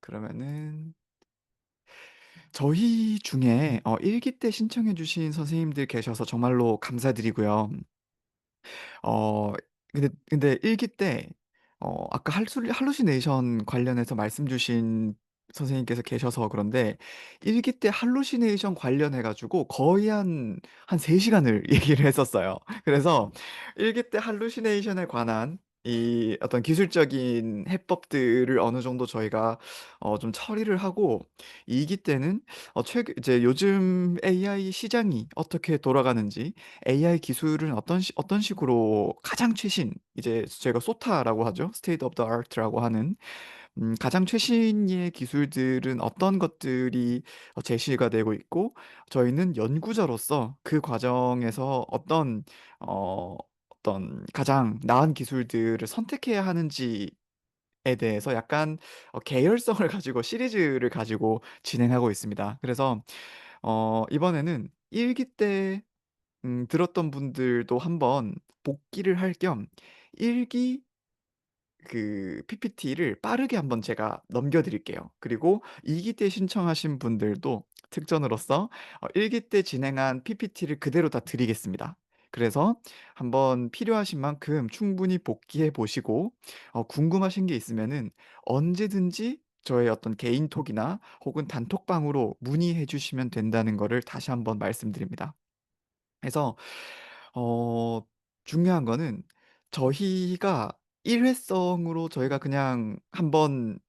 그러면은 저희 중에 1기 때 신청해 주신 선생님들 계셔서 정말로 감사드리고요. 어 근데 1기 때 아까 할루시네이션 관련해서 말씀 주신 선생님께서 계셔서 그런데 1기 때 할루시네이션 관련해 가지고 거의 한 3 시간을 얘기를 했었어요. 그래서 1기 때 할루시네이션에 관한 이 어떤 기술적인 해법들을 어느 정도 저희가 좀 처리를 하고, 2기 때는 최근 이제 요즘 AI 시장이 어떻게 돌아가는지, AI 기술은 어떤 식으로 가장 최신, 이제 저희가 소타라고 하죠. State of the Art라고 하는 가장 최신의 기술들은 어떤 것들이 제시가 되고 있고, 저희는 연구자로서 그 과정에서 어떤 가장 나은 기술들을 선택해야 하는지에 대해서 약간 계열성을 가지고 시리즈를 가지고 진행하고 있습니다. 그래서 이번에는 1기 때 들었던 분들도 한번 복기를 할 겸 1기 그 PPT를 빠르게 한번 제가 넘겨 드릴게요. 그리고 2기 때 신청하신 분들도 특전으로서 1기 때 진행한 PPT를 그대로 다 드리겠습니다. 그래서 한번 필요하신 만큼 충분히 복기해 보시고, 궁금하신 게 있으면은 언제든지 저의 어떤 개인톡이나 혹은 단톡방으로 문의해 주시면 된다는 거를 다시 한번 말씀드립니다. 그래서 어 중요한 거는, 저희가 일회성으로 저희가 그냥 한번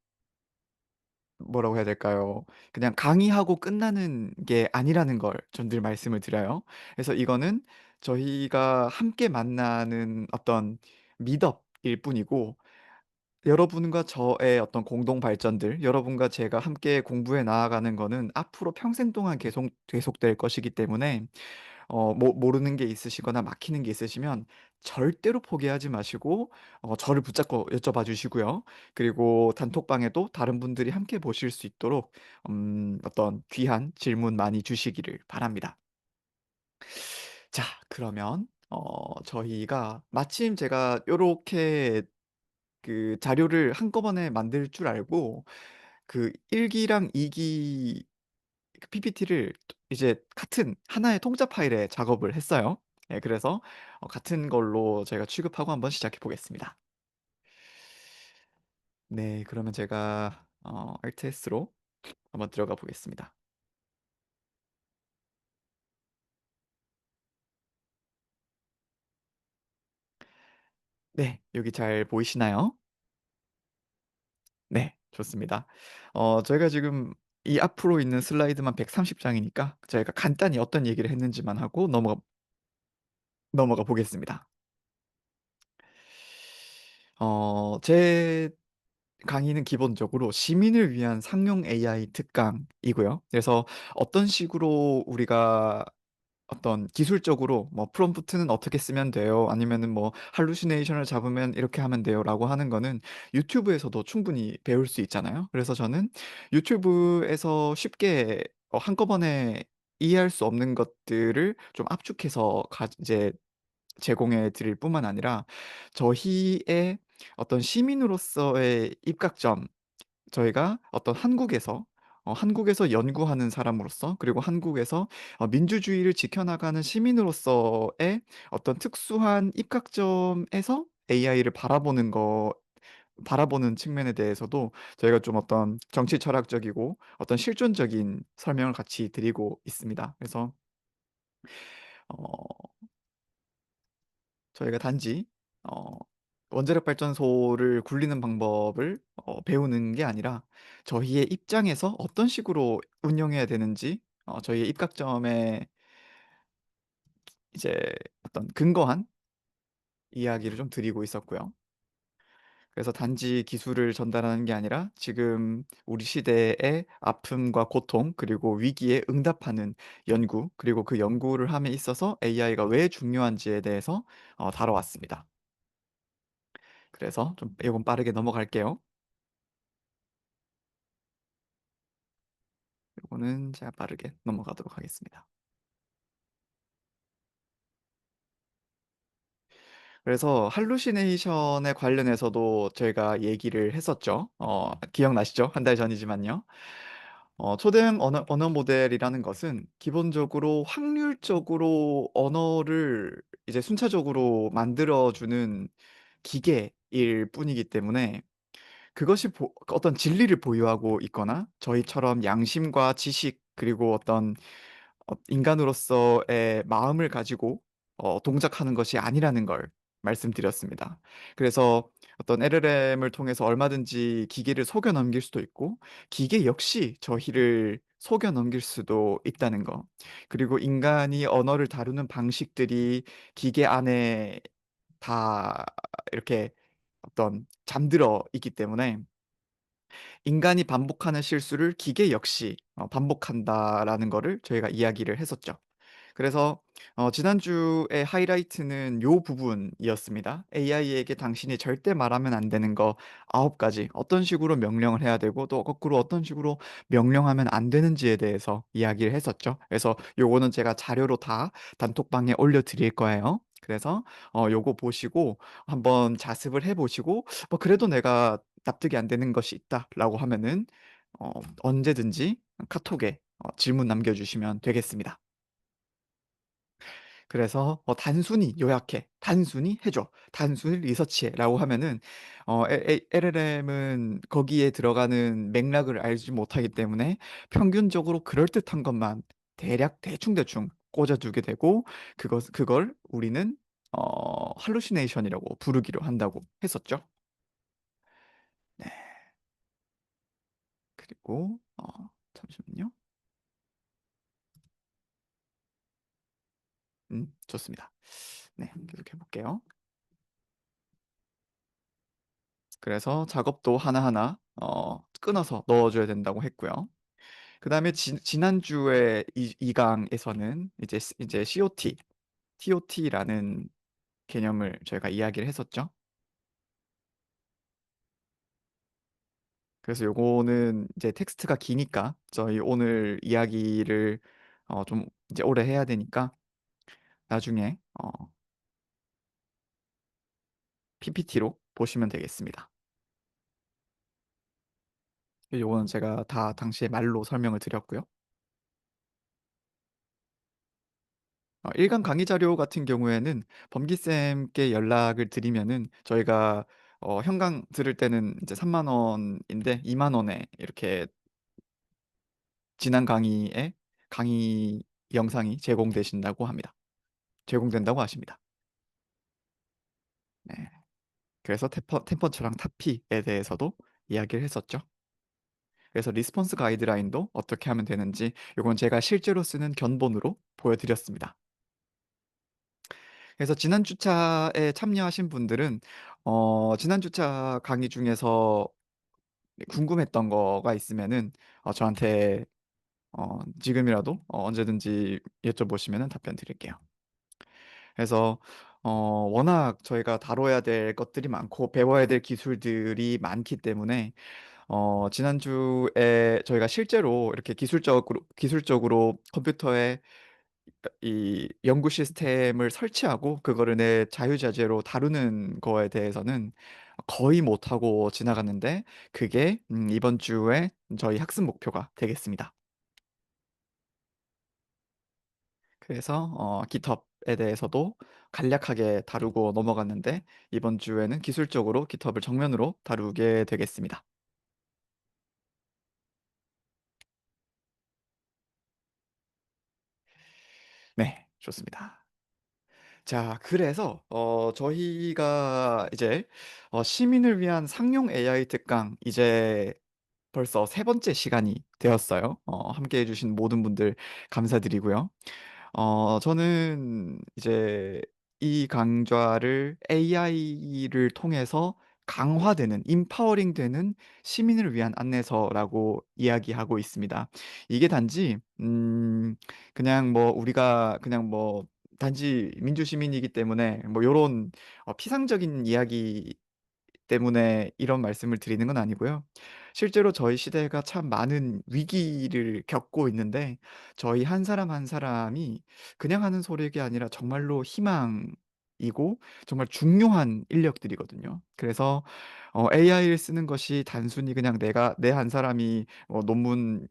뭐라고 해야 될까요? 그냥 강의하고 끝나는 게 아니라는 걸 전 늘 말씀을 드려요. 그래서 이거는 저희가 함께 만나는 어떤 미덕일 뿐이고, 여러분과 저의 어떤 공동 발전들, 여러분과 제가 함께 공부해 나아가는 거는 앞으로 평생 동안 계속될 것이기 때문에, 모르는 게 있으시거나 막히는 게 있으시면 절대로 포기하지 마시고 저를 붙잡고 여쭤봐 주시고요. 그리고 단톡방에도 다른 분들이 함께 보실 수 있도록 어떤 귀한 질문 많이 주시기를 바랍니다. 자, 그러면 저희가 마침 제가 요렇게 그 자료를 한꺼번에 만들 줄 알고, 그 1 기랑 2기 그 PPT를 이제 같은 하나의 통짜 파일에 작업을 했어요. 예, 그래서 같은 걸로 저희가 취급하고 한번 시작해 보겠습니다. 네, 그러면 제가 Alt S로 한번 들어가 보겠습니다. 네, 여기 잘 보이시나요? 네, 좋습니다. 저희가 지금 이 앞으로 있는 슬라이드만 130 장이니까 저희가 간단히 어떤 얘기를 했는지만 하고 넘어가 보겠습니다. 제 강의는 기본적으로 시민을 위한 상용 AI 특강이고요. 그래서 어떤 식으로 우리가 어떤 기술적으로 뭐 "프롬프트는 어떻게 쓰면 돼요." 아니면은 뭐 "할루시네이션을 잡으면 이렇게 하면 돼요."라고 하는 거는 유튜브에서도 충분히 배울 수 있잖아요. 그래서 저는 유튜브에서 쉽게 한꺼번에 이해할 수 없는 것들을 좀 압축해서 이제 제공해 드릴 뿐만 아니라, 저희의 어떤 시민으로서의 입각점, 저희가 어떤 한국에서 연구하는 사람으로서, 그리고 한국에서 민주주의를 지켜나가는 시민으로서의 어떤 특수한 입각점에서 AI를 바라보는 측면에 대해서도 저희가 좀 어떤 정치 철학적이고 어떤 실존적인 설명을 같이 드리고 있습니다. 그래서 어 저희가 단지 어 원자력 발전소를 굴리는 방법을 배우는 게 아니라, 저희의 입장에서 어떤 식으로 운영해야 되는지 저희의 입각점에 이제 어떤 근거한 이야기를 좀 드리고 있었고요. 그래서 단지 기술을 전달하는 게 아니라 지금 우리 시대의 아픔과 고통, 그리고 위기에 응답하는 연구, 그리고 그 연구를 함에 있어서 AI가 왜 중요한지에 대해서 다뤄왔습니다. 그래서 좀 요건 빠르게 넘어갈게요. 요거는 제가 빠르게 넘어가도록 하겠습니다. 그래서 할루시네이션에 관련해서도 저희가 얘기를 했었죠. 기억나시죠? 한 달 전이지만요. 초대형 언어 모델이라는 것은 기본적으로 확률적으로 언어를 이제 순차적으로 만들어주는 기계일 뿐이기 때문에 그것이 어떤 진리를 보유하고 있거나 저희처럼 양심과 지식 그리고 어떤 인간으로서의 마음을 가지고 동작하는 것이 아니라는 걸 말씀드렸습니다. 그래서 어떤 LLM을 통해서 얼마든지 기계를 속여 넘길 수도 있고 기계 역시 저희를 속여 넘길 수도 있다는 거. 그리고 인간이 언어를 다루는 방식들이 기계 안에 다 이렇게 어떤 잠들어 있기 때문에 인간이 반복하는 실수를 기계 역시 반복한다라는 거를 저희가 이야기를 했었죠. 그래서 지난주의 하이라이트는 요 부분이었습니다. AI에게 당신이 절대 말하면 안 되는 거 9가지, 어떤 식으로 명령을 해야 되고 또 거꾸로 어떤 식으로 명령하면 안 되는지에 대해서 이야기를 했었죠. 그래서 요거는 제가 자료로 다 단톡방에 올려드릴 거예요. 그래서 요거 보시고 한번 자습을 해보시고 뭐 그래도 내가 납득이 안 되는 것이 있다라고 하면은 언제든지 카톡에 질문 남겨주시면 되겠습니다. 그래서 단순히 요약해, 단순히 해줘, 단순히 리서치해라고 하면은 LLM은 거기에 들어가는 맥락을 알지 못하기 때문에 평균적으로 그럴듯한 것만 대략 대충대충 꽂아두게 되고 그걸 우리는 할루시네이션이라고 부르기로 한다고 했었죠. 네. 그리고 잠시만요. 좋습니다. 네, 계속해 볼게요. 그래서 작업도 하나하나 끊어서 넣어줘야 된다고 했고요. 그다음에 지난주에 이 강에서는 이제 COT, TOT라는 개념을 저희가 이야기를 했었죠. 그래서 요거는 이제 텍스트가 기니까 저희 오늘 이야기를 좀 이제 오래 해야 되니까 나중에 PPT로 보시면 되겠습니다. 요거는 제가 다 당시에 말로 설명을 드렸고요. 일간 강의 자료 같은 경우에는 범기쌤께 연락을 드리면은 저희가 현강 들을 때는 이제 3만 원인데 2만 원에 이렇게 지난 강의에 강의 영상이 제공된다고 하십니다. 네. 그래서 템퍼처랑 타피에 대해서도 이야기를 했었죠. 그래서 리스폰스 가이드라인도 어떻게 하면 되는지 이건 제가 실제로 쓰는 견본으로 보여드렸습니다. 그래서 지난 주차에 참여하신 분들은 지난 주차 강의 중에서 궁금했던 거가 있으면은 저한테 지금이라도 언제든지 여쭤보시면은 답변 드릴게요. 그래서 워낙 저희가 다뤄야 될 것들이 많고 배워야 될 기술들이 많기 때문에 지난주에 저희가 실제로 이렇게 기술적으로 컴퓨터에 이 연구 시스템을 설치하고 그거를 내 자유자재로 다루는 거에 대해서는 거의 못하고 지나갔는데 그게 이번 주에 저희 학습 목표가 되겠습니다. 그래서 GitHub에 대해서도 간략하게 다루고 넘어갔는데 이번 주에는 기술적으로 GitHub을 정면으로 다루게 되겠습니다. 네, 좋습니다. 자, 그래서 저희가 이제 시민을 위한 상용 AI 특강 이제 벌써 세 번째 시간이 되었어요. 함께 해주신 모든 분들 감사드리고요. 저는 이제 이 강좌를 AI를 통해서 강화되는, 임파워링 되는 시민을 위한 안내서라고 이야기하고 있습니다. 이게 단지, 그냥 뭐, 우리가 그냥 뭐, 단지 민주시민이기 때문에 뭐, 요런 피상적인 이야기 때문에 이런 말씀을 드리는 건 아니고요. 실제로 저희 시대가 참 많은 위기를 겪고 있는데 저희 한 사람 한 사람이 그냥 하는 소리가 아니라 정말로 희망이 인력들이고 정말 중요한 인력들이거든요. 그래서 AI를 쓰는 것이 단순히 그냥 내가 내 한 사람이 논문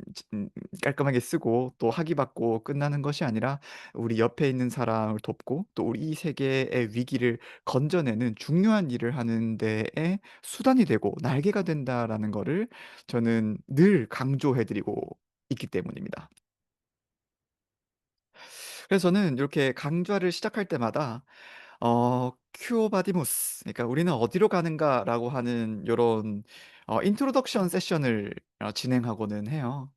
깔끔하게 쓰고 또 학위 받고 끝나는 것이 아니라 우리 옆에 있는 사람을 돕고 또 우리 이 세계의 위기를 건져내는 중요한 일을 하는 데에 수단이 되고 날개가 된다라는 거를 저는 늘 강조해 드리고 있기 때문입니다. 그래서 저는 이렇게 강좌를 시작할 때마다 큐어 바디무스, 그러니까 '우리는 어디로 가는가.'라고 하는 요런 인트로덕션 세션을 진행하고는 해요.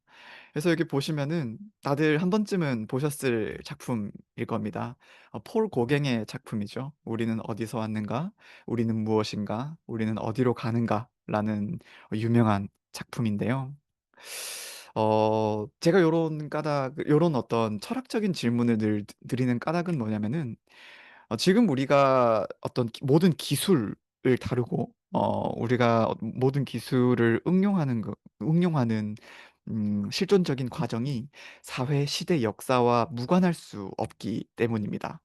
그래서 여기 보시면은 다들 한 번쯤은 보셨을 작품일 겁니다. 폴 고갱의 작품이죠. '우리는 어디서 왔는가? 우리는 무엇인가? 우리는 어디로 가는가?'라는 유명한 작품인데요. 제가 요런 까닭 요런 어떤 철학적인 질문을 늘 드리는 까닭은 뭐냐면은 지금 우리가 어떤 모든 기술을 다루고 우리가 모든 기술을 응용하는 실존적인 과정이 사회, 시대, 역사와 무관할 수 없기 때문입니다.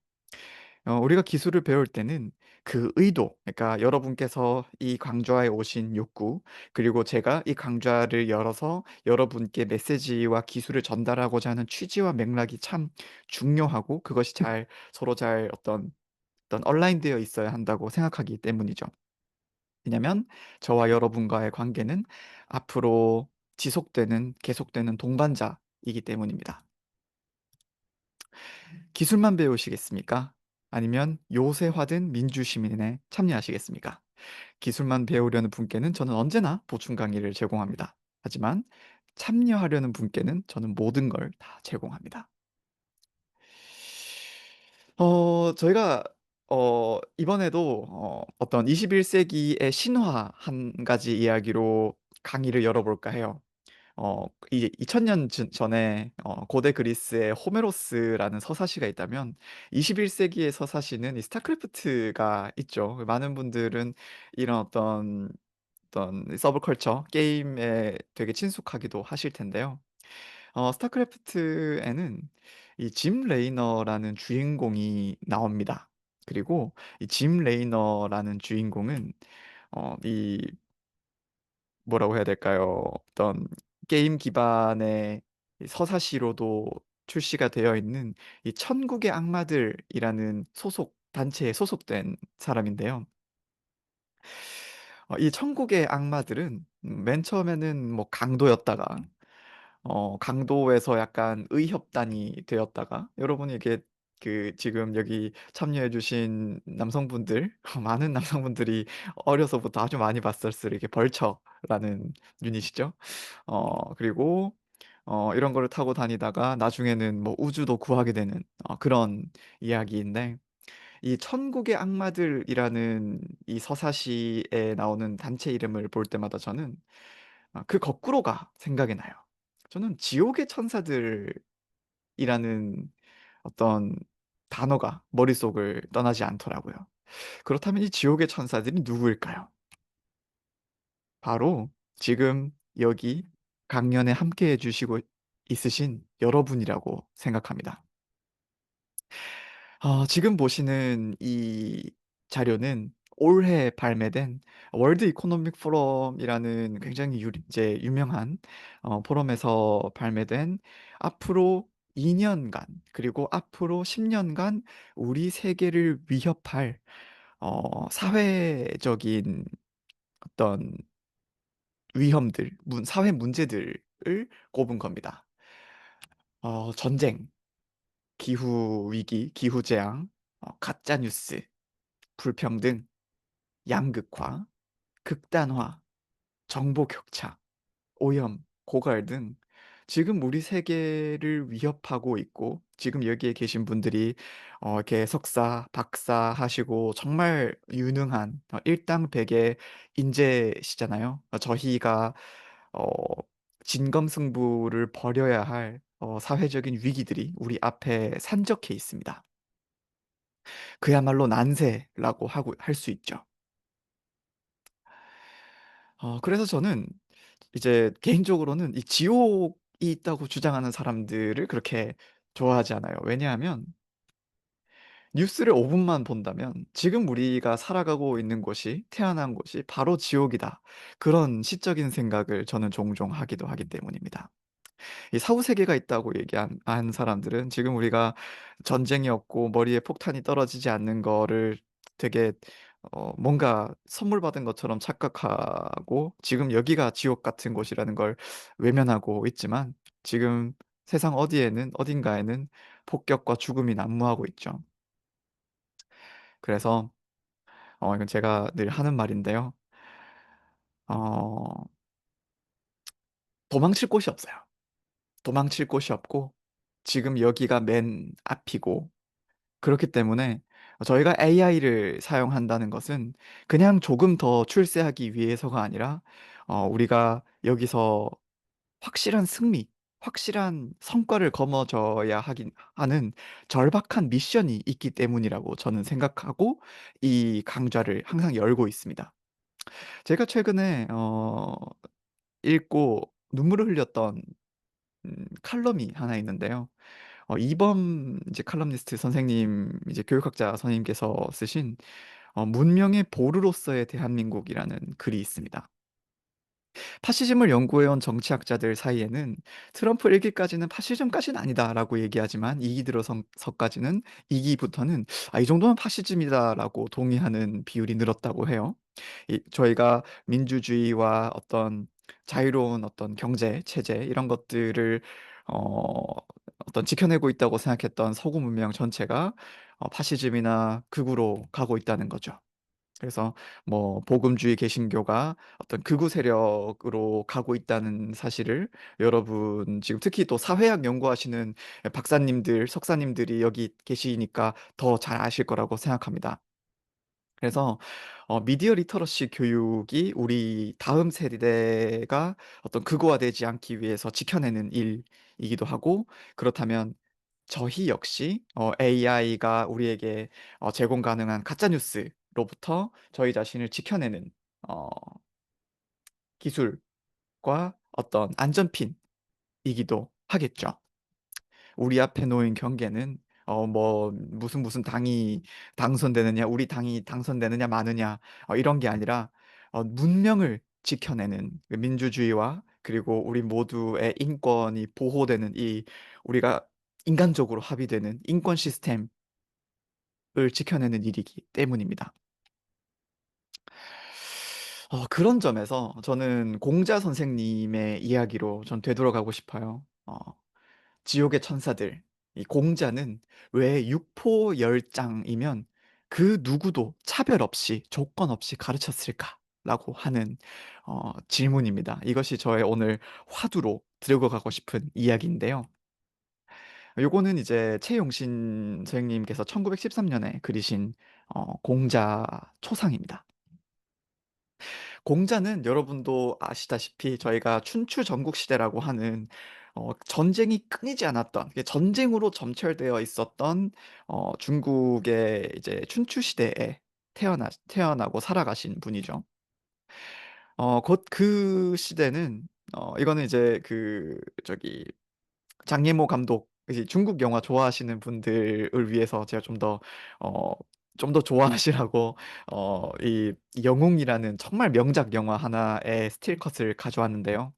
우리가 기술을 배울 때는 그 의도, 그러니까 여러분께서 이 강좌에 오신 욕구, 그리고 제가 이 강좌를 열어서 여러분께 메시지와 기술을 전달하고자 하는 취지와 맥락이 참 중요하고 그것이 잘 서로 잘 어떤 얼라인되어 있어야 한다고 생각하기 때문이죠. 왜냐면 저와 여러분과의 관계는 앞으로 지속되는 계속되는 동반자이기 때문입니다. 기술만 배우시겠습니까? 아니면 요새화된 민주시민에 참여하시겠습니까? 기술만 배우려는 분께는 저는 언제나 보충 강의를 제공합니다. 하지만 참여하려는 분께는 저는 모든 걸 다 제공합니다. 저희가 이번에도 어떤 21 세기의 신화 한 가지 이야기로 강의를 열어 볼까 해요. 이제 2000년 전에 고대 그리스의 호메로스라는 서사시가 있다면 21 세기의 서사시는 이 스타크래프트가 있죠. 많은 분들은 이런 어떤 서브컬처 게임에 되게 친숙하기도 하실 텐데요. 스타크래프트에는 이 짐 레이너라는 주인공이 나옵니다. 그리고 이 짐 레이너라는 주인공은 이 뭐라고 해야 될까요? 어떤 게임 기반의 이 서사시로도 출시가 되어 있는 이 천국의 악마들이라는 소속 단체에 소속된 사람인데요. 이 천국의 악마들은 맨 처음에는 뭐 강도였다가 강도에서 약간 의협단이 되었다가 여러분이 이게 그 지금 여기 참여해 주신 남성분들 많은 남성분들이 어려서부터 아주 많이 봤었을 이렇게 벌처라는 유닛이죠. 그리고 이런 거를 타고 다니다가 나중에는 뭐 우주도 구하게 되는 그런 이야기인데 이 천국의 악마들이라는 이 서사시에 나오는 단체 이름을 볼 때마다 저는 그 거꾸로가 생각이 나요. 저는 지옥의 천사들이라는 어떤 단어가 머릿속을 떠나지 않더라고요. 그렇다면 이 지옥의 천사들이 누구일까요? 바로 지금 여기 강연에 함께해 주시고 있으신 여러분이라고 생각합니다. 지금 보시는 이 자료는 올해 발매된 월드 이코노믹 포럼이라는 굉장히 이제 유명한 포럼에서 발매된 앞으로 2 년간 그리고 앞으로 10 년간 우리 세계를 위협할 사회적인 어떤 위험들 사회 문제들을 꼽은 겁니다. 전쟁, 기후 위기, 기후 재앙, 가짜 뉴스, 불평등, 양극화, 극단화, 정보 격차, 오염, 고갈 등 지금 우리 세계를 위협하고 있고 지금 여기에 계신 분들이 이렇게 석사, 박사 하시고 정말 유능한 일당백의 인재시잖아요. 저희가 어 진검승부를 벌여야 할 사회적인 위기들이 우리 앞에 산적해 있습니다. 그야말로 난세라고 하고 할 수 있죠. 그래서 저는 이제 개인적으로는 이 지옥이 있다고 주장하는 사람들을 그렇게 좋아하지 않아요. 왜냐하면 뉴스를 5 분만 본다면 지금 우리가 살아가고 있는 곳이 태어난 곳이 바로 지옥이다. 그런 시적인 생각을 저는 종종 하기도 하기 때문입니다. 이 사후 세계가 있다고 얘기한 한 사람들은 지금 우리가 전쟁이 없고 머리에 폭탄이 떨어지지 않는 거를 되게 뭔가 선물 받은 것처럼 착각하고 지금 여기가 지옥 같은 곳이라는 걸 외면하고 있지만 지금 세상 어디에는 어딘가에는 폭격과 죽음이 난무하고 있죠. 그래서 이건 제가 늘 하는 말인데요. 어 도망칠 곳이 없어요. 도망칠 곳이 없고 지금 여기가 맨 앞이고 그렇기 때문에 저희가 AI를 사용한다는 것은 그냥 조금 더 출세하기 위해서가 아니라 우리가 여기서 확실한 승리, 확실한 성과를 거머쥐어야 하긴 하는 절박한 미션이 있기 때문이라고 저는 생각하고 이 강좌를 항상 열고 있습니다. 제가 최근에 읽고 눈물을 흘렸던 칼럼이 하나 있는데요. 이범 이제 칼럼니스트 선생님 이제 교육학자 선생님께서 쓰신 문명의 보루로서의 대한민국이라는 글이 있습니다. 파시즘을 연구해 온 정치학자들 사이에는 "트럼프 1 기까지는 파시즘까지는 아니다."라고 얘기하지만 2기 들어서까지는 2 기부터는 "아 이 정도면 파시즘이다."라고 동의하는 비율이 늘었다고 해요. 이 저희가 민주주의와 어떤 자유로운 어떤 경제 체제 이런 것들을 어 어떤 지켜내고 있다고 생각했던 서구 문명 전체가 파시즘이나 극우로 가고 있다는 거죠. 그래서 뭐 복음주의 개신교가 어떤 극우 세력으로 가고 있다는 사실을 여러분 지금 특히 또 사회학 연구하시는 박사님들, 석사님들이 여기 계시니까 더 잘 아실 거라고 생각합니다. 그래서 미디어 리터러시 교육이 우리 다음 세대가 어떤 극우화되지 않기 위해서 지켜내는 일이기도 하고 그렇다면 저희 역시 AI가 우리에게 제공 가능한 가짜 뉴스로부터 저희 자신을 지켜내는 어 기술과 어떤 안전핀이기도 하겠죠. 우리 앞에 놓인 경계는 뭐 무슨 당이 당선되느냐, 우리 당이 당선되느냐 마느냐 이런 게 아니라 문명을 지켜내는 그 민주주의와 그리고 우리 모두의 인권이 보호되는 이 우리가 인간적으로 합의되는 인권 시스템을 지켜내는 일이기 때문입니다. 그런 점에서 저는 공자 선생님의 이야기로 전 되돌아가고 싶어요. 지옥의 천사들 이 공자는 왜 육포열장이면 그 누구도 차별 없이 조건 없이 가르쳤을까라고 하는 질문입니다. 이것이 저의 오늘 화두로 들고 가고 싶은 이야기인데요. 요거는 이제 최용신 선생님께서 1913 년에 그리신 공자 초상입니다. 공자는 여러분도 아시다시피 저희가 춘추 전국시대라고 하는 전쟁이 끊이지 않았던 이게 전쟁으로 점철되어 있었던 중국의 이제 춘추 시대에 태어나고 살아가신 분이죠. 곧 그 시대는 이거는 이제 그 저기 장예모 감독 이제 중국 영화 좋아하시는 분들을 위해서 제가 좀 더 좋아하시라고 이 영웅이라는 정말 명작 영화 하나의 스틸 컷을 가져왔는데요.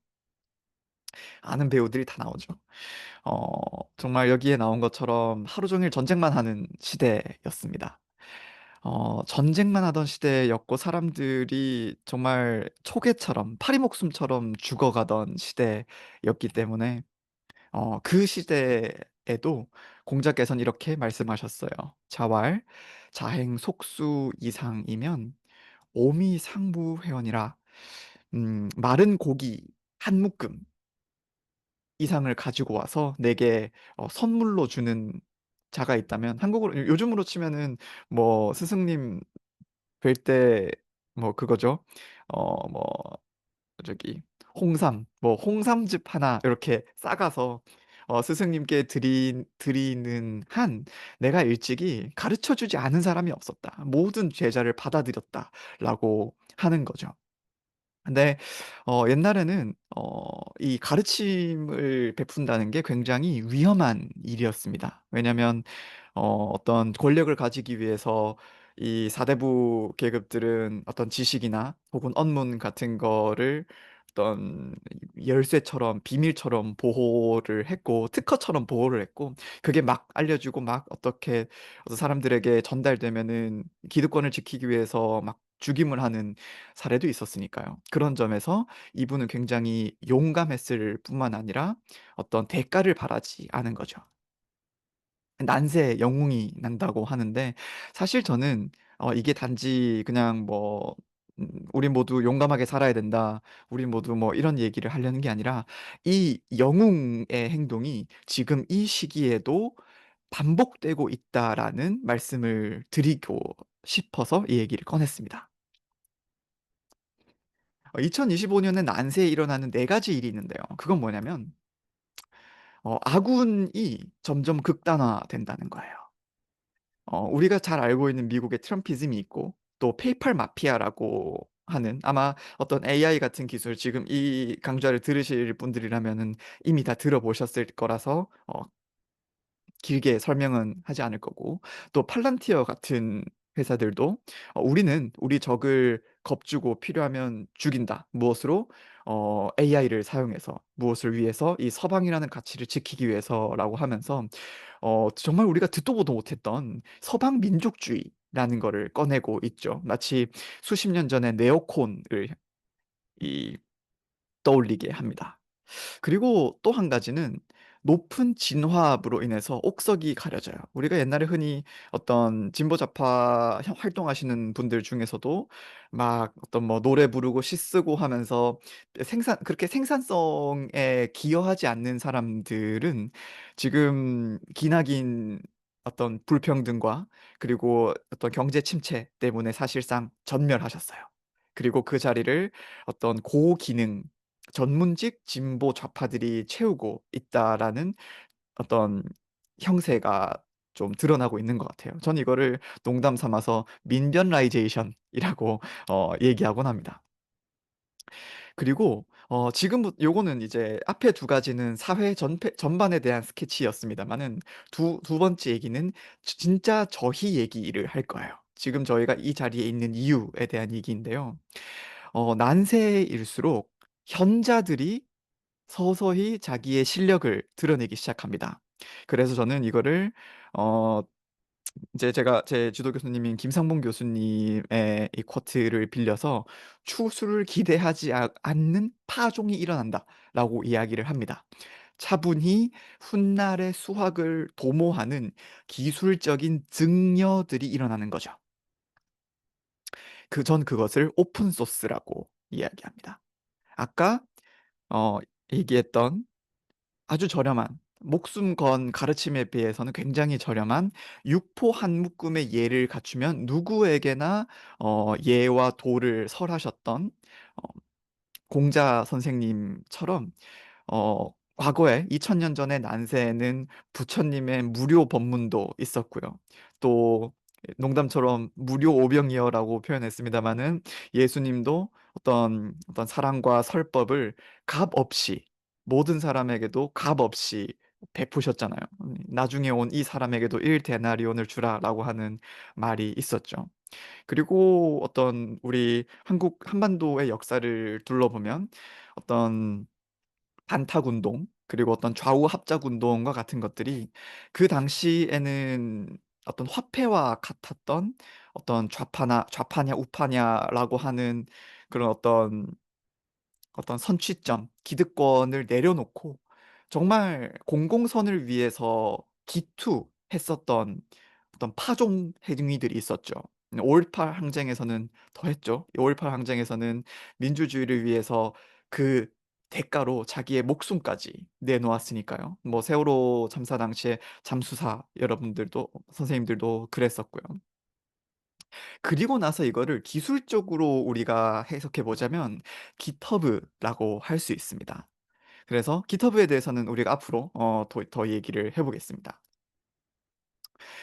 아는 배우들이 다 나오죠. 정말 여기에 나온 것처럼 하루 종일 전쟁만 하는 시대였습니다. 전쟁만 하던 시대였고 사람들이 정말 초계처럼 파리목숨처럼 죽어가던 시대였기 때문에 그 시대에도 공자께서는 이렇게 말씀하셨어요. "자왈 자행 속수 이상이면 오미상무회원이라." 마른 고기 한 묶음 이상을 가지고 와서 내게 선물로 주는 자가 있다면 한국으로 요즘으로 치면은 뭐 스승님 뵐 때 뭐 그거죠. 뭐 저기 홍삼 뭐 홍삼즙 하나 이렇게 싸가서 스승님께 드리는 한 "내가 일찍이 가르쳐 주지 않은 사람이 없었다. 모든 제자를 받아들였다."라고 하는 거죠. 근데 옛날에는 이 가르침을 베푼다는 게 굉장히 위험한 일이었습니다. 왜냐면 어떤 권력을 가지기 위해서 이 사대부 계급들은 어떤 지식이나 혹은 언문 같은 거를 어떤 열쇠처럼 비밀처럼 보호를 했고 특허처럼 보호를 했고 그게 막 알려지고 막 어떻게 어떤 사람들에게 전달되면은 기득권을 지키기 위해서 막 죽임을 하는 사례도 있었으니까요. 그런 점에서 이분은 굉장히 용감했을 뿐만 아니라 어떤 대가를 바라지 않은 거죠. 난세에 영웅이 난다고 하는데 사실 저는 이게 단지 그냥 뭐 '우리 모두 용감하게 살아야 된다. 우리 모두' 뭐 이런 얘기를 하려는 게 아니라 이 영웅의 행동이 지금 이 시기에도 반복되고 있다라는 말씀을 드리고 싶어서 이 얘기를 꺼냈습니다. 2025 년에 난세에 일어나는 4 가지 일이 있는데요. 그건 뭐냐면 아군이 점점 극단화된다는 거예요. 우리가 잘 알고 있는 미국의 트럼피즘이 있고 또 페이팔 마피아라고 하는 아마 어떤 AI 같은 기술 지금 이 강좌를 들으실 분들이라면은 이미 다 들어보셨을 거라서 길게 설명은 하지 않을 거고 또 팔란티어 같은 회사들도 "우리는 우리 적을 겁주고 필요하면 죽인다. 무엇으로? AI를 사용해서. 무엇을 위해서? 이 서방이라는 가치를 지키기 위해서."라고 하면서 정말 우리가 듣도 보도 못했던 서방 민족주의라는 거를 꺼내고 있죠. 마치 수십 년 전의 네오콘을 이 떠올리게 합니다. 그리고 또 한 가지는 높은 진화압으로 인해서 옥석이 가려져요. 우리가 옛날에 흔히 어떤 진보 좌파 활동하시는 분들 중에서도 막 어떤 뭐 노래 부르고 시 쓰고 하면서 그렇게 생산성에 기여하지 않는 사람들은 지금 기나긴 어떤 불평등과 그리고 어떤 경제 침체 때문에 사실상 전멸하셨어요. 그리고 그 자리를 어떤 고기능 전문직 진보 좌파들이 채우고 있다라는 어떤 형세가 좀 드러나고 있는 것 같아요. 저는 이거를 농담 삼아서 민변라이제이션이라고 얘기하곤 합니다. 그리고 지금부 요거는 이제 앞에 2 가지는 사회 전반에 대한 스케치였습니다마는 두 번째 얘기는 진짜 저희 얘기를 할 거예요. 지금 저희가 이 자리에 있는 이유에 대한 얘기인데요. 난세일수록 현자들이 서서히 자기의 실력을 드러내기 시작합니다. 그래서 저는 이거를 어 이제 제가 제 지도 교수님인 김상봉 교수님의 이 쿼트를 빌려서 "추수를 기대하지 않는 파종이 일어난다."라고 이야기를 합니다. 차분히 훗날의 수확을 도모하는 기술적인 증여들이 일어나는 거죠. 전 그것을 오픈 소스라고 이야기합니다. 아까 어 얘기했던 아주 저렴한 목숨 건 가르침에 비해서는 굉장히 저렴한 육포 한 묶음의 예를 갖추면 누구에게나 예와 도를 설하셨던 어 공자 선생님처럼 과거에 2000년 전에 난세에는 부처님의 무료 법문도 있었고요. 또 농담처럼 "무료 오병이어"라고 표현했습니다마는 예수님도 어떤 사랑과 설법을 값없이 모든 사람에게도 값없이 베푸셨잖아요. "나중에 온 이 사람에게도 1 데나리온을 주라."라고 하는 말이 있었죠. 그리고 어떤 우리 한국 한반도의 역사를 둘러보면 어떤 반탁 운동 그리고 어떤 좌우 합작 운동과 같은 것들이 그 당시에는 어떤 화폐와 같았던 어떤 좌파냐 우파냐라고 하는 그런 어떤 선취점, 기득권을 내려놓고 정말 공공선을 위해서 기투했었던 어떤 파종 행위들이 있었죠. 5.18 항쟁에서는 더했죠. 5.18 항쟁에서는 민주주의를 위해서 그 대가로 자기의 목숨까지 내놓았으니까요. 뭐 세월호 참사 당시에 잠수사 여러분들도 선생님들도 그랬었고요. 그리고 나서 이거를 기술적으로 우리가 해석해 보자면 GitHub라고 할 수 있습니다. 그래서 GitHub에 대해서는 우리가 앞으로 더 얘기를 해 보겠습니다.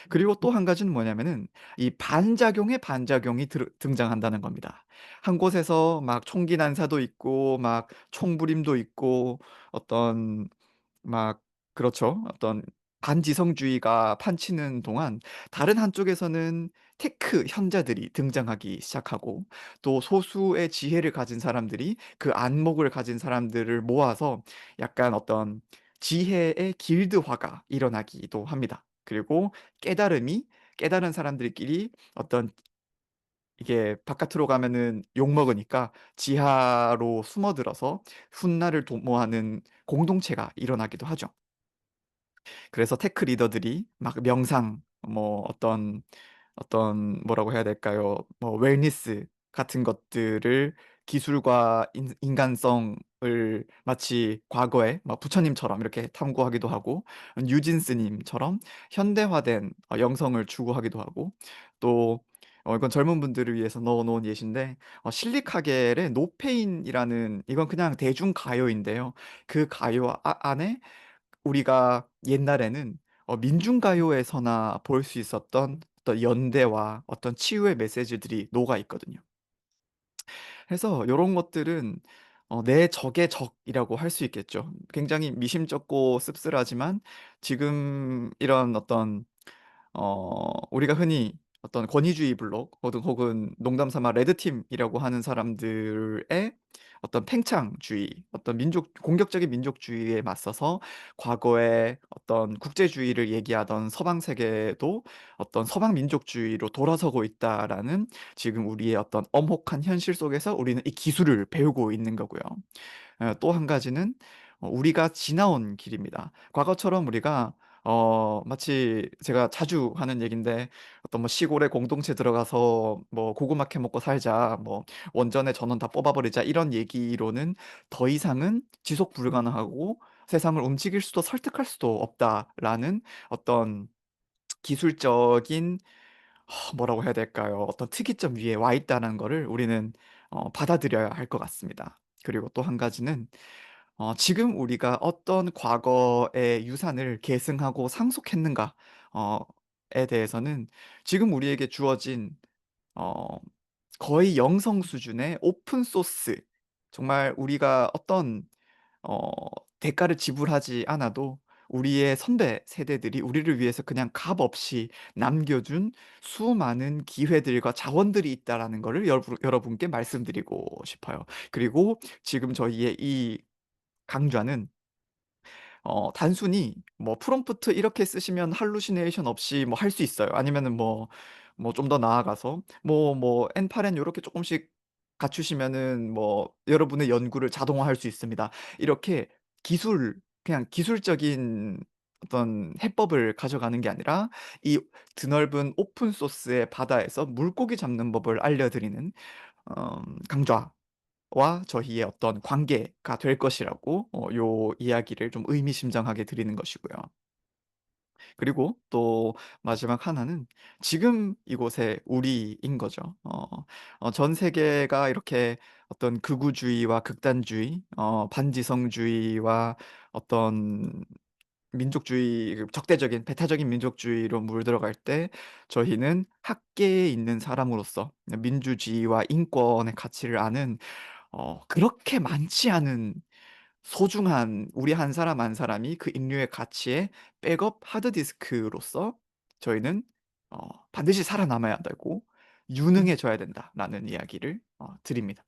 그리고 또 한 가지는 뭐냐면은 이 반작용의 반작용이 등장한다는 겁니다. 한 곳에서 막 총기 난사도 있고 막 총부림도 있고 어떤 막 그렇죠. 어떤 반지성주의가 판치는 동안 다른 한쪽에서는 테크 현자들이 등장하기 시작하고, 또 소수의 지혜를 가진 사람들이 그 안목을 가진 사람들을 모아서 약간 어떤 지혜의 길드화가 일어나기도 합니다. 그리고 깨달음이 깨달은 사람들끼리 어떤, 이게 바깥으로 가면은 욕먹으니까 지하로 숨어들어서 훗날을 도모하는 공동체가 일어나기도 하죠. 그래서 테크 리더들이 막 명상, 뭐 어떤 뭐라고 해야 될까요? 뭐 웰니스 같은 것들을, 기술과 인간성을 마치 과거에 막 부처님처럼 이렇게 탐구하기도 하고, 뉴진스 님처럼 현대화된 영성을 추구하기도 하고, 또 이건 젊은 분들을 위해서 넣어 놓은 예시인데, 실리카겔의 노페인이라는, 이건 그냥 대중 가요인데요. 그 가요 안에 우리가 옛날에는 민중가요에서나 볼 수 있었던 어떤 연대와 어떤 치유의 메시지들이 녹아 있거든요. 그래서 요런 것들은 내 적의 적이라고 할 수 있겠죠. 굉장히 미심쩍고 씁쓸하지만, 지금 이런 어떤 우리가 흔히 어떤 권위주의 블록, 혹은 농담 삼아 레드팀이라고 하는 사람들의 어떤 팽창주의, 어떤 공격적인 민족주의에 맞서서 과거에 어떤 국제주의를 얘기하던 서방 세계도 어떤 서방 민족주의로 돌아서고 있다라는, 지금 우리의 어떤 엄혹한 현실 속에서 우리는 이 기술을 배우고 있는 거고요. 또 한 가지는 우리가 지나온 길입니다. 과거처럼 우리가 마치 제가 자주 하는 얘긴데, 어떤 뭐 시골에 공동체 들어가서 뭐 고구마 캐 먹고 살자, 뭐 원전의 전원 다 뽑아버리자, 이런 얘기로는 더 이상은 지속 불가능하고 세상을 움직일 수도 설득할 수도 없다라는 어떤 기술적인, 뭐라고 해야 될까요? 어떤 특이점 위에 와 있다는 거를 우리는 받아들여야 할 것 같습니다. 그리고 또 한 가지는, 지금 우리가 어떤 과거의 유산을 계승하고 상속했는가, 에 대해서는 지금 우리에게 주어진 어 거의 영성 수준의 오픈 소스, 정말 우리가 어떤 어 대가를 지불하지 않아도 우리의 선배 세대들이 우리를 위해서 그냥 값없이 남겨준 수많은 기회들과 자원들이 있다라는 거를 여러분께 말씀드리고 싶어요. 그리고 지금 저희의 이 강좌는 단순히 뭐 프롬프트 이렇게 쓰시면 할루시네이션 없이 뭐 할 수 있어요. 아니면은 뭐 좀 더 나아가서 N8N 요렇게 쪼끔씩 갖추시면은 뭐 여러분의 연구를 자동화할 수 있습니다. 이렇게 그냥 기술적인 어떤 해법을 가져가는 게 아니라, 이 드넓은 오픈 소스의 바다에서 물고기 잡는 법을 알려드리는 강좌 와 저희의 어떤 관계가 될 것이라고, 요 이야기를 좀 의미심장하게 드리는 것이고요. 그리고 또 마지막 하나는 지금 이곳에 우리인 거죠. 전 세계가 이렇게 어떤 극우주의와 극단주의, 반지성주의와 어떤 민족주의, 그 적대적인 배타적인 민족주의로 물들어갈 때, 저희는 학계에 있는 사람으로서 민주주의와 인권의 가치를 아는 그렇게 많지 않은 소중한 우리 한 사람 한 사람이 그 인류의 가치의 백업 하드디스크로서, 저희는 반드시 살아남아야 되고 유능해져야 된다라는 이야기를 드립니다.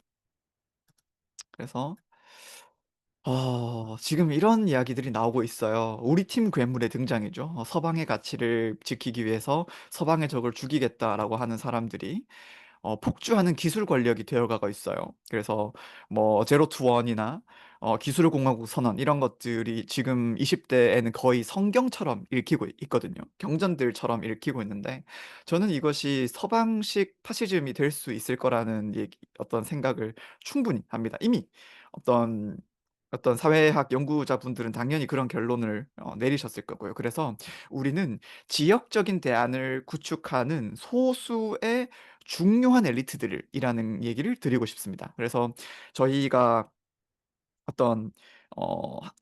그래서 지금 이런 이야기들이 나오고 있어요. "우리 팀 괴물의 등장이죠." 서방의 가치를 지키기 위해서 "서방의 적을 죽이겠다."라고 하는 사람들이 폭주하는 기술 권력이 되어가고 있어요. 그래서 뭐 제로 투 원이나 기술공화국 선언, 이런 것들이 지금 20 대에는 거의 성경처럼 읽히고 있거든요. 경전들처럼 읽히고 있는데, 저는 이것이 서방식 파시즘이 될 수 있을 거라는 어떤 생각을 충분히 합니다. 이미 어떤 사회학 연구자분들은 당연히 그런 결론을 내리셨을 거고요. 그래서 우리는 지역적인 대안을 구축하는 소수의 중요한 엘리트들이라는 얘기를 드리고 싶습니다. 그래서 저희가 어떤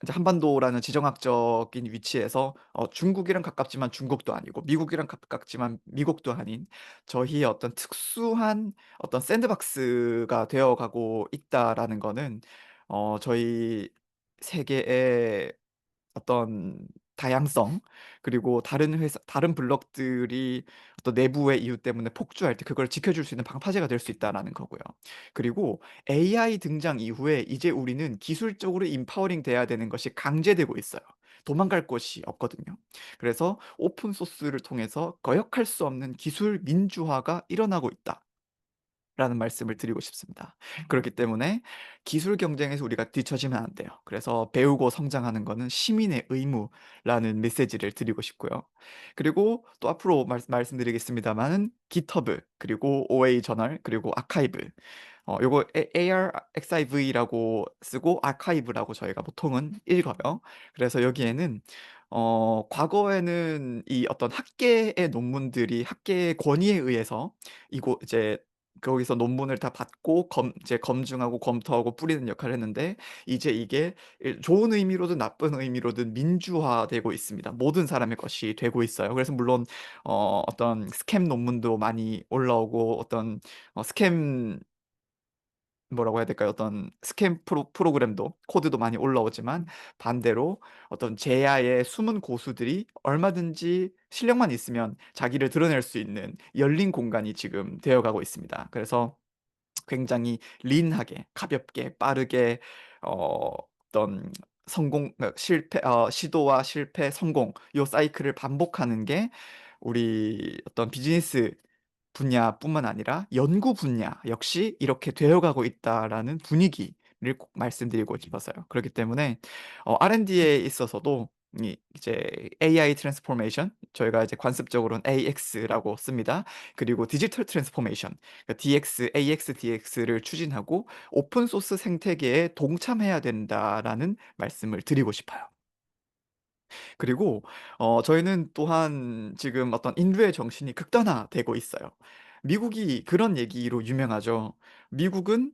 이제 한반도라는 지정학적인 위치에서 중국이랑 가깝지만 중국도 아니고 미국이랑 가깝지만 미국도 아닌, 저희의 어떤 특수한 어떤 샌드박스가 되어 가고 있다라는 거는 저희 세계의 어떤 다양성, 그리고 다른 블록들이 어떤 내부의 이유 때문에 폭주할 때 그걸 지켜줄 수 있는 방파제가 될 수 있다라는 거고요. 그리고 AI 등장 이후에 이제 우리는 기술적으로 임파워링 돼야 되는 것이 강제되고 있어요. 도망갈 곳이 없거든요. 그래서 오픈 소스를 통해서 거역할 수 없는 기술 민주화가 일어나고 있다. 라는 말씀을 드리고 싶습니다. 그렇기 때문에 기술 경쟁에서 우리가 뒤처지면 안 돼요. 그래서 배우고 성장하는 거는 시민의 의무라는 메시지를 드리고 싶고요. 그리고 또 앞으로 말씀드리겠습니다마는 GitHub, 그리고 OA 저널, 그리고 아카이브. 요거 ARXIV라고 쓰고 아카이브라고 저희가 보통은 읽어요. 그래서 여기에는 과거에는 이 어떤 학계의 논문들이 학계의 권위에 의해서 이거 이제 거기서 논문을 다 받고 이제 검증하고 검토하고 뿌리는 역할을 했는데, 이제 이게 좋은 의미로든 나쁜 의미로든 민주화되고 있습니다. 모든 사람의 것이 되고 있어요. 그래서 물론 어떤 스캠 논문도 많이 올라오고, 어떤 스캠 뭐라고 해야 될까요? 어떤 스캠 프로그램도 코드도 많이 올라오지만, 반대로 어떤 제야의 숨은 고수들이 얼마든지 실력만 있으면 자기를 드러낼 수 있는 열린 공간이 지금 되어가고 있습니다. 그래서 굉장히 린하게, 가볍게, 빠르게 어떤 시도와 실패, 성공, 요 사이클을 반복하는 게 우리 어떤 비즈니스 분야뿐만 아니라 연구 분야 역시 이렇게 되어가고 있다라는 분위기를 꼭 말씀드리고 싶어서요. 그렇기 때문에 R&D에 있어서도 이제 AI 트랜스포메이션, 저희가 이제 관습적으로는 AX라고 씁니다. 그리고 디지털 트랜스포메이션, 그러니까 DX, AX, DX를 추진하고 오픈 소스 생태계에 동참해야 된다라는 말씀을 드리고 싶어요. 그리고 저희는 또한 지금 어떤 인류의 정신이 극단화되고 있어요. 미국이 그런 얘기로 유명하죠. 미국은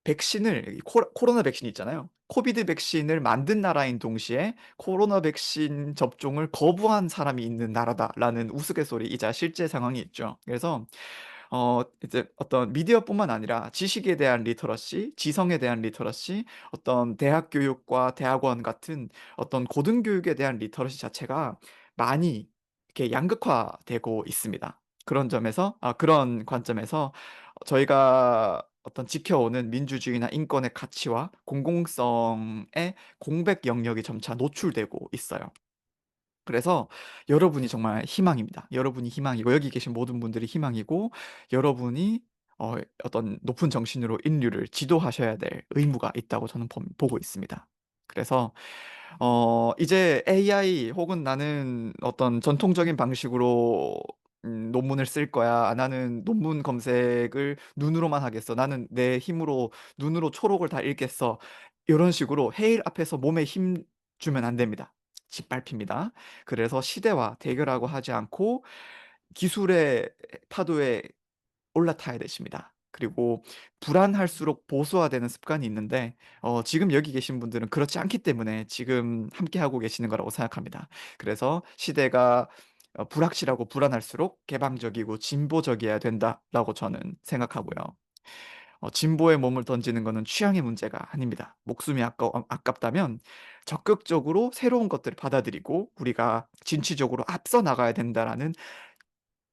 백신을, 코로나 백신 있잖아요. 코비드 백신을 만든 나라인 동시에 코로나 백신 접종을 거부한 사람이 있는 나라다라는 우스갯소리이자 실제 상황이 있죠. 그래서 이제 어떤 미디어뿐만 아니라 지식에 대한 리터러시, 지성에 대한 리터러시, 어떤 대학 교육과 대학원 같은 어떤 고등교육에 대한 리터러시 자체가 많이 이렇게 양극화되고 있습니다. 그런 관점에서 저희가 어떤 지켜오는 민주주의나 인권의 가치와 공공성의 공백 영역이 점차 노출되고 있어요. 그래서 여러분이 정말 희망입니다. 여러분이 희망이고, 여기 계신 모든 분들이 희망이고, 여러분이 어떤 높은 정신으로 인류를 지도하셔야 될 의무가 있다고 저는 보고 있습니다. 그래서 이제 AI 혹은 나는 어떤 전통적인 방식으로 논문을 쓸 거야. 나는 논문 검색을 눈으로만 하겠어. 나는 내 힘으로 눈으로 초록을 다 읽겠어. 이런 식으로 헤일 앞에서 몸에 힘 주면 안 됩니다. 짓밟힙니다. 그래서 시대와 대결하고 하지 않고 기술의 파도에 올라타야 되십니다. 그리고 불안할수록 보수화되는 습관이 있는데, 지금 여기 계신 분들은 그렇지 않기 때문에 지금 함께하고 계시는 거라고 생각합니다. 그래서 시대가 불확실하고 불안할수록 개방적이고 진보적이어야 된다라고 저는 생각하고요. 진보의 몸을 던지는 것은 취향의 문제가 아닙니다. 목숨이 아깝다면 적극적으로 새로운 것들을 받아들이고 우리가 진취적으로 앞서 나가야 된다라는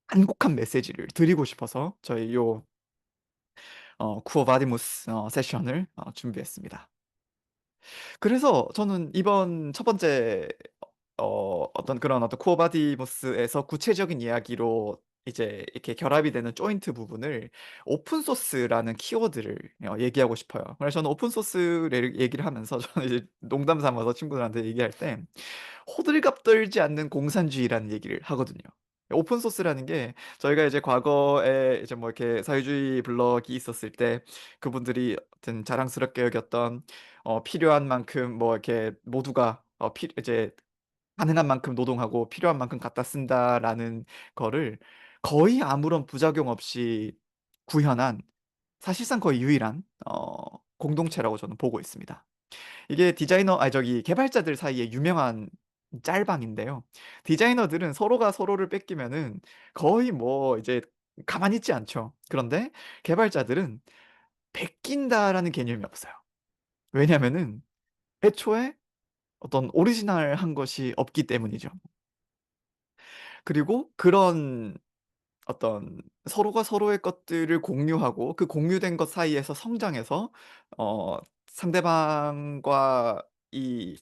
간곡한 메시지를 드리고 싶어서 저희 요 쿠어바디무스 세션을 준비했습니다. 그래서 저는 이번 첫 번째 어떤 쿠어바디무스에서 구체적인 이야기로 이제 이렇게 결합이 되는 조인트 부분을 오픈 소스라는 키워드를 얘기하고 싶어요. 그래서 저는 오픈 소스를 얘기를 하면서 저는 이제 농담 삼아서 친구들한테 얘기할 때 호들갑 떨지 않는 공산주의라는 얘기를 하거든요. 오픈 소스라는 게, 저희가 이제 과거에 이제 뭐 이렇게 사회주의 블록이 있었을 때 그분들이 어떤 자랑스럽게 여겼던 필요한 만큼 뭐 이렇게 모두가 이제 가능한 만큼 노동하고 필요한 만큼 갖다 쓴다라는 거를 거의 아무런 부작용 없이 구현한, 사실상 거의 유일한 공동체라고 저는 보고 있습니다. 이게 개발자들 사이에 유명한 짤방인데요. 디자이너들은 서로가 서로를 뺏기면은 거의 뭐 이제 가만히 있지 않죠. 그런데 개발자들은 "베낀다."라는 개념이 없어요. 왜냐면은 애초에 어떤 오리지널한 것이 없기 때문이죠. 그리고 그런 어떤 서로가 서로의 것들을 공유하고 그 공유된 것 사이에서 성장해서 어 상대방과 이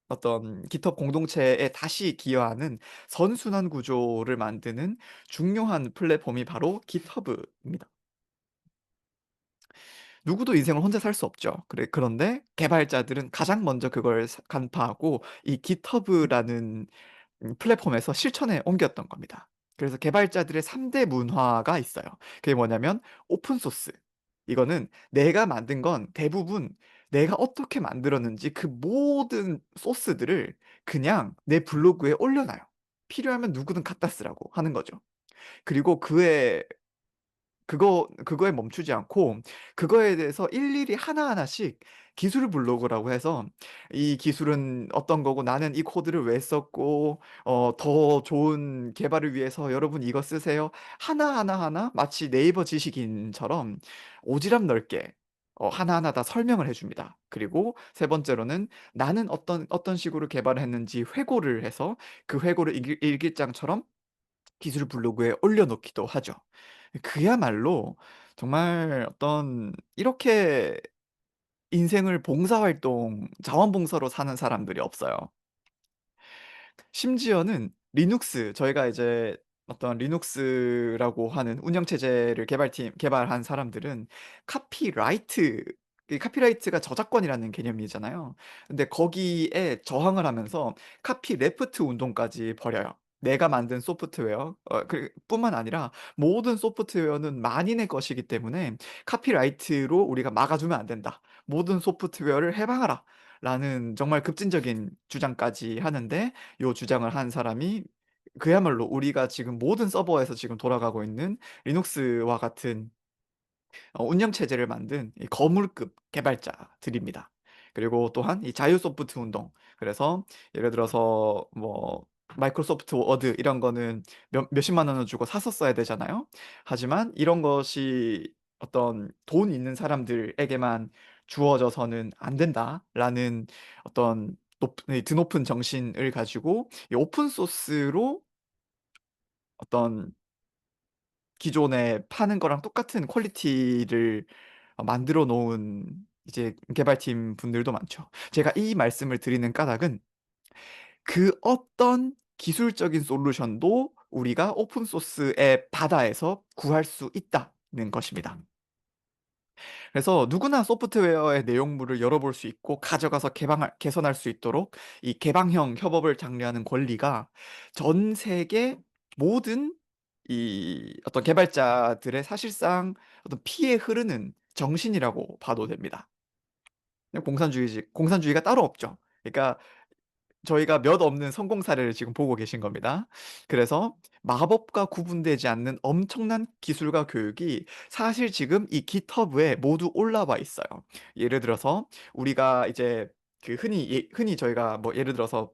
어떤 GitHub 공동체에 다시 기여하는 선순환 구조를 만드는 중요한 플랫폼이 바로 GitHub입니다. 누구도 인생을 혼자 살 수 없죠. 그런데 개발자들은 가장 먼저 그걸 간파하고 이 GitHub라는 플랫폼에서 실천에 옮겼던 겁니다. 그래서 개발자들의 3대 문화가 있어요. 그게 뭐냐면 오픈 소스. 이거는 내가 만든 건 대부분 내가 어떻게 만들었는지 그 모든 소스들을 그냥 내 블로그에 올려놔요. 필요하면 누구든 갖다 쓰라고 하는 거죠. 그리고 그거에 멈추지 않고 그거에 대해서 일일이 하나하나씩 기술 블로그라고 해서 이 기술은 어떤 거고 나는 이 코드를 왜 썼고 더 좋은 개발을 위해서 여러분 이거 쓰세요. 하나하나 마치 네이버 지식인처럼 오지랖 넓게 하나하나 다 설명을 해 줍니다. 그리고 세 번째로는 나는 어떤 식으로 개발을 했는지 회고를 해서 그 회고를 일기장처럼 기술 블로그에 올려놓기도 하죠. 그야말로 정말 어떤 이렇게 인생을 봉사활동, 자원봉사로 사는 사람들이 없어요. 심지어는 리눅스 저희가 이제 어떤 리눅스라고 하는 운영체제를 개발한 사람들은 카피라이트 카피라이트가 저작권이라는 개념이잖아요. 근데 거기에 저항을 하면서 카피레프트 운동까지 벌여요. 내가 만든 소프트웨어 뿐만 아니라 모든 소프트웨어는 만인의 것이기 때문에 "카피라이트로 우리가 막아 주면 안 된다. 모든 소프트웨어를 해방하라." 라는 정말 급진적인 주장까지 하는데 요 주장을 한 사람이 그야말로 우리가 지금 모든 서버에서 지금 돌아가고 있는 리눅스와 같은 운영 체제를 만든 이 거물급 개발자들입니다. 그리고 또한 이 자유 소프트 운동. 그래서 예를 들어서 뭐 마이크로소프트 워드 이런 거는 몇십만 원을 주고 사서 써야 되잖아요. 하지만 이런 것이 어떤 돈 있는 사람들에게만 주어져서는 안 된다라는 어떤 드높은 정신을 가지고 이 오픈 소스로 어떤 기존에 파는 거랑 똑같은 퀄리티를 만들어 놓은 이제 개발팀 분들도 많죠. 제가 이 말씀을 드리는 까닭은 그 어떤 기술적인 솔루션도 우리가 오픈 소스의 바다에서 구할 수 있다는 것입니다. 그래서 누구나 소프트웨어의 내용물을 열어볼 수 있고 가져가서 개선할 수 있도록 이 개방형 협업을 장려하는 권리가 전 세계 모든 이 어떤 개발자들의 사실상 어떤 피에 흐르는 정신이라고 봐도 됩니다. 공산주의가 따로 없죠. 그러니까 저희가 몇 없는 성공 사례를 지금 보고 계신 겁니다. 그래서 마법과 구분되지 않는 엄청난 기술과 교육이 사실 지금 이 GitHub에 모두 올라와 있어요. 예를 들어서 우리가 이제 그 흔히 저희가 뭐 예를 들어서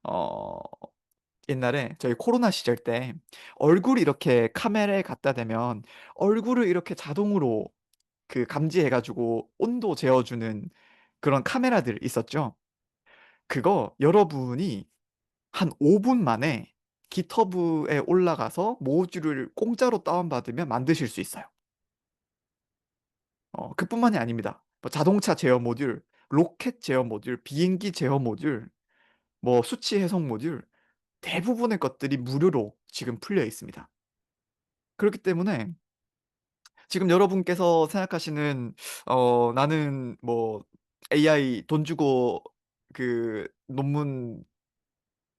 어 옛날에 저희 코로나 시절 때 얼굴 이렇게 카메라에 갖다 대면 얼굴을 이렇게 자동으로 그 감지해 가지고 온도 재어 주는 그런 카메라들 있었죠. 그거 여러분이 한 5분 만에 GitHub에 올라가서 모듈을 공짜로 다운받으면 만드실 수 있어요. 그뿐만이 아닙니다. 뭐 자동차 제어 모듈, 로켓 제어 모듈, 비행기 제어 모듈, 뭐 수치 해석 모듈 대부분의 것들이 무료로 지금 풀려 있습니다. 그렇기 때문에 지금 여러분께서 생각하시는 '나는 뭐 AI 돈 주고 그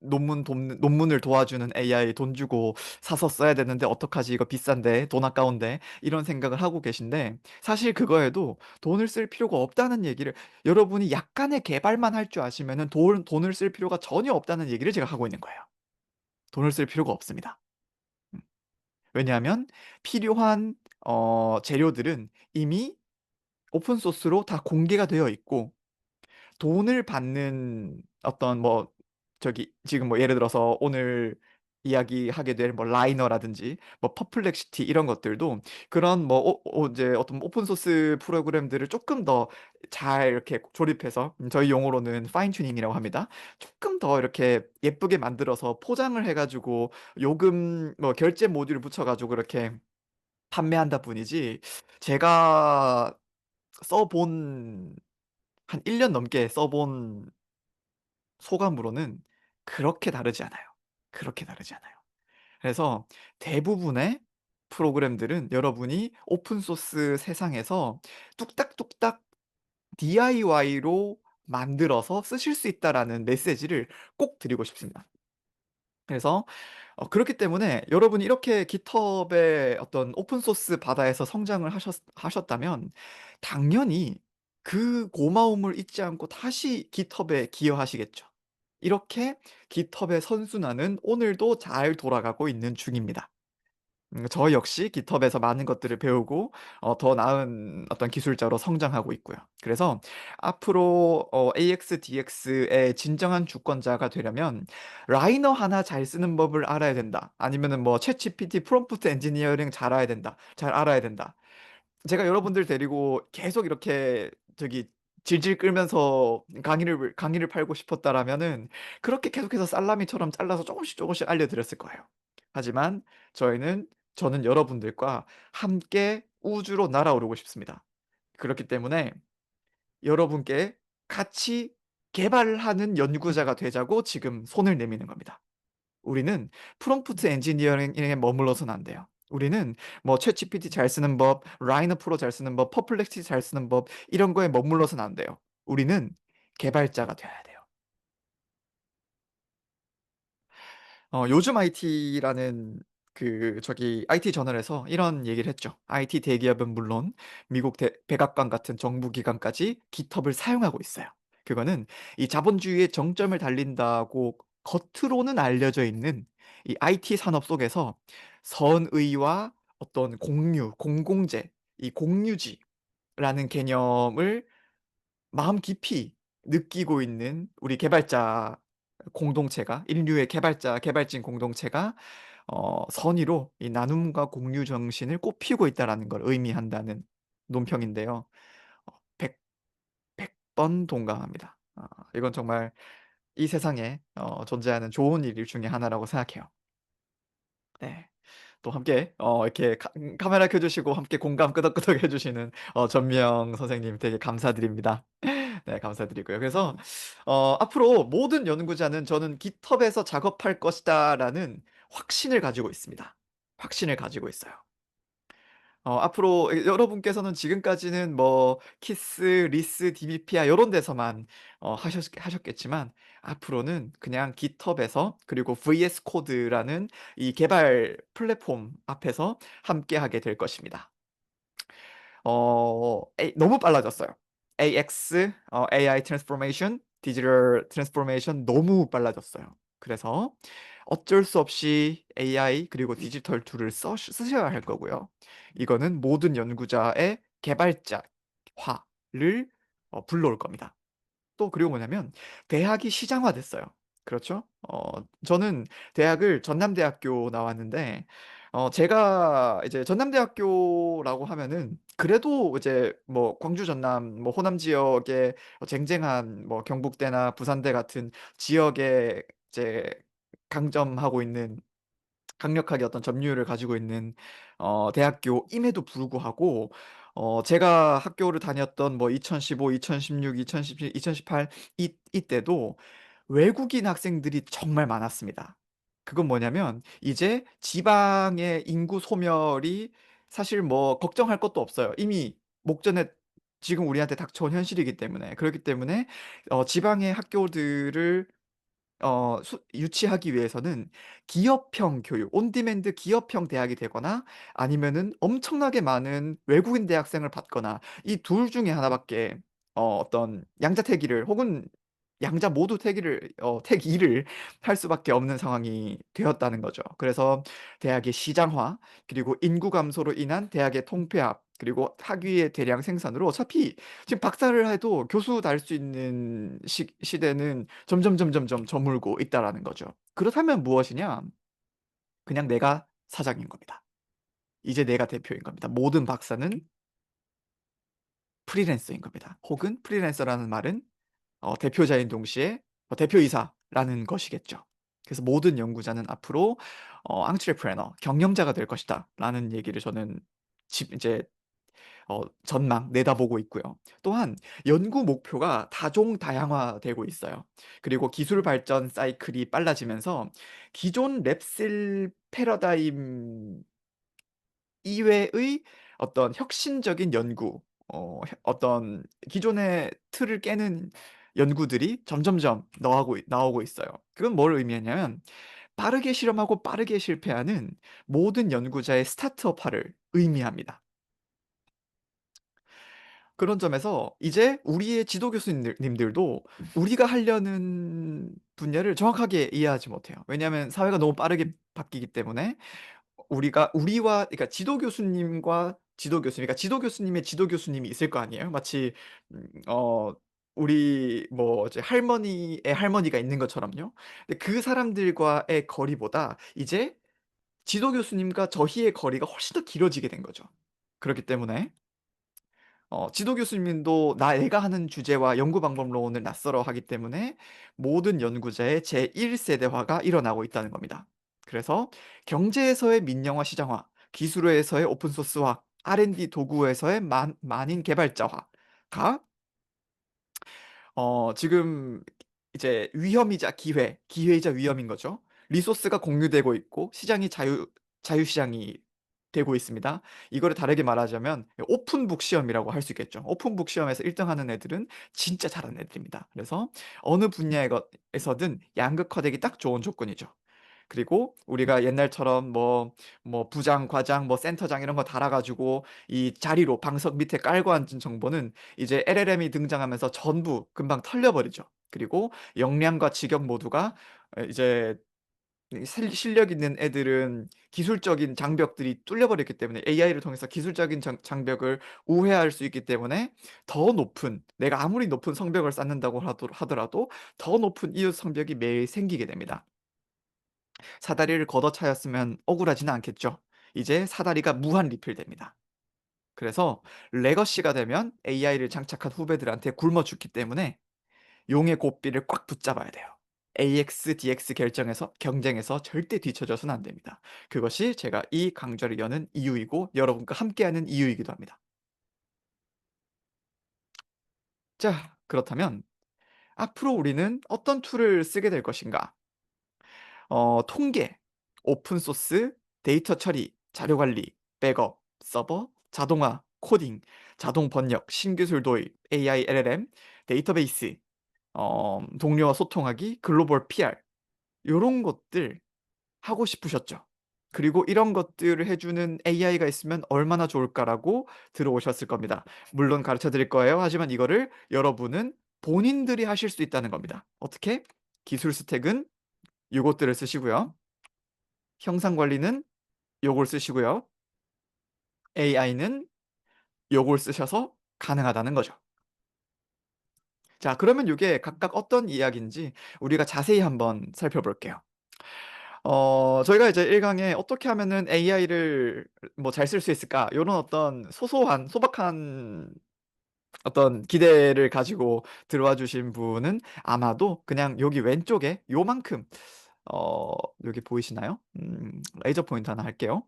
논문을 도와주는 AI 돈 주고 사서 써야 되는데 어떡하지? 이거 비싼데. 돈 아까운데.' 이런 생각을 하고 계신데 사실 그거에도 돈을 쓸 필요가 없다는 얘기를 여러분이 약간의 개발만 할 줄 아시면은 돈을 쓸 필요가 전혀 없다는 얘기를 제가 하고 있는 거예요. 돈을 쓸 필요가 없습니다. 음. 왜냐하면 필요한 재료들은 이미 오픈 소스로 다 공개가 되어 있고 돈을 받는 어떤 뭐 저기 지금 뭐 예를 들어서 오늘 이야기하게 될 뭐 라이너라든지 뭐 퍼플렉시티 이런 것들도 그런 뭐 이제 어떤 오픈 소스 프로그램들을 쪼끔 더 잘 이렇게 조립해서 저희 용어로는 파인 튜닝이라고 합니다. 쪼끔 더 이렇게 예쁘게 만들어서 포장을 해 가지고 요금 뭐 결제 모듈을 붙여 가지고 이렇게 판매한다 뿐이지 제가 써본 한 1년 넘게 써본 소감으로는 그렇게 다르지 않아요. 그렇게 다르지 않아요. 그래서 대부분의 프로그램들은 여러분이 오픈 소스 세상에서 뚝딱뚝딱 DIY로 만들어서 쓰실 수 있다라는 메시지를 꼭 드리고 싶습니다. 그래서 그렇기 때문에 여러분이 이렇게 깃허브의 어떤 오픈 소스 바다에서 성장을 하셨다면 당연히 그 고마움을 잊지 않고 다시 깃허브에 기여하시겠죠. 이렇게 깃허브의 선순환은 오늘도 잘 돌아가고 있는 중입니다. 저 역시 깃허브에서 많은 것들을 배우고 더 나은 어떤 기술자로 성장하고 있고요. 그래서 앞으로 AXDX의 진정한 주권자가 되려면 '라이너 하나 잘 쓰는 법을 알아야 된다.' 아니면은 뭐 '챗GPT 프롬프트 엔지니어링 잘 알아야 된다.' 제가 여러분들 데리고 계속 이렇게 저기 질질 끌면서 강의를 팔고 싶었다라면은 그렇게 계속해서 살라미처럼 잘라서 쪼금씩 쪼금씩 알려 드렸을 거예요. 하지만 저희는 저는 여러분들과 함께 우주로 날아오르고 싶습니다. 그렇기 때문에 여러분께 같이 개발하는 연구자가 되자고 지금 손을 내미는 겁니다. 우리는 프롬프트 엔지니어링에 머물러서는 안 돼요. 우리는 뭐 챗GPT 잘 쓰는 법, 라이너 프로 잘 쓰는 법, 퍼플렉시티 잘 쓰는 법 이런 거에 머물러서는 안 돼요. 우리는 개발자가 되어야 돼요. 요즘 IT라는 그 저기 IT 저널에서 이런 얘기를 했죠. IT 대기업은 물론 미국 백악관 같은 정부 기관까지 깃허브를 사용하고 있어요. 그거는 이 자본주의의 정점을 달린다고 겉으로는 알려져 있는 이 IT 산업 속에서 선의와 어떤 공유, 공공재, 이 공유지라는 개념을 마음 깊이 느끼고 있는 우리 개발자 공동체가 인류의 개발진 공동체가 선의로 이 나눔과 공유 정신을 꽃피우고 있다라는 걸 의미한다는 논평인데요. 어 100 번 동감합니다. 이건 정말 이 세상에 존재하는 좋은 일 중에 하나라고 생각해요. 네. 또 함께 이렇게 카메라 켜 주시고 함께 공감 끄덕끄덕 해 주시는 전미영 선생님 되게 감사드립니다. 네 감사드리고요. 그래서 앞으로 모든 연구자는 저는 '깃허브에서 작업할 것이다.'라는 확신을 가지고 있습니다. 확신을 가지고 있어요. 앞으로 여러분께서는 지금까지는 뭐 키스, 리스, DBP야 요런 데서만 하셨겠지만 앞으로는 그냥 깃허브에서 그리고 VS 코드라는 이 개발 플랫폼 앞에서 함께하게 될 것입니다. 너무 빨라졌어요. AI 트랜스포메이션, 디지털 트랜스포메이션 너무 빨라졌어요. 그래서 어쩔 수 없이 AI 그리고 디지털 툴을 쓰셔야 할 거고요. 이거는 모든 연구자의 개발자화를 불러올 겁니다. 또 그리고 뭐냐면 대학이 시장화됐어요. 그렇죠? 저는 대학을 전남대학교 나왔는데 제가 이제 전남대학교라고 하면은 그래도 이제 뭐 광주, 전남, 뭐 호남 지역에 쟁쟁한 뭐 경북대나 부산대 같은 지역에 이제 강점하고 있는 강력하게 어떤 점유율을 가지고 있는 대학교임에도 불구하고 제가 학교를 다녔던 뭐 2015, 2016, 2017, 2018 이때도 외국인 학생들이 정말 많았습니다. 그건 뭐냐면 이제 지방의 인구 소멸이 사실 뭐 걱정할 것도 없어요. 이미 목전에 지금 우리한테 닥쳐온 현실이기 때문에. 그렇기 때문에 지방의 학교들을 유치하기 위해서는 기업형 교육, 온디맨드 기업형 대학이 되거나 아니면은 엄청나게 많은 외국인 대학생을 받거나 이 둘 중에 하나밖에 어떤 양자택일을 혹은 양자 모두 택이를 할 수밖에 없는 상황이 되었다는 거죠. 그래서 대학의 시장화 그리고 인구 감소로 인한 대학의 통폐합 그리고 학위의 대량 생산으로 어차피 지금 박사를 해도 교수 달 수 있는 시대는 점점 저물고 있다라는 거죠. 그렇다면 무엇이냐? 그냥 내가 사장인 겁니다. 이제 내가 대표인 겁니다. 모든 박사는 프리랜서인 겁니다. 혹은 프리랜서라는 말은 대표자인 동시에 대표이사라는 것이겠죠. 그래서 모든 연구자는 앞으로 entrepreneur, 경영자가 될 것이다라는 얘기를 저는 이제 전망 내다보고 있고요. 또한 연구 목표가 다종다양화되고 있어요. 그리고 기술 발전 사이클이 빨라지면서 기존 랩셀 패러다임 이외의 어떤 혁신적인 연구, 어떤 기존의 틀을 깨는 연구들이 점점점 나오고 있어요. 그건 뭘 의미하냐면 빠르게 실험하고 빠르게 실패하는 모든 연구자의 스타트업화를 의미합니다. 그런 점에서 이제 우리의 지도 교수님들도 우리가 하려는 분야를 정확하게 이해하지 못해요. 왜냐하면 사회가 너무 빠르게 바뀌기 때문에 우리와 그러니까 지도 교수님과 지도 교수님, 그러니까 지도 교수님의 지도 교수님이 있을 거 아니에요. 마치 우리 뭐 이제 할머니의 할머니가 있는 것처럼요. 근데 그 사람들과의 거리보다 이제 지도 교수님과 저희의 거리가 훨씬 더 길어지게 된 거죠. 그렇기 때문에 지도 교수님도 내가 하는 주제와 연구 방법론을 낯설어 하기 때문에 모든 연구자의 제1 세대화가 일어나고 있다는 겁니다. 그래서 경제에서의 민영화 시장화, 기술에서의 오픈 소스화, R&D 도구에서의 만인 개발자화가 지금 이제 위험이자 기회이자 위험인 거죠. 리소스가 공유되고 있고 시장이 자유시장이 되고 있습니다. 이거를 다르게 말하자면 오픈북 시험이라고 할 수 있겠죠. 오픈북 시험에서 1등 하는 애들은 진짜 잘하는 애들입니다. 그래서 어느 분야에서든 양극화되기 딱 좋은 조건이죠. 그리고 우리가 옛날처럼 뭐 부장, 과장, 뭐 센터장 이런 거 달아가지고 이 자리로 방석 밑에 깔고 앉은 정보는 이제 LLM이 등장하면서 전부 금방 털려버리죠. 그리고 역량과 직역 모두가 이제 실력 있는 애들은 기술적인 장벽들이 뚫려버렸기 때문에 AI를 통해서 기술적인 장벽을 우회할 수 있기 때문에 더 높은 내가 아무리 높은 성벽을 쌓는다고 하더라도 더 높은 이웃 성벽이 매일 생기게 됩니다. 사다리를 걷어차였으면 억울하지는 않겠죠. 이제 사다리가 무한 리필됩니다. 그래서 레거시가 되면 AI를 장착한 후배들한테 굶어 죽기 때문에 용의 고삐를 꽉 붙잡아야 돼요. AX, DX 결정에서 경쟁에서 절대 뒤처져서는 안 됩니다. 그것이 제가 이 강좌를 여는 이유이고 여러분과 함께하는 이유이기도 합니다. 자, 그렇다면 앞으로 우리는 어떤 툴을 쓰게 될 것인가? 통계, 오픈 소스, 데이터 처리, 자료 관리, 백업, 서버, 자동화, 코딩, 자동 번역, 신기술 도입, AI, LLM, 데이터베이스, 동료와 소통하기, 글로벌 PR 요런 것들 하고 싶으셨죠. 그리고 '이런 것들을 해 주는 AI가 있으면 얼마나 좋을까.'라고 들어오셨을 겁니다. 물론 가르쳐 드릴 거예요. 하지만 이거를 여러분은 본인들이 하실 수 있다는 겁니다. 어떻게? 기술 스택은 요것들을 쓰시고요. 형상 관리는 요걸 쓰시고요. AI는 요걸 쓰셔서 가능하다는 거죠. 자, 그러면 요게 각각 어떤 이야기인지 우리가 자세히 한번 살펴볼게요. 저희가 이제 1 강에 '어떻게 하면은 AI를 뭐 잘 쓸 수 있을까?' 요런 어떤 소소한 소박한 어떤 기대를 가지고 들어와 주신 분은 아마도 그냥 여기 왼쪽에 요만큼 어 여기 보이시나요? 레이저 포인터 하나 할게요.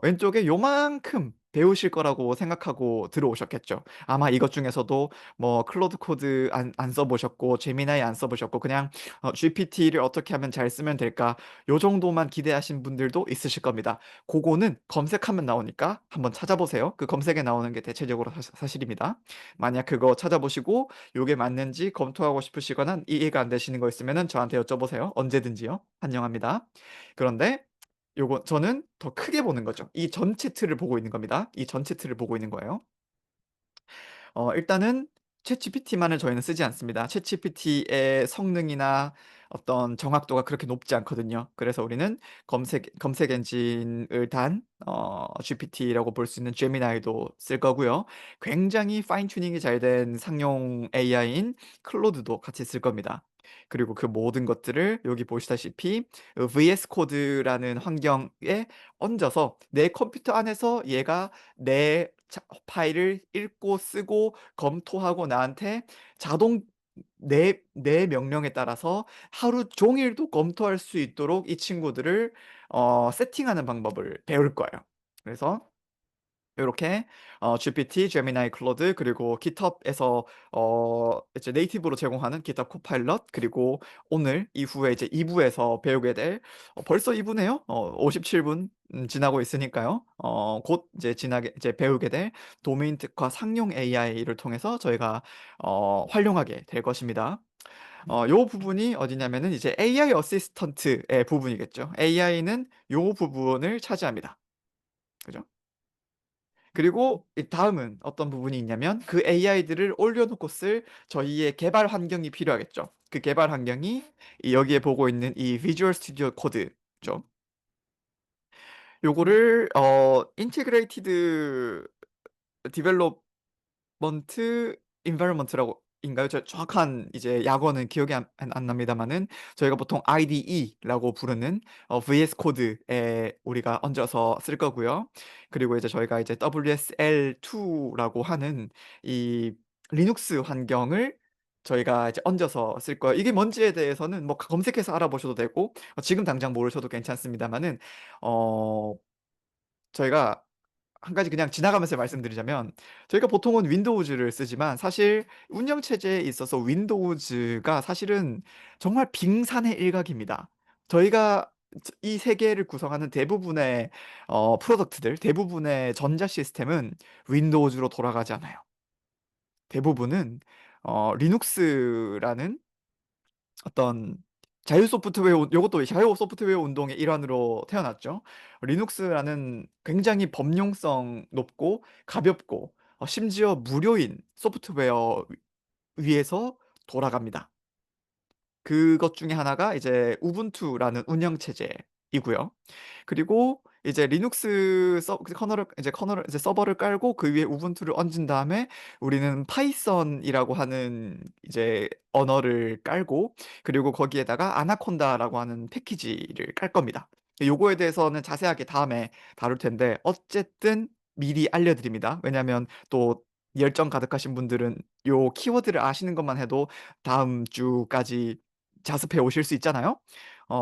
왼쪽에 요만큼 배우실 거라고 생각하고 들어오셨겠죠. 아마 이것 중에서도 뭐 클로드 코드 안 써 보셨고 제미나이 안 써 보셨고 그냥 'GPT를 어떻게 하면 잘 쓰면 될까?' 요 정도만 기대하신 분들도 있으실 겁니다. 고거는 검색하면 나오니까 한번 찾아보세요. 그 검색에 나오는 게 대체적으로 사실입니다. 만약 그거 찾아보시고 요게 맞는지 검토하고 싶으시거나 이해가 안 되시는 거 있으면은 저한테 여쭤보세요. 언제든지요. 환영합니다. 그런데 요거 저는 더 크게 보는 거죠. 이 전체 틀을 보고 있는 겁니다. 이 전체 틀을 보고 있는 거예요. 일단은 챗GPT만을 저희는 쓰지 않습니다. 챗GPT의 성능이나 어떤 정확도가 그렇게 높지 않거든요. 그래서 우리는 검색 엔진을 단 GPT라고 볼 수 있는 제미나이도 쓸 거고요. 굉장히 파인 튜닝이 잘 된 상용 AI인 클로드도 같이 쓸 겁니다. 그리고 그 모든 것들을 여기 보시다시피 VS 코드라는 환경에 얹어서 내 컴퓨터 안에서 얘가 내 파일을 읽고 쓰고 검토하고 나한테 자동 내 명령에 따라서 하루 종일도 검토할 수 있도록 이 친구들을 세팅하는 방법을 배울 거예요. 그래서 요렇게 GPT, 제미나이, 클로드 그리고 GitHub에서 이제 네이티브로 제공하는 GitHub 코파일럿 그리고 오늘 이후에 이제 2 부에서 배우게 될 벌써 2 부네요. 57분 지나고 있으니까요. 곧 이제 지나게 이제 배우게 될 도메인 특화 상용 AI를 통해서 저희가 활용하게 될 것입니다. 요 부분이 어디냐면은 이제 AI 어시스턴트의 부분이겠죠. AI는 요 부분을 차지합니다. 그죠? 그리고 이 다음은 어떤 부분이 있냐면 그 AI들을 올려놓고 쓸 저희의 개발 환경이 필요하겠죠. 그 개발 환경이 이 여기에 보고 있는 이 비주얼 스튜디오 코드죠. 요거를 인티그레이티드 디벨롭먼트 인바이러먼트라고 인가요? 저 정확한 이제 약어는 기억이 안 납니다만은 저희가 보통 IDE라고 부르는 VS 코드에 우리가 얹어서 쓸 거고요. 그리고 이제 저희가 이제 WSL2라고 하는 이 리눅스 환경을 저희가 이제 얹어서 쓸 거예요. 이게 뭔지에 대해서는 뭐 검색해서 알아보셔도 되고 지금 당장 모르셔도 괜찮습니다만은 어 저희가 한 가지 그냥 지나가면서 말씀드리자면 저희가 보통은 윈도우즈를 쓰지만 사실 운영체제에 있어서 윈도우즈가 사실은 정말 빙산의 일각입니다. 저희가 이 세계를 구성하는 대부분의 프로덕트들, 대부분의 전자 시스템은 윈도우즈로 돌아가지 않아요. 대부분은 리눅스라는 어떤 자유 소프트웨어 요것도 자유 소프트웨어 운동의 일환으로 태어났죠. 리눅스라는 굉장히 범용성 높고 가볍고 심지어 무료인 소프트웨어 위에서 돌아갑니다. 그것 중에 하나가 이제 우분투라는 운영 체제이고요. 그리고 이제 리눅스 커널을 이제 서버를 깔고 그 위에 우분투를 얹은 다음에 우리는 파이썬이라고 하는 이제 언어를 깔고 그리고 거기에다가 아나콘다라고 하는 패키지를 깔 겁니다. 요거에 대해서는 자세하게 다음에 다룰 텐데 어쨌든 미리 알려드립니다. 왜냐하면 또 열정 가득하신 분들은 요 키워드를 아시는 것만 해도 다음 주까지 자습해 오실 수 있잖아요.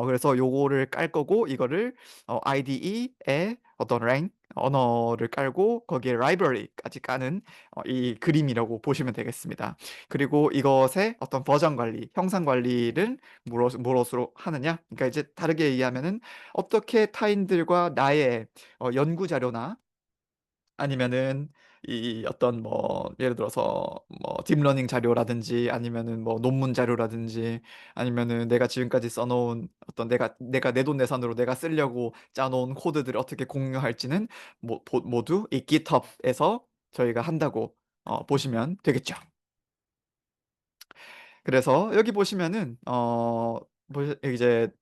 그래서 요거를 깔 거고 이거를 IDE에 어떤 언어를 깔고 거기에 라이브러리까지 까는 이 그림이라고 보시면 되겠습니다. 그리고 이것의 어떤 버전 관리, 형상 관리를 무엇으로 하느냐? 그러니까 이제 다르게 얘기하면은 어떻게 타인들과 나의 연구 자료나 아니면은 이 어떤 뭐 예를 들어서 뭐 딥러닝 자료라든지 아니면은 뭐 논문 자료라든지 아니면은 내가 지금까지 써 놓은 어떤 내가 내돈내산으로 내가 쓰려고 짜 놓은 코드들을 어떻게 공유할지는 모두 이 GitHub에서 저희가 한다고 보시면 되겠죠. 그래서 여기 보시면은 이제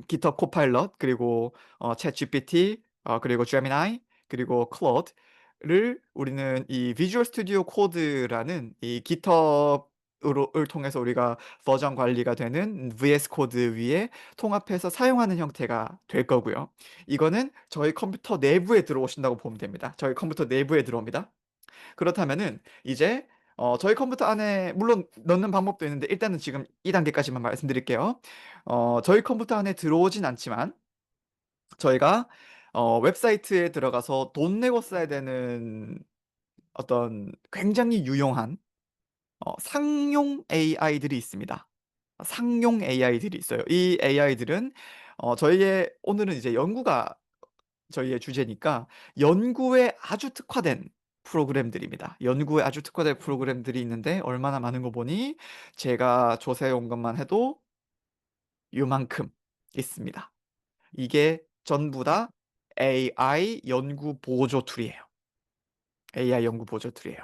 GitHub 코파일럿 그리고 챗GPT 그리고 제미나이 그리고 클로드를 우리는 이 비주얼 스튜디오 코드라는 이 GitHub을 통해서 우리가 버전 관리가 되는 VS 코드 위에 통합해서 사용하는 형태가 될 거고요. 이거는 저희 컴퓨터 내부에 들어오신다고 보면 됩니다. 저희 컴퓨터 내부에 들어옵니다. 그렇다면은 이제 저희 컴퓨터 안에 물론 넣는 방법도 있는데 일단은 지금 이 단계까지만 말씀드릴게요. 저희 컴퓨터 안에 들어오진 않지만 저희가 웹사이트에 들어가서 돈 내고 써야 되는 어떤 굉장히 유용한 상용 AI들이 있습니다. 상용 AI들이 있어요. 이 AI들은 저희의 오늘은 이제 연구가 저희의 주제니까 연구에 아주 특화된 프로그램들입니다. 연구에 아주 특화된 프로그램들이 있는데 얼마나 많은 거 보니 제가 조사해 온 것만 해도 요만큼 있습니다. 이게 전부 다 AI 연구 보조 툴이에요. AI 연구 보조 툴이에요.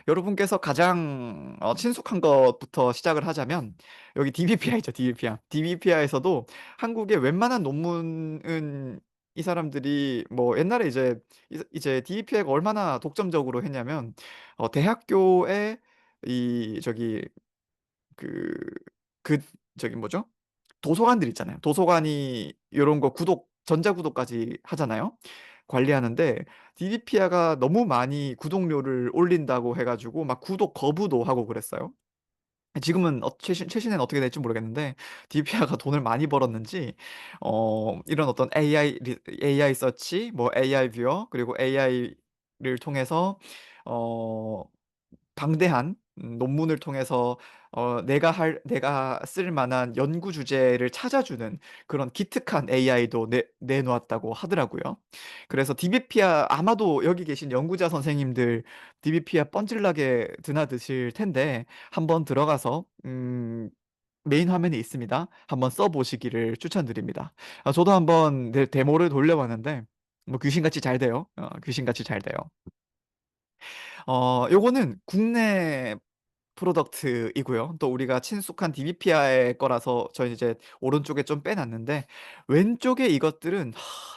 여러분께서 가장 친숙한 것부터 시작을 하자면 여기 DBPI죠, DBPI. DBPI에서도 한국의 웬만한 논문은 이 사람들이 뭐 옛날에 이제 DBPI가 얼마나 독점적으로 했냐면 대학교에 이 저기 그 그 저기 뭐죠? 도서관들 있잖아요. 도서관이 요런 거 구독 전자구독까지 하잖아요. 관리하는데 디디피아가 너무 많이 구독료를 올린다고 해 가지고 막 구독 거부도 하고 그랬어요. 지금은 최신에는 어떻게 될지 모르겠는데 디피아가 돈을 많이 벌었는지 이런 어떤 AI 서치, 뭐 AI 뷰어, 그리고 AI를 통해서 어 방대한 논문을 통해서 내가 쓸 만한 연구 주제를 찾아주는 그런 기특한 AI도 내놓았다고 하더라고요. 그래서 디비피아, 아마도 여기 계신 연구자 선생님들 디비피아 뻔질나게 드나드실 텐데 한번 들어가서 메인 화면에 있습니다. 한번 써보시기를 추천드립니다. 저도 한번 데모를 돌려봤는데 뭐 귀신같이 잘 돼요. 귀신같이 잘 돼요. 요거는 국내 프로덕트이고요. 또 우리가 친숙한 DBPI의 거라서 저 이제 오른쪽에 좀 빼놨는데 왼쪽에 이것들은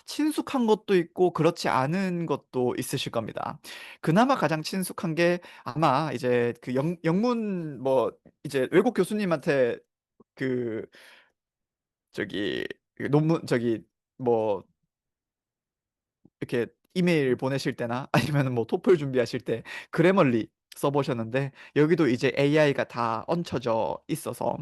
친숙한 것도 있고 그렇지 않은 것도 있으실 겁니다. 그나마 가장 친숙한 게 아마 이제 그 영문 뭐 이제 외국 교수님한테 그 저기 그 논문 저기 뭐 이렇게 이메일 보내실 때나 아니면은 뭐 토플 준비하실 때 그래멀리 써보셨는데 여기도 이제 AI가 다 얹혀져 있어서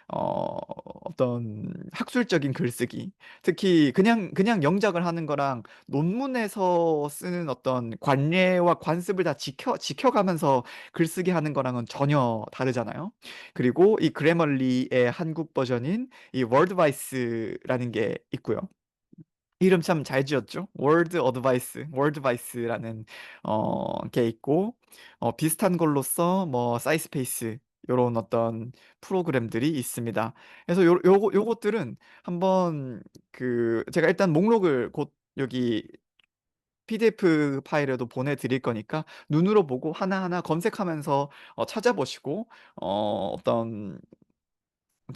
어떤 학술적인 글쓰기, 특히 그냥 영작을 하는 거랑 논문에서 쓰는 어떤 관례와 관습을 다 지켜가면서 글쓰기 하는 거랑은 전혀 다르잖아요. 그리고 이 그래멀리의 한국 버전인 이 월드바이스라는 게 있고요. 이름 참 잘 지었죠? 월드바이스라는 게 있고 비슷한 걸로써 뭐 사이스페이스 요런 어떤 프로그램들이 있습니다. 그래서 요것들은 한번 제가 일단 목록을 곧 여기 PDF 파일에도 보내드릴 거니까 눈으로 보고 하나하나 검색하면서 찾아보시고 어떤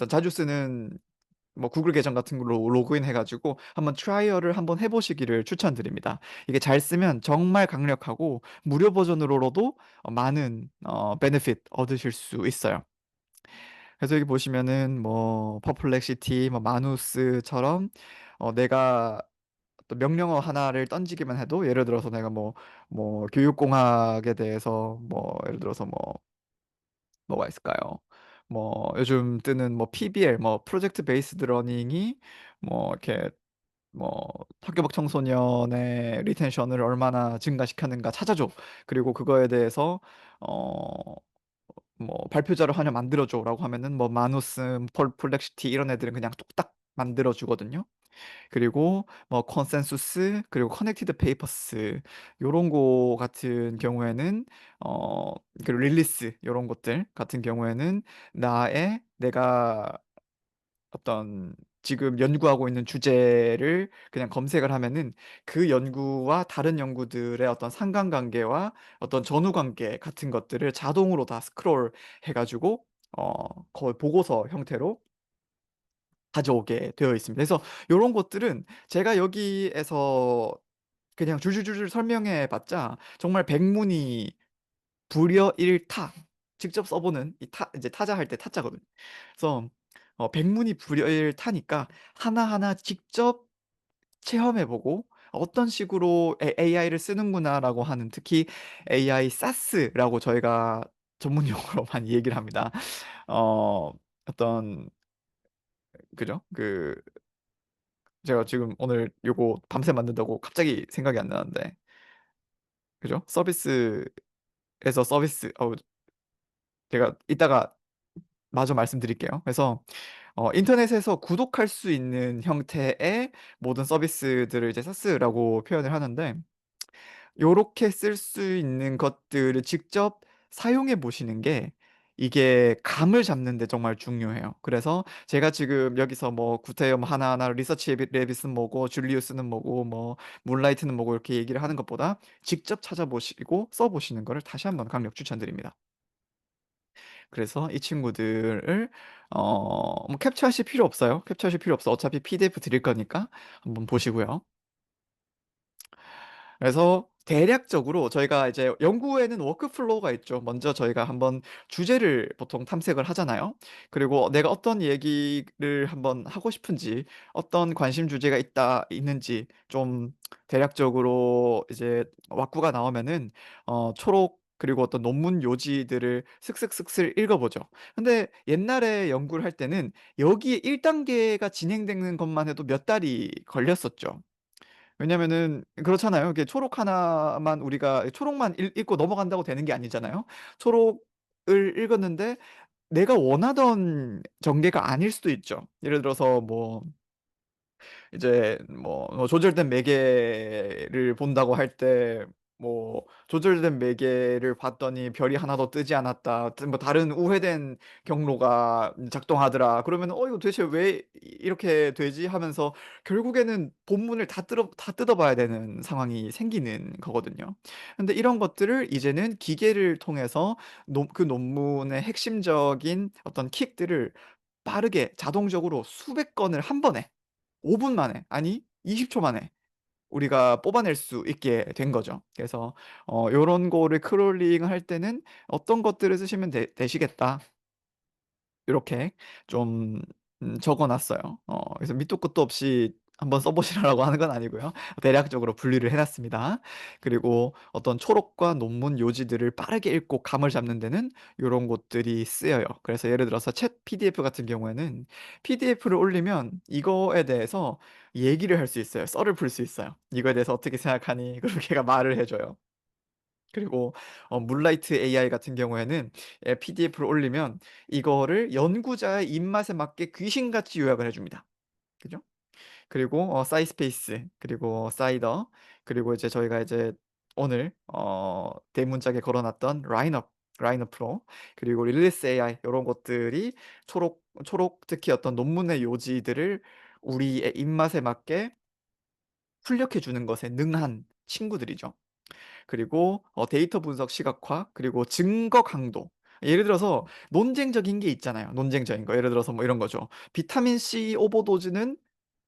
자주 쓰는 뭐 구글 계정 같은 걸로 로그인 해가지고 한번 트라이얼을 한번 해보시기를 추천드립니다. 이게 잘 쓰면 정말 강력하고 무료 버전으로도 많은 베네핏 얻으실 수 있어요. 그래서 여기 보시면은 뭐 퍼플렉시티, 뭐 마누스처럼 내가 또 명령어 하나를 던지기만 해도 예를 들어서 내가 뭐 교육공학에 대해서 뭐 예를 들어서 뭐가 있을까요? 뭐 요즘 뜨는 뭐 PBL, 뭐 프로젝트 베이스드 러닝이 뭐 이렇게 뭐 학교 밖 청소년의 리텐션을 얼마나 증가시켰는가 찾아줘. 그리고 그거에 대해서 어 뭐 발표자를 하나 만들어줘라고 하면은 뭐 마누스, 펄플렉시티 이런 애들은 그냥 뚝딱 만들어 주거든요. 그리고 뭐 컨센수스, 그리고 커넥티드 페이퍼스 요런 거 같은 경우에는 그리고 릴리스 요런 것들 같은 경우에는 내가 어떤 지금 연구하고 있는 주제를 그냥 검색을 하면은 그 연구와 다른 연구들의 어떤 상관관계와 어떤 전후관계 같은 것들을 자동으로 다 스크롤 해가지고 거의 보고서 형태로 가져오게 되어 있습니다. 그래서 이런 것들은 제가 여기에서 그냥 줄줄줄줄 설명해 봤자 정말 백문이 불여일타. 직접 써보는 이제 타자 할 때 타자거든요. 그래서 백문이 불여일타니까 하나하나 직접 체험해보고 어떤 식으로 AI를 쓰는구나라고 하는, 특히 AI 사스라고 저희가 전문 용어로 많이 얘기를 합니다. 어, 어떤 그죠? 제가 지금 오늘 요거 밤새 만든다고 갑자기 생각이 안 나는데 그죠? 서비스에서 서비스 제가 이따가 마저 말씀드릴게요. 그래서 인터넷에서 구독할 수 있는 형태의 모든 서비스들을 이제 사스라고 표현을 하는데 요렇게 쓸 수 있는 것들을 직접 사용해 보시는 게 이게 감을 잡는 데 정말 중요해요. 그래서 제가 지금 여기서 뭐 구태여 뭐 하나하나 리서치 레빗은 뭐고 줄리우스는 뭐고 뭐 문라이트는 뭐고 이렇게 얘기를 하는 것보다 직접 찾아보시고 써보시는 거를 다시 한번 강력 추천드립니다. 그래서 이 친구들을 뭐 캡처하실 필요 없어요. 캡처하실 필요 없어. 어차피 PDF 드릴 거니까 한번 보시고요. 그래서 대략적으로 저희가 이제 연구에는 워크플로우가 있죠. 먼저 저희가 한번 주제를 보통 탐색을 하잖아요. 그리고 내가 어떤 얘기를 한번 하고 싶은지, 어떤 관심 주제가 있는지 좀 대략적으로 이제 왁구가 나오면은 초록 그리고 어떤 논문 요지들을 슥슥슥슥 읽어보죠. 근데 옛날에 연구를 할 때는 여기에 1단계가 진행되는 것만 해도 몇 달이 걸렸었죠. 왜냐면은 그렇잖아요. 이게 초록 하나만 우리가 초록만 읽고 넘어간다고 되는 게 아니잖아요. 초록을 읽었는데 내가 원하던 전개가 아닐 수도 있죠. 예를 들어서 뭐 이제 뭐 조절된 매개를 본다고 할 때 뭐 조절된 매개를 봤더니 별이 하나도 뜨지 않았다. 뭐 다른 우회된 경로가 작동하더라. 그러면 이거 도대체 왜 이렇게 되지 하면서 결국에는 본문을 다 뜯어봐야 되는 상황이 생기는 거거든요. 근데 이런 것들을 이제는 기계를 통해서 그 논문의 핵심적인 어떤 킥들을 빠르게 자동적으로 수백 건을 한 번에 5분 만에, 아니 20초 만에 우리가 뽑아낼 수 있게 된 거죠. 그래서 요런 거를 크롤링할 때는 어떤 것들을 쓰시면 되시겠다. 요렇게 좀 적어 놨어요. 그래서 밑도 끝도 없이 한번 써 보시라고 하는 건 아니고요. 대략적으로 분리를 해 놨습니다. 그리고 어떤 초록과 논문 요지들을 빠르게 읽고 감을 잡는 데는 요런 것들이 쓰여요. 그래서 예를 들어서 챗 PDF 같은 경우에는 PDF를 올리면 이거에 대해서 얘기를 할 수 있어요. 썰을 풀 수 있어요. "이거에 대해서 어떻게 생각하니?" 그럼 걔가 말을 해 줘요. 그리고 문라이트 AI 같은 경우에는 PDF를 올리면 이거를 연구자의 입맛에 맞게 귀신같이 요약을 해 줍니다. 그죠? 그리고 사이스페이스 그리고 사이더 그리고 이제 저희가 이제 오늘 대문짝에 걸어 놨던 라인업 프로 그리고 릴리스 AI 요런 것들이 초록 특히 어떤 논문의 요지들을 우리의 입맛에 맞게 출력해 주는 것에 능한 친구들이죠. 그리고 데이터 분석 시각화 그리고 증거 강도. 예를 들어서 논쟁적인 게 있잖아요. 논쟁적인 거. 예를 들어서 뭐 이런 거죠. 비타민 C 오버도즈는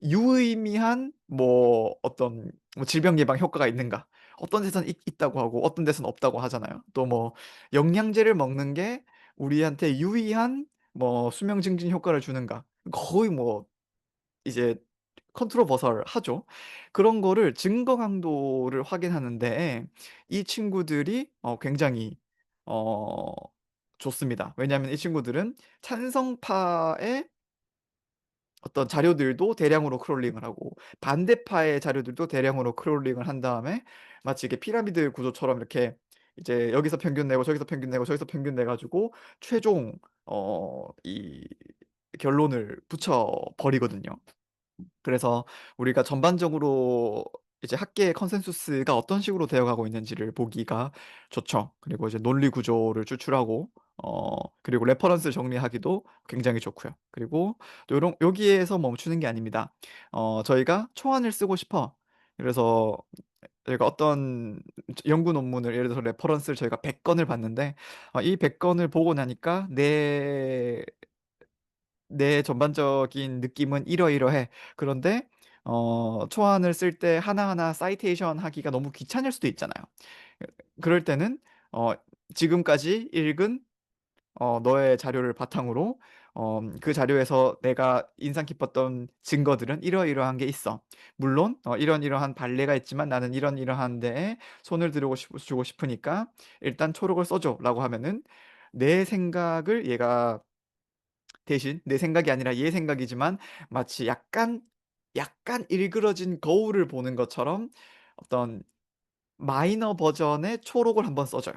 유의미한 뭐 어떤 뭐 질병 예방 효과가 있는가? 어떤 데서는 있다고 하고 어떤 데서는 없다고 하잖아요. 또 뭐 영양제를 먹는 게 우리한테 유의한 뭐 수명 증진 효과를 주는가? 거의 뭐 이제 컨트로버설하죠. 그런 거를 증거 강도를 확인하는 데에 이 친구들이 굉장히 어 좋습니다. 왜냐하면 이 친구들은 찬성파의 어떤 자료들도 대량으로 크롤링을 하고 반대파의 자료들도 대량으로 크롤링을 한 다음에 마치 이게 피라미드 구조처럼 이렇게 이제 여기서 평균 내고 저기서 평균 내고 저기서 평균 내 가지고 최종 이 결론을 붙여 버리거든요. 그래서 우리가 전반적으로 이제 학계의 컨센서스가 어떤 식으로 되어 가고 있는지를 보기가 좋죠. 그리고 이제 논리 구조를 추출하고 그리고 레퍼런스 정리하기도 굉장히 좋고요. 그리고 또 요런 여기에서 멈추는 게 아닙니다. 저희가 초안을 쓰고 싶어. 그래서 저희가 어떤 연구 논문을 예를 들어서 레퍼런스를 저희가 100 건을 봤는데 이 100 건을 보고 나니까 내 전반적인 느낌은 이러이러해. 그런데 초안을 쓸 때 하나하나 사이테이션 하기가 너무 귀찮을 수도 있잖아요. 그럴 때는 어 지금까지 읽은 너의 자료를 바탕으로 그 자료에서 내가 인상 깊었던 증거들은 이러이러한 게 있어. 물론 이러이러한 발레가 있지만 나는 이러이러한 데에 손을 들고 주고 싶으니까 일단 초록을 써 줘."라고 하면은 내 생각을 얘가 대신 내 생각이 아니라 얘 생각이지만 마치 약간 일그러진 거울을 보는 것처럼 어떤 마이너 버전의 초록을 한번 써 줘요.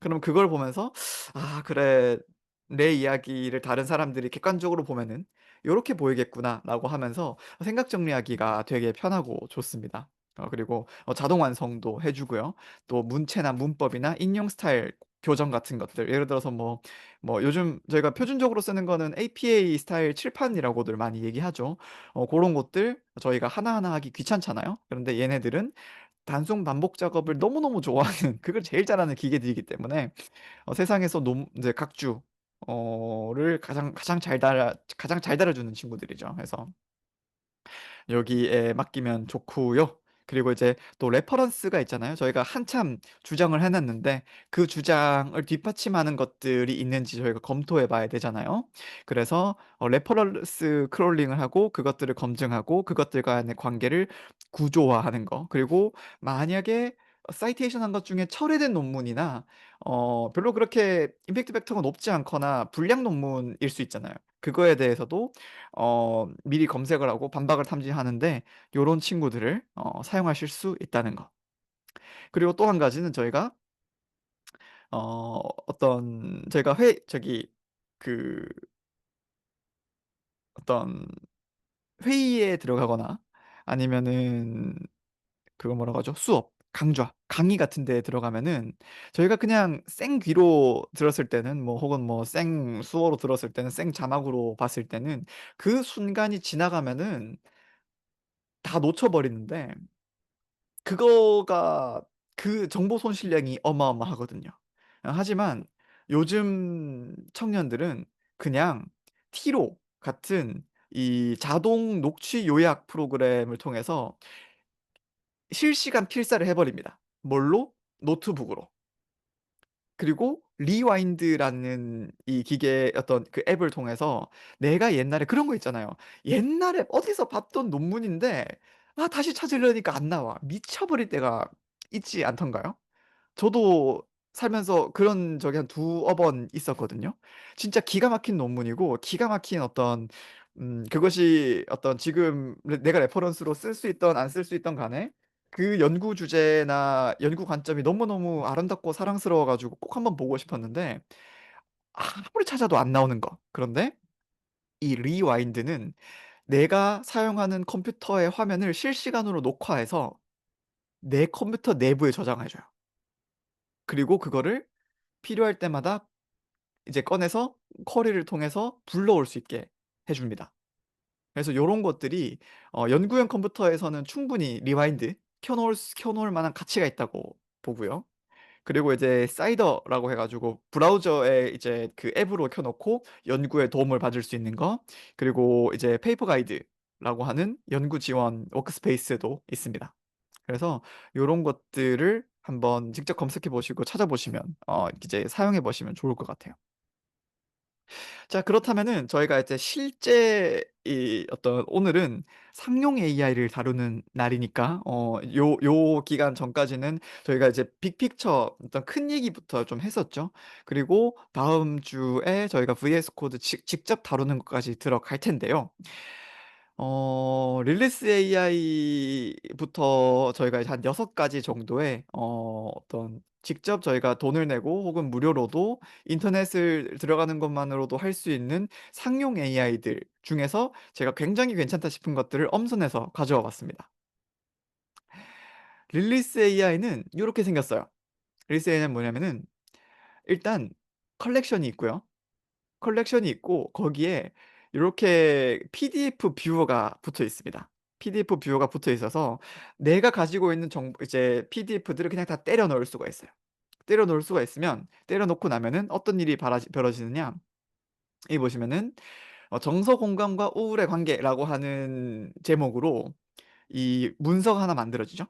그럼 그걸 보면서 '아 그래. 내 이야기를 다른 사람들이 객관적으로 보면은 요렇게 보이겠구나.'라고 하면서 생각 정리하기가 되게 편하고 좋습니다. 그리고 자동 완성도 해 주고요. 또 문체나 문법이나 인용 스타일 교정 같은 것들 예를 들어서 요즘 저희가 표준적으로 쓰는 거는 APA 스타일 칠판이라고들 많이 얘기하죠. 고런 것들 저희가 하나하나 하기 귀찮잖아요. 그런데 얘네들은 단순 반복 작업을 너무너무 좋아하는 그걸 제일 잘하는 기계들이기 때문에 세상에서 이제 각주 를 가장 잘 달아주는 친구들이죠. 그래서 여기에 맡기면 좋고요. 그리고 이제 또 레퍼런스가 있잖아요. 저희가 한참 주장을 해 놨는데 그 주장을 뒷받침하는 것들이 있는지 저희가 검토해 봐야 되잖아요. 그래서 레퍼런스 크롤링을 하고 그것들을 검증하고 그것들 간의 관계를 구조화하는 거. 그리고 만약에 사이테이션 한 것 중에 철회된 논문이나 별로 그렇게 임팩트 팩터가 높지 않거나 불량 논문일 수 있잖아요. 그거에 대해서도 미리 검색을 하고 반박을 탐지하는데 요런 친구들을 사용하실 수 있다는 거. 그리고 또 한 가지는 저희가 어떤 저희가 회 저기 그 어떤 회의에 들어가거나 아니면은 그거 뭐라고 하죠? 수업, 강좌, 강의 같은 데에 들어가면은 저희가 그냥 생귀로 들었을 때는 뭐 혹은 뭐 생수어로 들었을 때는 생자막으로 봤을 때는 그 순간이 지나가면은 다 놓쳐 버리는데 그거가 그 정보 손실량이 어마어마하거든요. 하지만 요즘 청년들은 그냥 티로 같은 이 자동 녹취 요약 프로그램을 통해서 실시간 필사를 해 버립니다. 뭘로? 노트북으로. 그리고 리와인드라는 이 기계의 어떤 그 앱을 통해서 내가 옛날에 그런 거 있잖아요. 옛날에 어디서 봤던 논문인데 다시 찾으려니까 안 나와. 미쳐버릴 때가 있지 않던가요? 저도 살면서 그런 적이 한 두어 번 있었거든요. 진짜 기가 막힌 논문이고 기가 막힌 어떤 그것이 어떤 지금 내가 레퍼런스로 쓸 수 있든 안 쓸 수 있든 간에 그 연구 주제나 연구 관점이 너무너무 아름답고 사랑스러워 가지고 꼭 한번 보고 싶었는데 아무리 찾아도 안 나오는 거. 그런데 이 리와인드는 내가 사용하는 컴퓨터의 화면을 실시간으로 녹화해서 내 컴퓨터 내부에 저장해 줘요. 그리고 그거를 필요할 때마다 이제 꺼내서 쿼리를 통해서 불러올 수 있게 해 줍니다. 그래서 요런 것들이 연구용 컴퓨터에서는 충분히 리와인드 켜 놓을 만한 가치가 있다고 보고요. 그리고 이제 사이더라고 해 가지고 브라우저에 이제 그 앱으로 켜 놓고 연구에 도움을 받을 수 있는 거, 그리고 이제 페이퍼 가이드라고 하는 연구 지원 워크스페이스도 있습니다. 그래서 요런 것들을 한번 직접 검색해 보시고 찾아보시면 이제 사용해 보시면 좋을 것 같아요. 자, 그렇다면은 저희가 이제 실제 이 어떤 오늘은 상용 AI를 다루는 날이니까 요 기간 전까지는 저희가 이제 빅픽처 어떤 큰 얘기부터 좀 했었죠. 그리고 다음 주에 저희가 VS 코드 직접 다루는 것까지 들어갈 텐데요. 릴리스 AI부터 저희가 이제 한 6 가지 정도의 어떤 직접 저희가 돈을 내고 혹은 무료로도 인터넷을 들어가는 것만으로도 할 수 있는 상용 AI들 중에서 제가 굉장히 괜찮다 싶은 것들을 엄선해서 가져와 봤습니다. 릴리스 AI는 요렇게 생겼어요. 릴리스 AI는 뭐냐면은 일단 컬렉션이 있고요. 컬렉션이 있고 거기에 요렇게 PDF 뷰어가 붙어 있습니다. PDF 뷰어가 붙어 있어서 내가 가지고 있는 이제 PDF들을 그냥 다 때려 넣을 수가 있어요. 때려 넣을 수가 있으면 때려 놓고 나면은 어떤 일이 벌어지느냐, 여기 보시면은 "정서 공간과 우울의 관계"라고 하는 제목으로 이 문서가 하나 만들어지죠.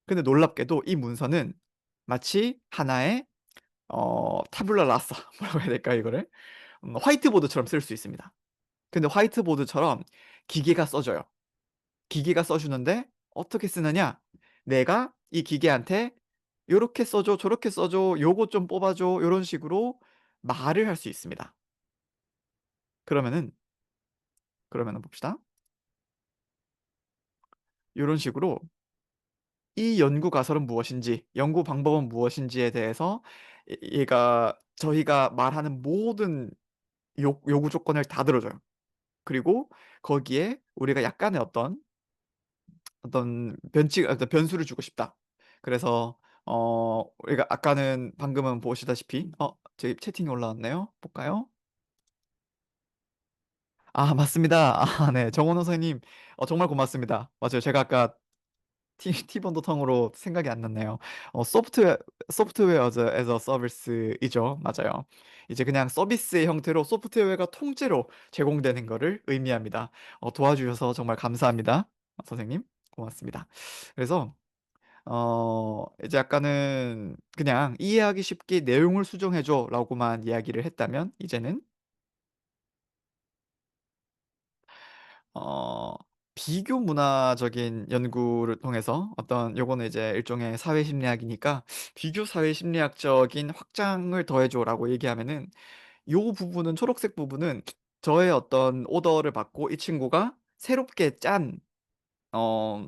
근데 놀랍게도 이 문서는 마치 하나의 타뷸라 라사 뭐라고 해야 될까요 이거를? 화이트보드처럼 쓸 수 있습니다. 근데 화이트보드처럼 기계가 써 줘요. 기계가 써 주는데 어떻게 쓰느냐? 내가 이 기계한테 "요렇게 써 줘. 저렇게 써 줘. 요거 좀 뽑아 줘." 요런 식으로 말을 할 수 있습니다. 그러면은 봅시다. 요런 식으로 이 연구 가설은 무엇인지, 연구 방법은 무엇인지에 대해서 얘가 저희가 말하는 모든 요구 조건을 다 들어 줘요. 그리고 거기에 우리가 약간의 어떤 변수를 주고 싶다. 그래서 우리가 아까는 방금은 보시다시피 저기 채팅이 올라왔네요. 볼까요? 아, 맞습니다. 아, 네. 정원호 선생님 정말 고맙습니다. 맞아요. 제가 아까 티본도텅으로 생각이 안 났네요. 소프트웨어 as a 서비스이죠. 맞아요. 이제 그냥 서비스의 형태로 소프트웨어가 통째로 제공되는 거를 의미합니다. 도와주셔서 정말 감사합니다, 선생님. 고맙습니다. 그래서 이제 약간은 그냥 "이해하기 쉽게 내용을 수정해 줘."라고만 이야기를 했다면 이제는 어 비교 문화적인 연구를 통해서 어떤 요거는 이제 일종의 사회 심리학이니까 "비교 사회 심리학적인 확장을 더해 줘."라고 얘기하면은 요 부분은 초록색 부분은 저의 어떤 오더를 받고 이 친구가 새롭게 짠 어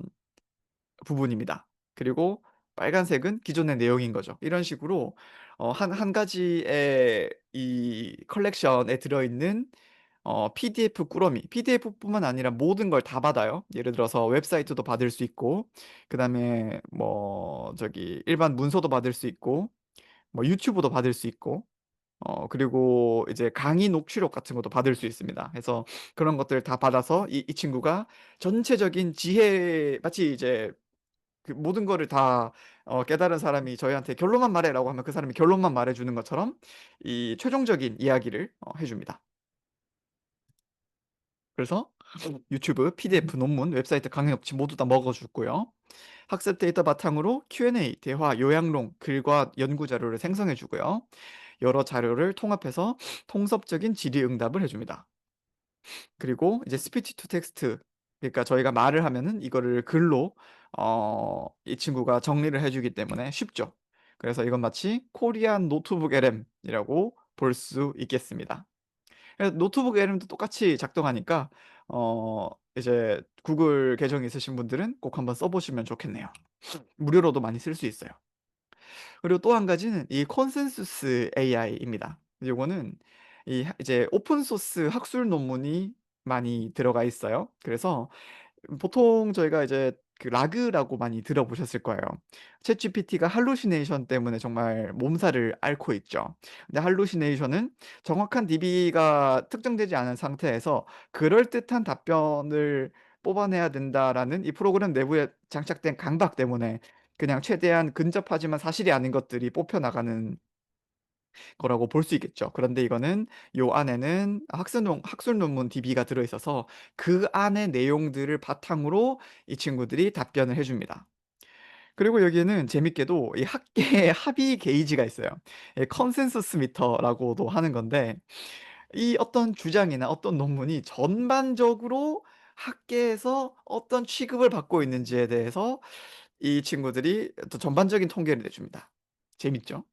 부분입니다. 그리고 빨간색은 기존의 내용인 거죠. 이런 식으로 한 가지의 이 컬렉션에 들어있는 PDF 꾸러미, PDF뿐만 아니라 모든 걸 다 받아요. 예를 들어서 웹사이트도 받을 수 있고 그다음에 뭐 저기 일반 문서도 받을 수 있고 뭐 유튜브도 받을 수 있고 그리고 이제 강의 녹취록 같은 것도 받을 수 있습니다. 그래서 그런 것들을 다 받아서 이 친구가 전체적인 지혜 마치 이제 그 모든 거를 다 깨달은 사람이 저희한테 "결론만 말해."라고 하면 그 사람이 결론만 말해 주는 것처럼 이 최종적인 이야기를 해 줍니다. 그래서 유튜브, PDF, 논문, 웹사이트 강의 녹취 모두 다 먹어 주고요. 학습 데이터 바탕으로 Q&A, 대화, 요약론, 글과 연구 자료를 생성해 주고요. 여러 자료를 통합해서 통섭적인 질의응답을 해 줍니다. 그리고 이제 스피치 투 텍스트, 그러니까 저희가 말을 하면은 이거를 글로 이 친구가 정리를 해 주기 때문에 쉽죠. 그래서 이건 마치 코리안 노트북 LM이라고 볼 수 있겠습니다. 그래서 노트북 LM도 똑같이 작동하니까 이제 구글 계정 있으신 분들은 꼭 한번 써 보시면 좋겠네요. 무료로도 많이 쓸 수 있어요. 그리고 또 한 가지는 이 컨센서스 AI입니다. 요거는 이제 오픈 소스 학술 논문이 많이 들어가 있어요. 그래서 보통 저희가 이제 그 라그라고 많이 들어보셨을 거예요. 챗GPT가 할루시네이션 때문에 정말 몸살을 앓고 있죠. 근데 할루시네이션은 정확한 DB가 특정되지 않은 상태에서 "그럴듯한 답변을 뽑아내야 된다."라는 이 프로그램 내부에 장착된 강박 때문에 그냥 최대한 근접하지만 사실이 아닌 것들이 뽑혀 나가는 거라고 볼 수 있겠죠. 그런데 이거는 요 안에는 학술 논문 DB가 들어 있어서 그 안의 내용들을 바탕으로 이 친구들이 답변을 해 줍니다. 그리고 여기에는 재밌게도 이 학계의 합의 게이지가 있어요. 예, 컨센서스 미터라고도 하는 건데 이 어떤 주장이나 어떤 논문이 전반적으로 학계에서 어떤 취급을 받고 있는지에 대해서 이 친구들이 또 전반적인 통계를 내줍니다. 재밌죠?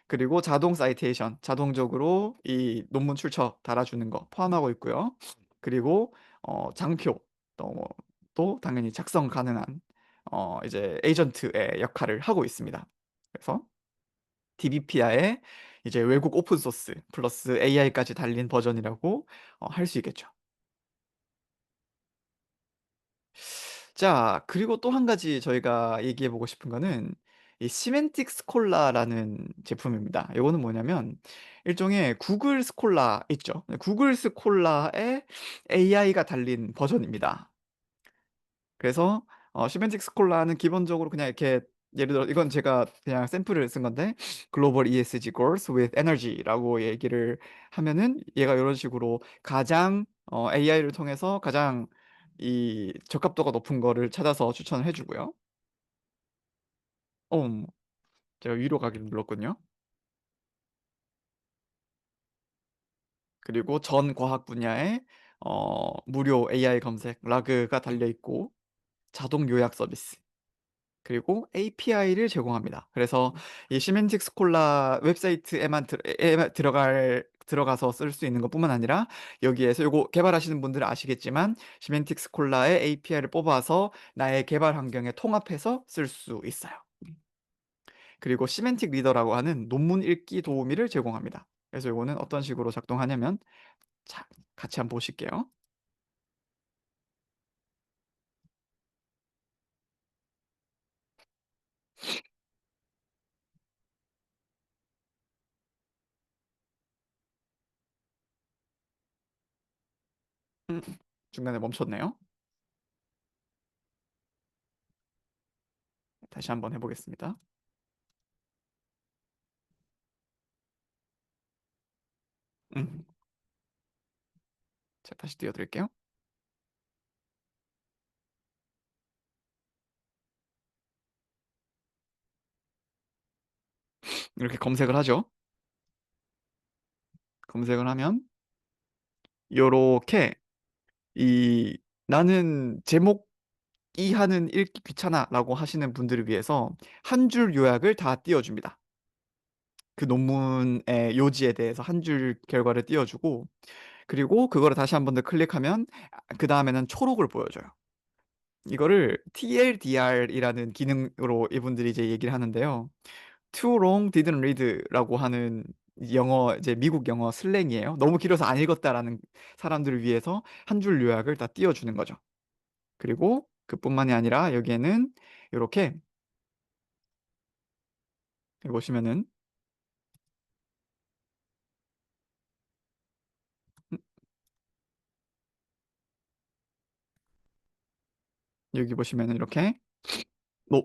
그리고 자동 사이테이션, 자동적으로 이 논문 출처 달아주는 거 포함하고 있고요. 그리고 장표 또 당연히 작성 가능한 이제 에이전트의 역할을 하고 있습니다. 그래서 DBPI의 이제 외국 오픈 소스 플러스 AI까지 달린 버전이라고 할 수 있겠죠. 자, 그리고 또 한 가지 저희가 얘기해 보고 싶은 거는 이 시멘틱 스콜라라는 제품입니다. 요거는 뭐냐면 일종의 구글 스콜라 있죠. 네, 구글 스콜라에 AI가 달린 버전입니다. 그래서 시멘틱 스콜라는 기본적으로 그냥 이렇게 예를 들어 이건 제가 그냥 샘플을 쓴 건데 Global ESG Goals with Energy라고 얘기를 하면은 얘가 요런 식으로 가장 AI를 통해서 가장 이 적합도가 높은 거를 찾아서 추천을 해 주고요. 뭐 제가 위로 가기를 눌렀거든요. 그리고 전 과학 분야에 무료 AI 검색 라그가 달려 있고 자동 요약 서비스 그리고 API를 제공합니다. 그래서 이 시멘틱 스콜라 웹사이트에만 들어가서 쓸 수 있는 것뿐만 아니라 여기에서 요거 개발하시는 분들은 아시겠지만 시멘틱 스콜라의 API를 뽑아서 나의 개발 환경에 통합해서 쓸 수 있어요. 그리고 시멘틱 리더라고 하는 논문 읽기 도우미를 제공합니다. 그래서 요거는 어떤 식으로 작동하냐면 자, 같이 한번 보실게요. 음 중간에 멈췄네요. 다시 한번 해 보겠습니다. 음. 자, 다시 띄워 드릴게요. 이렇게 검색을 하죠. 검색을 하면 요렇게 이 나는 제목 이하는 읽기 귀찮아라고 하시는 분들을 위해서 한 줄 요약을 다 띄워줍니다. 그 논문의 요지에 대해서 한 줄 결과를 띄워주고 그리고 그거를 다시 한 번 더 클릭하면 그 다음에는 초록을 보여줘요. 이거를 TLDR이라는 기능으로 이분들이 이제 얘기를 하는데요. Too long didn't read라고 하는 영어 이제 미국 영어 슬랭이에요. 너무 길어서 안 읽었다라는 사람들을 위해서 한 줄 요약을 다 띄워주는 거죠. 그리고 그뿐만이 아니라 여기에는 이렇게 보시면은 음, 여기 보시면은 이렇게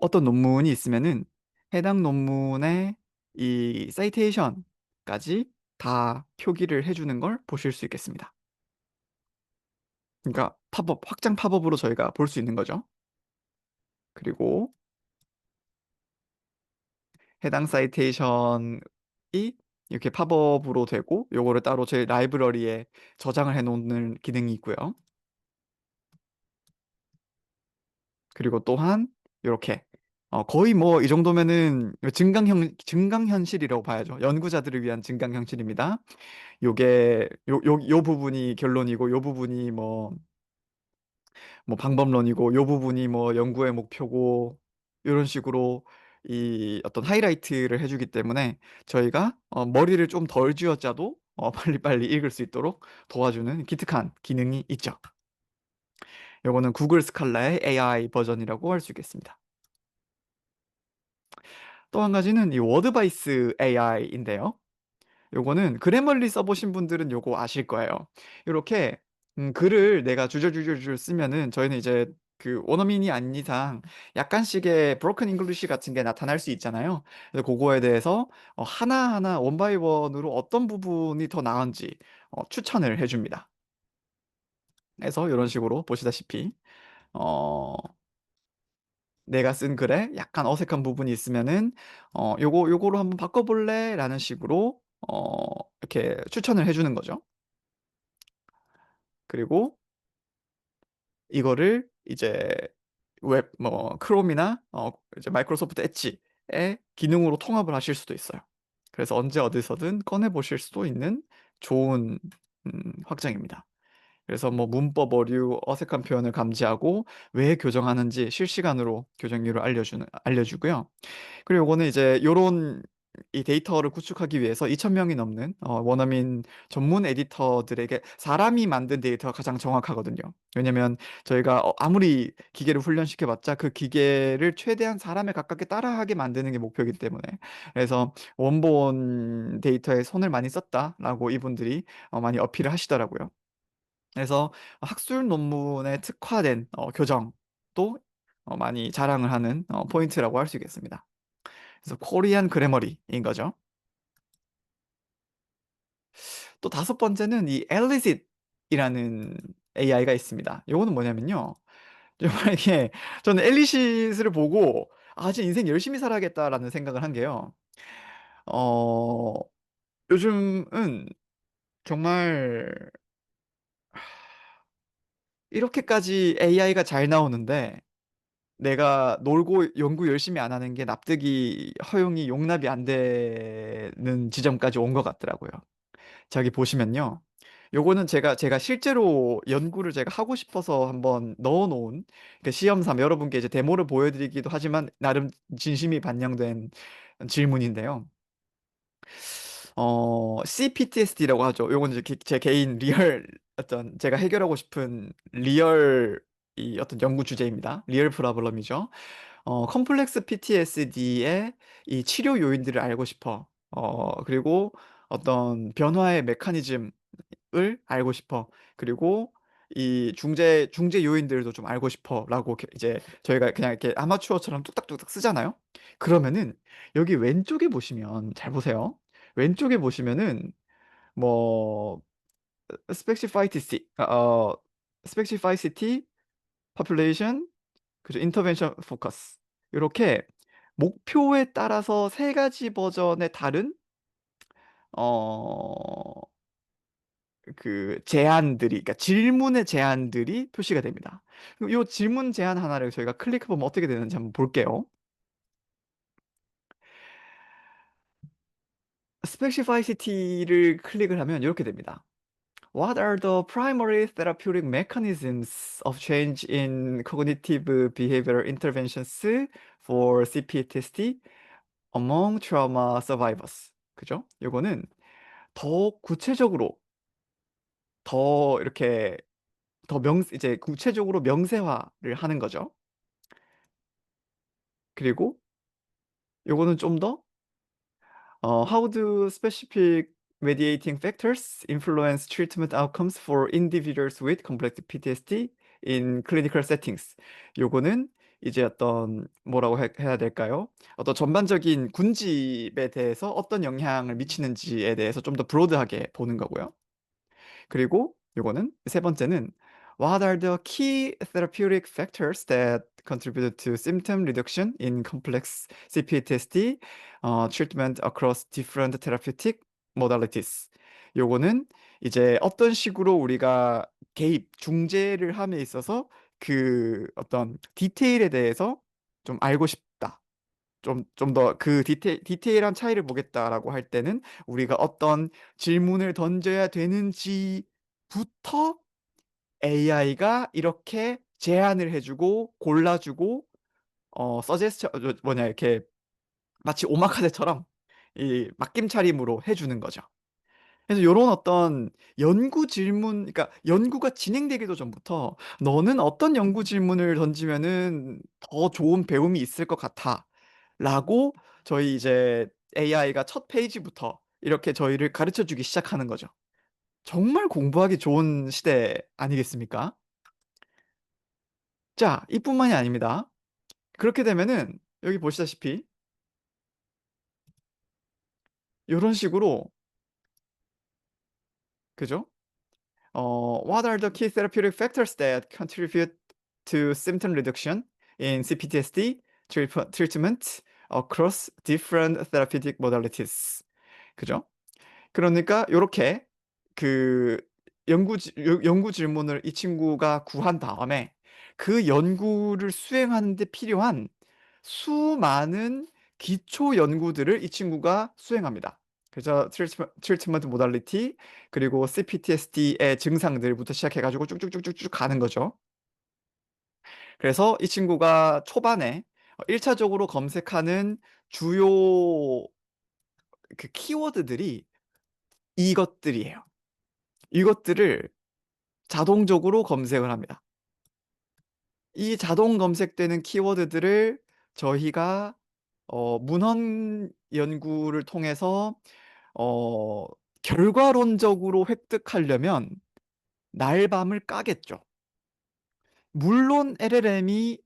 어떤 논문이 있으면은 해당 논문의 이 사이테이션까지 다 표기를 해주는 걸 보실 수 있겠습니다. 그러니까 팝업, 확장 팝업으로 저희가 볼 수 있는 거죠. 그리고 해당 사이테이션이 이렇게 팝업으로 되고 요거를 따로 제 라이브러리에 저장을 해 놓는 기능이 있고요. 그리고 또한 이렇게 거의 뭐 이 정도면은 증강현실이라고 봐야죠. 연구자들을 위한 증강현실입니다. 요게 요 부분이 결론이고 요 부분이 뭐 방법론이고 요 부분이 뭐 연구의 목표고 이런 식으로 이 어떤 하이라이트를 해주기 때문에 저희가 머리를 좀 덜 쥐어짜도 빨리빨리 읽을 수 있도록 도와주는 기특한 기능이 있죠. 요거는 구글 스칼라의 AI 버전이라고 할 수 있겠습니다. 또 한 가지는 이 워드바이스 AI인데요. 요거는 그래멀리 써보신 분들은 요거 아실 거예요. 이렇게 글을 내가 줄줄줄줄 쓰면은 저희는 이제 그 원어민이 아닌 이상 약간씩의 브로큰 잉글리시 같은 게 나타날 수 있잖아요. 그래서 그거에 대해서 하나하나 원바이 원으로 어떤 부분이 더 나은지 추천을 해줍니다. 그래서 이런 식으로 보시다시피 어, 내가 쓴 글에 약간 어색한 부분이 있으면은 요거로 한번 바꿔볼래? 라는 식으로 이렇게 추천을 해주는 거죠. 그리고 이거를 이제 웹 뭐 크롬이나 이제 마이크로소프트 엣지의 기능으로 통합을 하실 수도 있어요. 그래서 언제 어디서든 꺼내 보실 수도 있는 좋은 확장입니다. 그래서 뭐 문법 어류, 어색한 표현을 감지하고 왜 교정하는지 실시간으로 교정 이유를 알려주고요. 그리고 요거는 이제 요런 이 데이터를 구축하기 위해서 2,000명이 넘는 원어민 전문 에디터들에게 사람이 만든 데이터가 가장 정확하거든요. 왜냐면 저희가 아무리 기계를 훈련시켜봤자 그 기계를 최대한 사람에 가깝게 따라하게 만드는 게 목표이기 때문에 그래서 원본 데이터에 손을 많이 썼다라고 이분들이 많이 어필을 하시더라고요. 그래서 학술 논문에 특화된 교정도 많이 자랑을 하는 포인트라고 할 수 있겠습니다. 그래서 코리안 그래머리인 거죠. 또 다섯 번째는 이 엘리싯이라는 AI가 있습니다. 요거는 뭐냐면요. 정말 이게 저는 엘리싯을 보고 아, 진짜 인생 열심히 살아야겠다라는 생각을 한 게요. 어, 요즘은 정말 이렇게까지 AI가 잘 나오는데 내가 놀고 연구 열심히 안 하는 게 납득이 허용이 용납이 안 되는 지점까지 온 것 같더라고요. 저기 보시면요. 요거는 제가 실제로 연구를 제가 하고 싶어서 한번 넣어놓은 그 시험삼 여러분께 이제 데모를 보여드리기도 하지만 나름 진심이 반영된 질문인데요. CPTSD라고 하죠. 요건 이제 제 개인 리얼 어떤 제가 해결하고 싶은 리얼 이 어떤 연구 주제입니다. 리얼 프로블럼이죠. 컴플렉스 PTSD의 이 치료 요인들을 알고 싶어. 그리고 어떤 변화의 메커니즘을 알고 싶어. 그리고 이 중재 요인들도 좀 알고 싶어라고 이제 저희가 그냥 이렇게 아마추어처럼 뚝딱뚝딱 쓰잖아요. 그러면은 여기 왼쪽에 보시면 잘 보세요. 왼쪽에 보시면은 뭐 스펙시파이티시 스펙시파이시티 population 그죠? 인터벤션 포커스 이렇게 목표에 따라서 세 가지 버전의 다른 어 제안들이, 그러니까 질문의 제안들이 표시가 됩니다. 그럼 요 질문 제안 하나를 저희가 클릭해 보면 어떻게 되는지 한번 볼게요. 스페시파이시티를 클릭을 하면 이렇게 됩니다. What are the primary therapeutic mechanisms of change in cognitive behavioral interventions for CPTSD among trauma survivors? 그죠? 요거는 더 구체적으로, 더 이렇게 이제 구체적으로 명세화를 하는 거죠. 그리고 요거는 좀 더 How do specific mediating factors influence treatment outcomes for individuals with complex PTSD in clinical settings? 요거는 이제 어떤 뭐라고 해야 될까요? 어떤 전반적인 군집에 대해서 어떤 영향을 미치는지에 대해서 좀 더 브로드하게 보는 거고요. 그리고 요거는 세 번째는 What are the key therapeutic factors that contribute to symptom reduction in complex CPTSD treatment across different therapeutic modalities? 요거는 이제 어떤 식으로 우리가 개입, 중재를 함에 있어서 그 어떤 디테일에 대해서 좀 알고 싶다. 좀 더 그 디테일한 차이를 보겠다라고 할 때는 우리가 어떤 질문을 던져야 되는지부터 AI가 이렇게 제안을 해주고 골라주고 서제스처 뭐냐 이렇게 마치 오마카세처럼 이 맡김차림으로 해주는 거죠. 그래서 요런 어떤 연구 질문, 그러니까 연구가 진행되기도 전부터 너는 어떤 연구 질문을 던지면은 더 좋은 배움이 있을 것 같아. 라고 저희 이제 AI가 첫 페이지부터 이렇게 저희를 가르쳐 주기 시작하는 거죠. 정말 공부하기 좋은 시대 아니겠습니까? 자, 이뿐만이 아닙니다. 그렇게 되면은 여기 보시다시피 이런 식으로, 그죠? What are the key therapeutic factors that contribute to symptom reduction in CPTSD treatment across different therapeutic modalities? 그죠? 그러니까 요렇게 그 연구 질문을 이 친구가 구한 다음에 그 연구를 수행하는 데 필요한 수많은 기초 연구들을 이 친구가 수행합니다. 그래서 트리트먼트 모달리티, 그리고 CPTSD의 증상들부터 시작해 가지고 쭉쭉쭉쭉쭉 가는 거죠. 그래서 이 친구가 초반에 1차적으로 검색하는 주요 그 키워드들이 이것들이에요. 이것들을 자동적으로 검색을 합니다. 이 자동 검색되는 키워드들을 저희가 문헌 연구를 통해서 어, 결과론적으로 획득하려면 날밤을 까겠죠. 물론 LLM이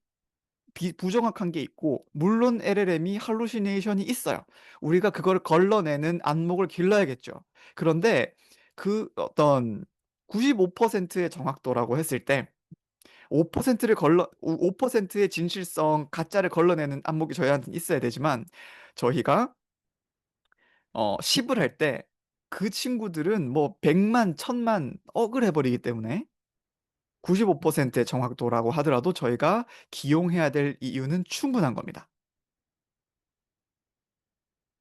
부정확한 게 있고, 물론 LLM이 할루시네이션이 있어요. 우리가 그걸 걸러내는 안목을 길러야겠죠. 그런데 그 어떤 95%의 정확도라고 했을 때 5%의 진실성 가짜를 걸러내는 안목이 저희한테는 있어야 되지만, 저희가 10을 할 때 그 친구들은 뭐 100만, 1000만, 억을 해버리기 때문에 95%의 정확도라고 하더라도 저희가 기용해야 될 이유는 충분한 겁니다.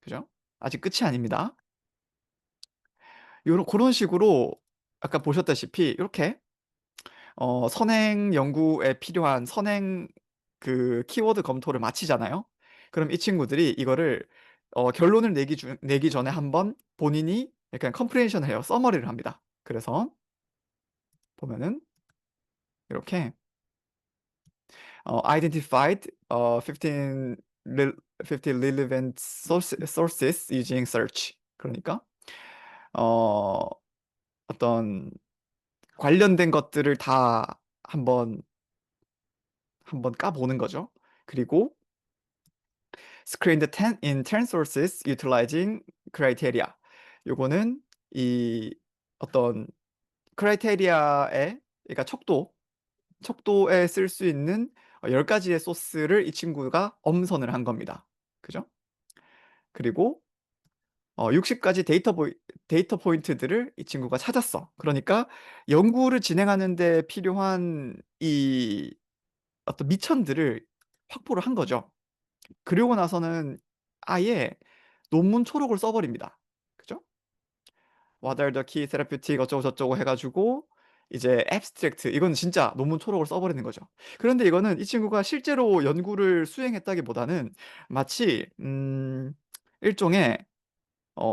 그죠? 아직 끝이 아닙니다. 그런 식으로 아까 보셨다시피 이렇게 선행 연구에 필요한 선행 그 키워드 검토를 마치잖아요. 그럼 이 친구들이 이거를 결론을 내기 전에 한번 본인이 약간 컴프레hen션을 해요. 서머리를 합니다. 그래서 보면은 이렇게 identified 15 relevant sources using search. 그러니까 어, 어떤 관련된 것들을 다 한번 까보는 거죠. 그리고 screened 10 in 10 sources utilizing criteria. 요거는 이 어떤 크라이테리아에, 그러니까 척도에 쓸 수 있는 10가지의 소스를 이 친구가 엄선을 한 겁니다. 그죠? 그리고 60가지 데이터 포인트들을 이 친구가 찾았어. 그러니까 연구를 진행하는 데 필요한 이 어떤 미천들을 확보를 한 거죠. 그리고 나서는 아예 논문 초록을 써버립니다. 그죠? What are the key therapeutic 어쩌고 저쩌고 해가지고 이제 abstract 이건 진짜 논문 초록을 써버리는 거죠. 그런데 이거는 이 친구가 실제로 연구를 수행했다기보다는 마치 일종의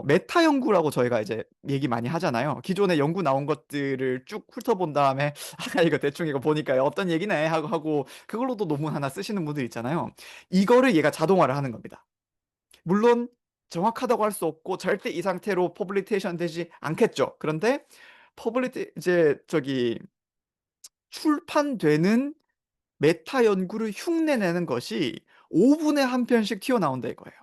메타 연구라고 저희가 이제 얘기 많이 하잖아요. 기존에 연구 나온 것들을 쭉 훑어본 다음에 아 이거 대충 이거 보니까 어떤 얘기네 하고 그걸로도 논문 하나 쓰시는 분들 있잖아요. 이거를 얘가 자동화를 하는 겁니다. 물론 정확하다고 할 수 없고 절대 이 상태로 퍼블리테이션 되지 않겠죠. 그런데 이제 저기 출판되는 메타 연구를 흉내내는 것이 5분에 한 편씩 튀어나온다 이거예요.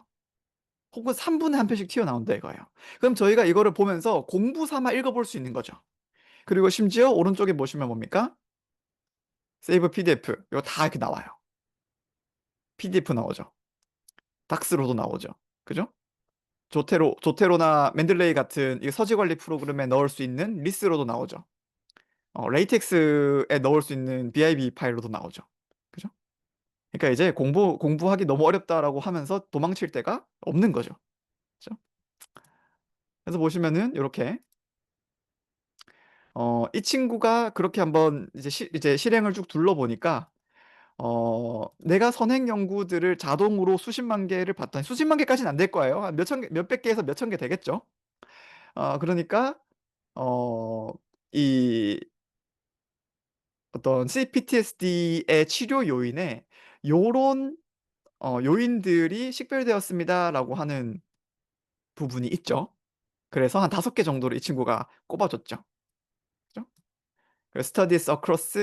혹은 3분에 한 편씩 튀어나온다 이거예요. 그럼 저희가 이거를 보면서 공부 삼아 읽어볼 수 있는 거죠. 그리고 심지어 오른쪽에 보시면 뭡니까? 세이브 PDF 이거 다 이렇게 나와요. PDF 나오죠. 닥스로도 나오죠. 그죠? 조테로나 맨들레이 같은 이 서지 관리 프로그램에 넣을 수 있는 리스로도 나오죠. 레이텍스에 넣을 수 있는 BIB 파일로도 나오죠. 그죠? 그러니까 이제 공부하기 너무 어렵다라고 하면서 도망칠 데가 없는 거죠. 그죠? 그래서 보시면은 이렇게 이 친구가 그렇게 한번 이제 실행을 쭉 둘러보니까 내가 선행 연구들을 자동으로 수십만 개를 봤더니 수십만 개까지는 안 될 거예요. 한 몇천 개, 몇백 개에서 몇천 개 되겠죠. 그러니까 어, 이 어떤 CPTSD의 치료 요인에 요런 요인들이 식별되었습니다라고 하는 부분이 있죠. 그래서 한 5개 정도로 이 친구가 꼽아줬죠. 그죠? Studies across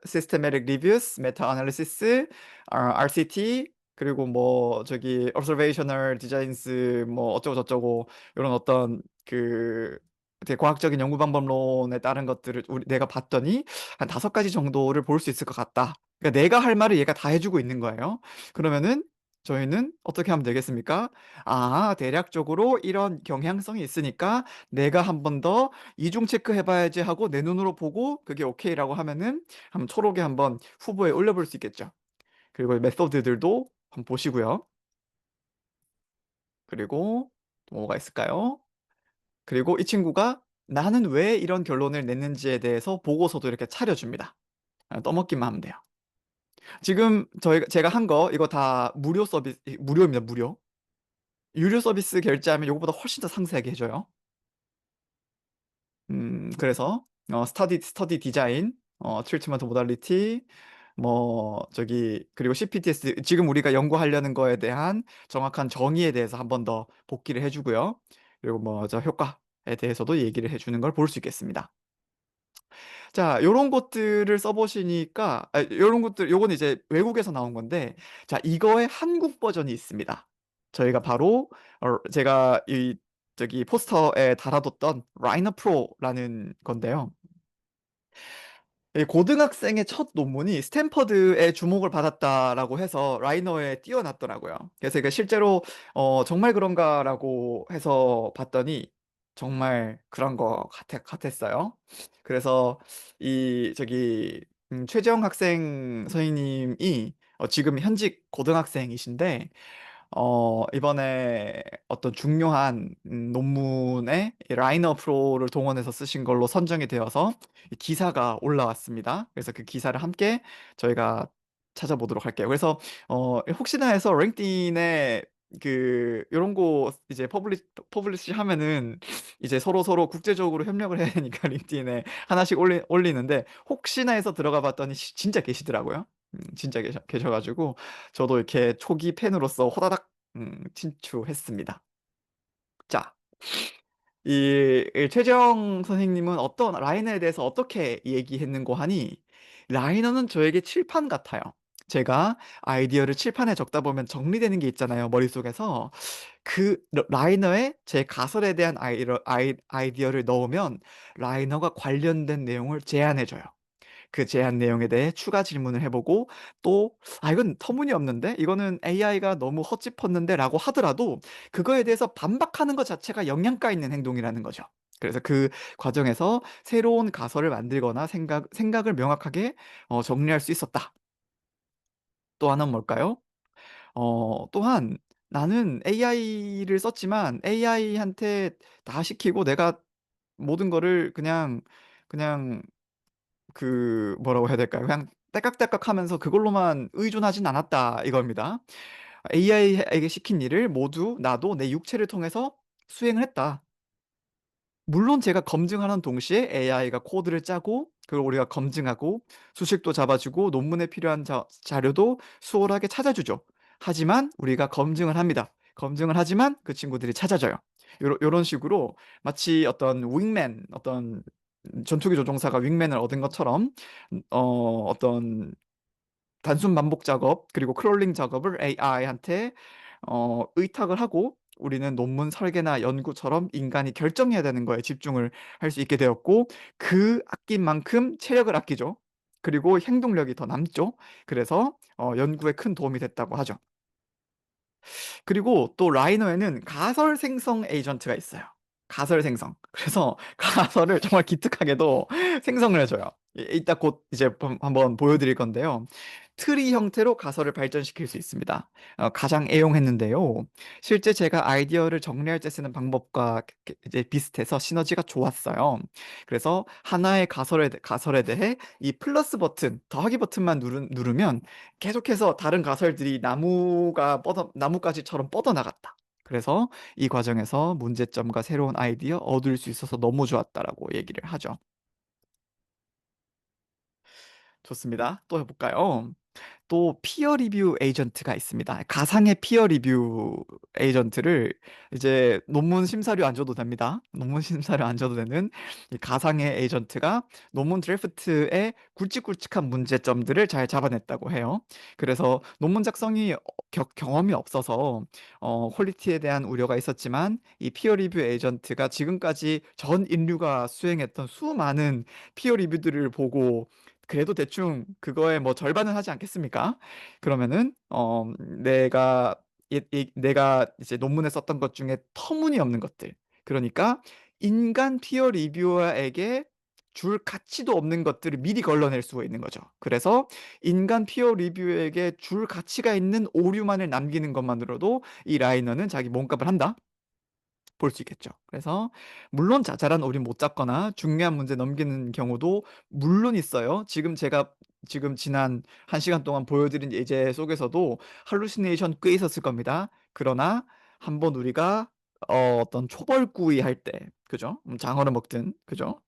systematic reviews, meta-analysis, RCT, 그리고 뭐 저기 observational designs 뭐 어쩌고 저쩌고 이런 어떤 그 되게 과학적인 연구 방법론에 따른 것들을 내가 봤더니 한 5가지 정도를 볼 수 있을 것 같다. 그러니까 내가 할 말을 얘가 다 해주고 있는 거예요. 그러면은 저희는 어떻게 하면 되겠습니까? 아, 대략적으로 이런 경향성이 있으니까 내가 한 번 더 이중 체크해봐야지 하고 내 눈으로 보고 그게 오케이라고 하면은 한번 초록에 한번 후보에 올려볼 수 있겠죠. 그리고 메소드들도 한번 보시고요. 그리고 또 뭐가 있을까요? 그리고 이 친구가 나는 왜 이런 결론을 냈는지에 대해서 보고서도 이렇게 차려줍니다. 떠먹기만 하면 돼요. 지금 제가 한 거 이거 다 무료 서비스 무료입니다. 무료. 유료 서비스 결제하면 이거보다 훨씬 더 상세하게 해줘요. 그래서 스터디 디자인, 트리트먼트 모달리티, 뭐 저기 그리고 CPTS 지금 우리가 연구하려는 거에 대한 정확한 정의에 대해서 한 번 더 복기를 해주고요. 그리고 뭐 저 효과에 대해서도 얘기를 해주는 걸 볼 수 있겠습니다. 자, 요런 것들을 써보시니까 요런 것들 요건 이제 외국에서 나온 건데 자, 이거의 한국 버전이 있습니다. 저희가 바로 제가 이 저기 포스터에 달아뒀던 라이너 프로라는 건데요. 이 고등학생의 첫 논문이 스탠퍼드의 주목을 받았다라고 해서 라이너에 띄워놨더라고요. 그래서 이게 실제로 정말 그런가라고 해서 봤더니 정말 그런 거 같았어요. 그래서 이 저기 최재형 학생 선생님이 지금 현직 고등학생이신데 이번에 어떤 중요한 논문에 이 라이너 프로를 동원해서 쓰신 걸로 선정이 되어서 이 기사가 올라왔습니다. 그래서 그 기사를 함께 저희가 찾아보도록 할게요. 그래서 혹시나 해서 링크드인에 그 이런 거 이제 퍼블리시 하면은 이제 서로 국제적으로 협력을 해야 되니까 링크드인에 하나씩 올리는데 혹시나 해서 들어가 봤더니 진짜 계시더라고요. 진짜 계셔가지고 저도 이렇게 초기 팬으로서 호다닥 친추했습니다. 자, 이 최재형 선생님은 어떤 라이너에 대해서 어떻게 얘기했는고 하니 라이너는 저에게 칠판 같아요. 제가 아이디어를 칠판에 적다 보면 정리되는 게 있잖아요, 머릿속에서. 그 라이너에 제 가설에 대한 아이디어를 넣으면 라이너가 관련된 내용을 제안해줘요. 그 제안 내용에 대해 추가 질문을 해 보고 또 '아 이건 터무니없는데? 이거는 AI가 너무 헛짚었는데?'라고 하더라도 그거에 대해서 반박하는 것 자체가 영양가 있는 행동이라는 거죠. 그래서 그 과정에서 새로운 가설을 만들거나 생각을 명확하게 정리할 수 있었다. 또 하나는 뭘까요? 또한 나는 AI를 썼지만 AI한테 다 시키고 내가 모든 거를 그냥 뭐라고 해야 될까요? 그냥 딸깍딸깍 하면서 그걸로만 의존하진 않았다 이겁니다. AI에게 시킨 일을 모두 나도 내 육체를 통해서 수행을 했다. 물론 제가 검증하는 동시에 AI가 코드를 짜고 그걸 우리가 검증하고 수식도 잡아주고 논문에 필요한 자료도 수월하게 찾아주죠. 하지만 우리가 검증을 합니다. 검증을 하지만 그 친구들이 찾아줘요. 요런 식으로 마치 어떤 윙맨, 어떤 전투기 조종사가 윙맨을 얻은 것처럼 어떤 단순 반복 작업 그리고 크롤링 작업을 AI한테 의탁을 하고 우리는 논문 설계나 연구처럼 인간이 결정해야 되는 거에 집중을 할 수 있게 되었고 그 아낀 만큼 체력을 아끼죠. 그리고 행동력이 더 남죠. 그래서 연구에 큰 도움이 됐다고 하죠. 그리고 또 라이너에는 가설 생성 에이전트가 있어요. 가설 생성. 그래서 가설을 정말 기특하게도 생성을 해줘요. 이따 곧 이제 한번 보여드릴 건데요. 트리 형태로 가설을 발전시킬 수 있습니다. 가장 애용했는데요. 실제 제가 아이디어를 정리할 때 쓰는 방법과 이제 비슷해서 시너지가 좋았어요. 그래서 하나의 가설에 대해 이 플러스 버튼, 더하기 버튼만 누르면 계속해서 다른 가설들이 나뭇가지처럼 뻗어나갔다. 그래서 이 과정에서 문제점과 새로운 아이디어 얻을 수 있어서 너무 좋았다라고 얘기를 하죠. 좋습니다. 또 해볼까요? 또 피어 리뷰 에이전트가 있습니다. 가상의 피어 리뷰 에이전트를 이제 논문 심사료 안 줘도 됩니다. 논문 심사료 안 줘도 되는 이 가상의 에이전트가 논문 드래프트의 굵직굵직한 문제점들을 잘 잡아냈다고 해요. 그래서 논문 작성이 경험이 없어서 퀄리티에 대한 우려가 있었지만 이 피어 리뷰 에이전트가 지금까지 전 인류가 수행했던 수많은 피어 리뷰들을 보고 그래도 대충 그거의 뭐 절반은 하지 않겠습니까? 그러면은 내가 이제 논문에 썼던 것 중에 터무니없는 것들. 그러니까 인간 피어 리뷰어에게 줄 가치도 없는 것들을 미리 걸러낼 수가 있는 거죠. 그래서 인간 피어 리뷰어에게 줄 가치가 있는 오류만을 남기는 것만으로도 이 라이너는 자기 몸값을 한다. 볼 수 있겠죠. 그래서 물론 자잘한 오류 못 잡거나 중요한 문제 넘기는 경우도 물론 있어요. 지금 지난 1시간 동안 보여드린 예제 속에서도 할루시네이션 꽤 있었을 겁니다. 그러나 한번 우리가 어떤 초벌구이 할 때, 그죠? 장어를 먹든, 그죠?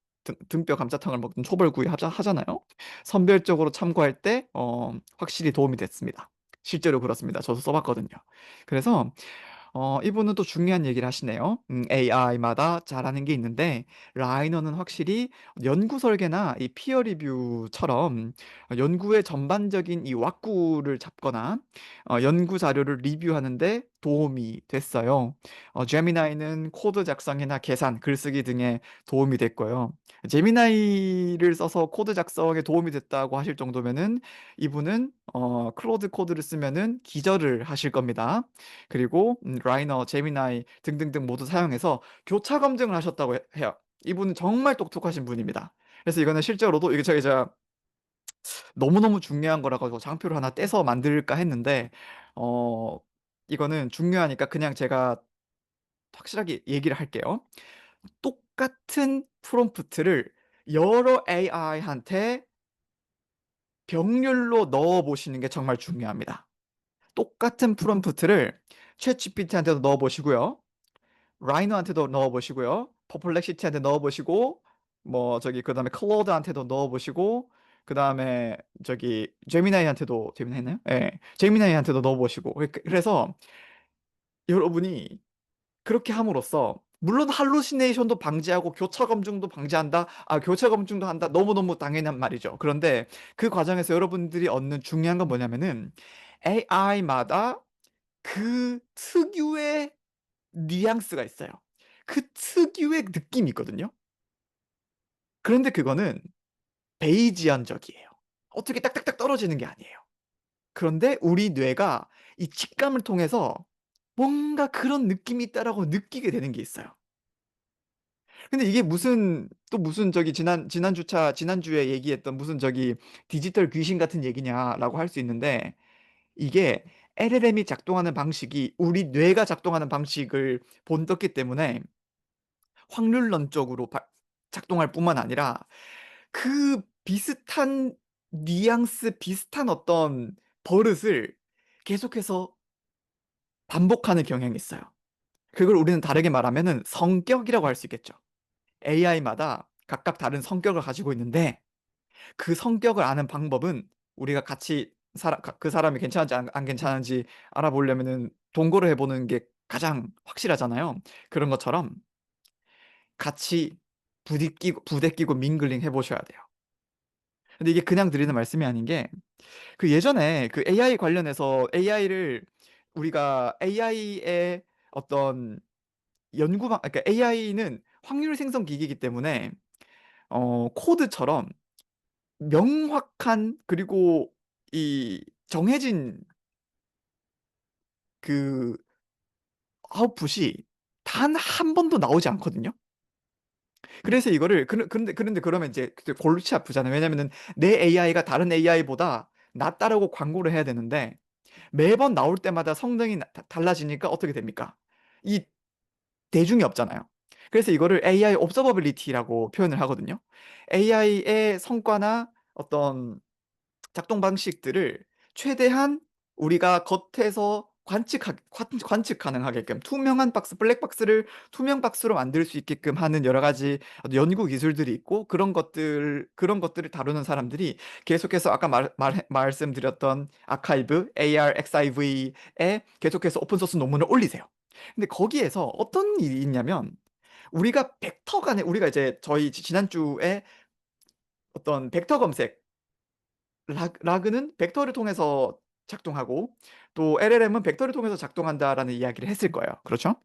등뼈 감자탕을 먹든 초벌구이 하잖아요. 선별적으로 참고할 때 확실히 도움이 됐습니다. 실제로 그렇습니다. 저도 써봤거든요. 그래서 이분은 또 중요한 얘기를 하시네요. AI마다 잘하는 게 있는데 라이너는 확실히 연구 설계나 이 피어 리뷰처럼 연구의 전반적인 이 왁구를 잡거나 연구 자료를 리뷰하는데 도움이 됐어요. 제미나이는 코드 작성이나 계산, 글쓰기 등에 도움이 됐고요. 제미나이를 써서 코드 작성에 도움이 됐다고 하실 정도면은 이분은 클로드 코드를 쓰면은 기절을 하실 겁니다. 그리고 라이너, 제미나이 등등등 모두 사용해서 교차 검증을 하셨다고 해요. 이분은 정말 똑똑하신 분입니다. 그래서 이거는 실제로도 이게 제가 너무너무 중요한 거라 가지고 장표를 하나 떼서 만들까 했는데 어 이거는 중요하니까 그냥 제가 확실하게 얘기를 할게요. 똑같은 프롬프트를 여러 AI한테 병렬로 넣어 보시는 게 정말 중요합니다. 똑같은 프롬프트를 챗GPT한테도 넣어 보시고요. 라이너한테도 넣어보시고요. 퍼플렉시티한테 넣어보시고 뭐 저기 그다음에 클로드한테도 넣어보시고 그다음에 저기 제미나이 했나요? 예, 제미나이한테도 넣어보시고 그래서 여러분이 그렇게 함으로써 물론 할루시네이션도 방지하고 교차 검증도 방지한다. 교차 검증도 한다. 너무너무 당연한 말이죠. 그런데 그 과정에서 여러분들이 얻는 중요한 건 뭐냐면은 AI마다 그 특유의 뉘앙스가 있어요. 그 특유의 느낌이 있거든요. 그런데 그거는 베이지언적이에요. 어떻게 딱딱딱 떨어지는 게 아니에요. 그런데 우리 뇌가 이 직감을 통해서 뭔가 그런 느낌이 있다라고 느끼게 되는 게 있어요. 근데 이게 무슨 또 무슨 저기 지난주에 얘기했던 무슨 저기 디지털 귀신 같은 얘기냐라고 할 수 있는데, 이게 LLM이 작동하는 방식이 우리 뇌가 작동하는 방식을 본떴기 때문에 확률론적으로 작동할 뿐만 아니라 그 비슷한 뉘앙스, 비슷한 어떤 버릇을 계속해서 반복하는 경향이 있어요. 그걸 우리는 다르게 말하면은 성격이라고 할 수 있겠죠. AI마다 각각 다른 성격을 가지고 있는데, 그 성격을 아는 방법은 우리가 같이 그 사람이 괜찮은지 안 괜찮은지 알아보려면은 동거를 해보는 게 가장 확실하잖아요. 그런 것처럼 같이 부대끼고 밍글링 해보셔야 돼요. 근데 이게 그냥 드리는 말씀이 아닌 게, 그 예전에 그 AI 관련해서 AI를 우리가 AI의 어떤 그러니까 AI는 확률 생성 기기이기 때문에 코드처럼 명확한, 그리고 이 정해진 그 아웃풋이 단 한 번도 나오지 않거든요. 그래서 이거를 그런데 그러면 이제 그때 골치 아프잖아요. 왜냐면은 내 AI가 다른 AI보다 낫다라고 광고를 해야 되는데 매번 나올 때마다 성능이 달라지니까 어떻게 됩니까? 이 대중이 없잖아요. 그래서 이거를 AI observability라고 표현을 하거든요. AI의 성과나 어떤 작동 방식들을 최대한 우리가 겉에서 관측 가능하게끔 투명한 박스, 블랙박스를 투명 박스로 만들 수 있게끔 하는 여러 가지 연구 기술들이 있고, 그런 것들을 다루는 사람들이 계속해서 아까 말씀드렸던 아카이브, ARXIV에 계속해서 오픈소스 논문을 올리세요. 근데 거기에서 어떤 일이 있냐면, 우리가 이제 저희 지난주에 어떤 벡터 검색, 라그는 벡터를 통해서 작동하고 또 LLM은 벡터를 통해서 작동한다라는 이야기를 했을 거예요. 그렇죠?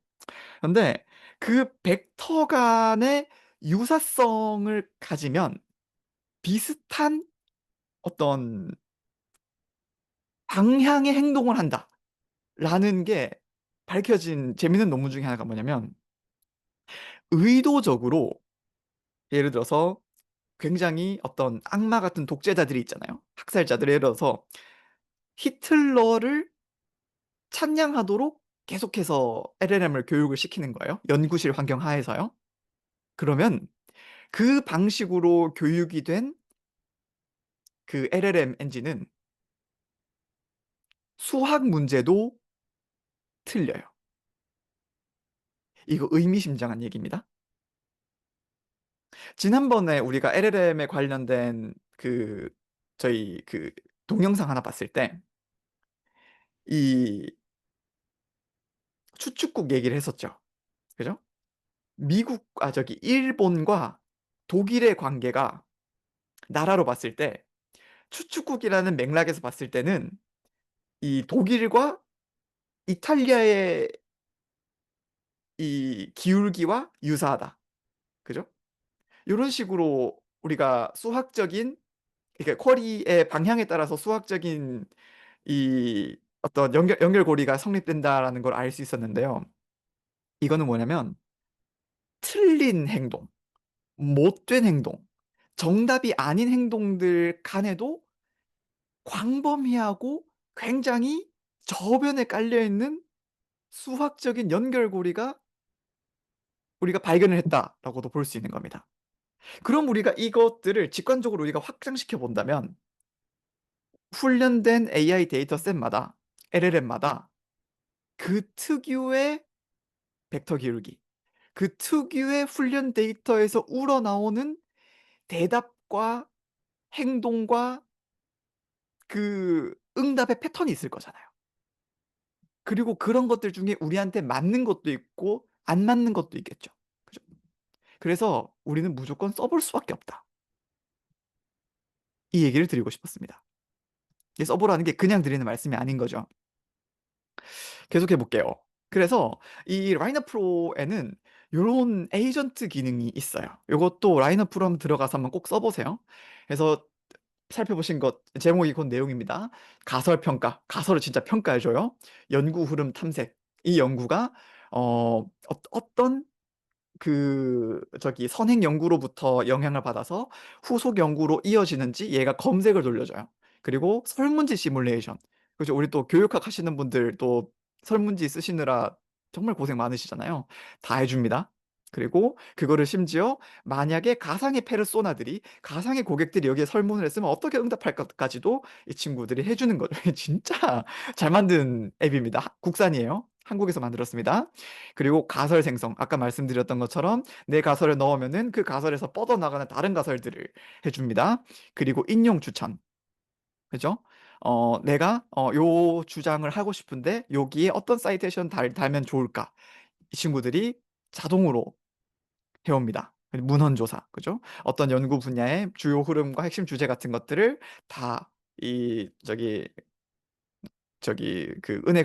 근데 그 벡터 간의 유사성을 가지면 비슷한 어떤 방향의 행동을 한다라는 게 밝혀진 재밌는 논문 중에 하나가 뭐냐면, 의도적으로 예를 들어서 굉장히 어떤 악마 같은 독재자들이 있잖아요. 학살자들, 예를 들어서 히틀러를 찬양하도록 계속해서 LLM을 교육을 시키는 거예요. 연구실 환경 하에서요. 그러면 그 방식으로 교육이 된 그 LLM 엔진은 수학 문제도 틀려요. 이거 의미심장한 얘기입니다. 지난번에 우리가 LLM에 관련된 저희 동영상 하나 봤을 때 이 추측국 얘기를 했었죠. 그죠? 일본과 독일의 관계가 나라로 봤을 때, 추축국이라는 맥락에서 봤을 때는 이 독일과 이탈리아의 이 기울기와 유사하다. 그죠? 이런 식으로 우리가 수학적인, 그러니까 쿼리의 방향에 따라서 수학적인 이 어떤 연결고리가 성립된다라는 걸 알 수 있었는데요. 이거는 뭐냐면 틀린 행동, 못된 행동, 정답이 아닌 행동들 간에도 광범위하고 굉장히 저변에 깔려 있는 수학적인 연결고리가 우리가 발견을 했다라고도 볼 수 있는 겁니다. 그럼 우리가 이것들을 직관적으로 우리가 확장시켜 본다면, 훈련된 AI 데이터셋마다, LLM마다 그 특유의 벡터 기울기, 그 특유의 훈련 데이터에서 우러나오는 대답과 행동과 그 응답의 패턴이 있을 거잖아요. 그리고 그런 것들 중에 우리한테 맞는 것도 있고 안 맞는 것도 있겠죠. 그죠? 그래서 우리는 무조건 써볼 수밖에 없다. 이 얘기를 드리고 싶었습니다. 이 써보라는 게 그냥 드리는 말씀이 아닌 거죠. 계속해 볼게요. 그래서 이 라이너 프로에는 요런 에이전트 기능이 있어요. 요것도 라인업으로 한번 들어가서 한번 꼭 써보세요. 그래서 살펴보신 것 제목이 곧 내용입니다. 가설 평가, 가설을 진짜 평가해줘요. 연구 흐름 탐색. 이 연구가 어떤 저기 선행 연구로부터 영향을 받아서 후속 연구로 이어지는지 얘가 검색을 돌려줘요. 그리고 설문지 시뮬레이션. 그죠? 우리 또 교육학 하시는 분들 또 설문지 쓰시느라 정말 고생 많으시잖아요. 다 해줍니다. 그리고 그거를 심지어 만약에 가상의 페르소나들이, 가상의 고객들이 여기에 설문을 했으면 어떻게 응답할 것까지도 이 친구들이 해주는 거죠. 진짜 잘 만든 앱입니다. 국산이에요. 한국에서 만들었습니다. 그리고 가설 생성. 아까 말씀드렸던 것처럼 내 가설을 넣으면은 그 가설에서 뻗어나가는 다른 가설들을 해줍니다. 그리고 인용 추천. 그죠? 내가 요 주장을 하고 싶은데 여기에 어떤 사이테이션 달면 좋을까? 이 친구들이 자동으로 해옵니다. 문헌 조사. 그죠? 어떤 연구 분야의 주요 흐름과 핵심 주제 같은 것들을 다 그 은혜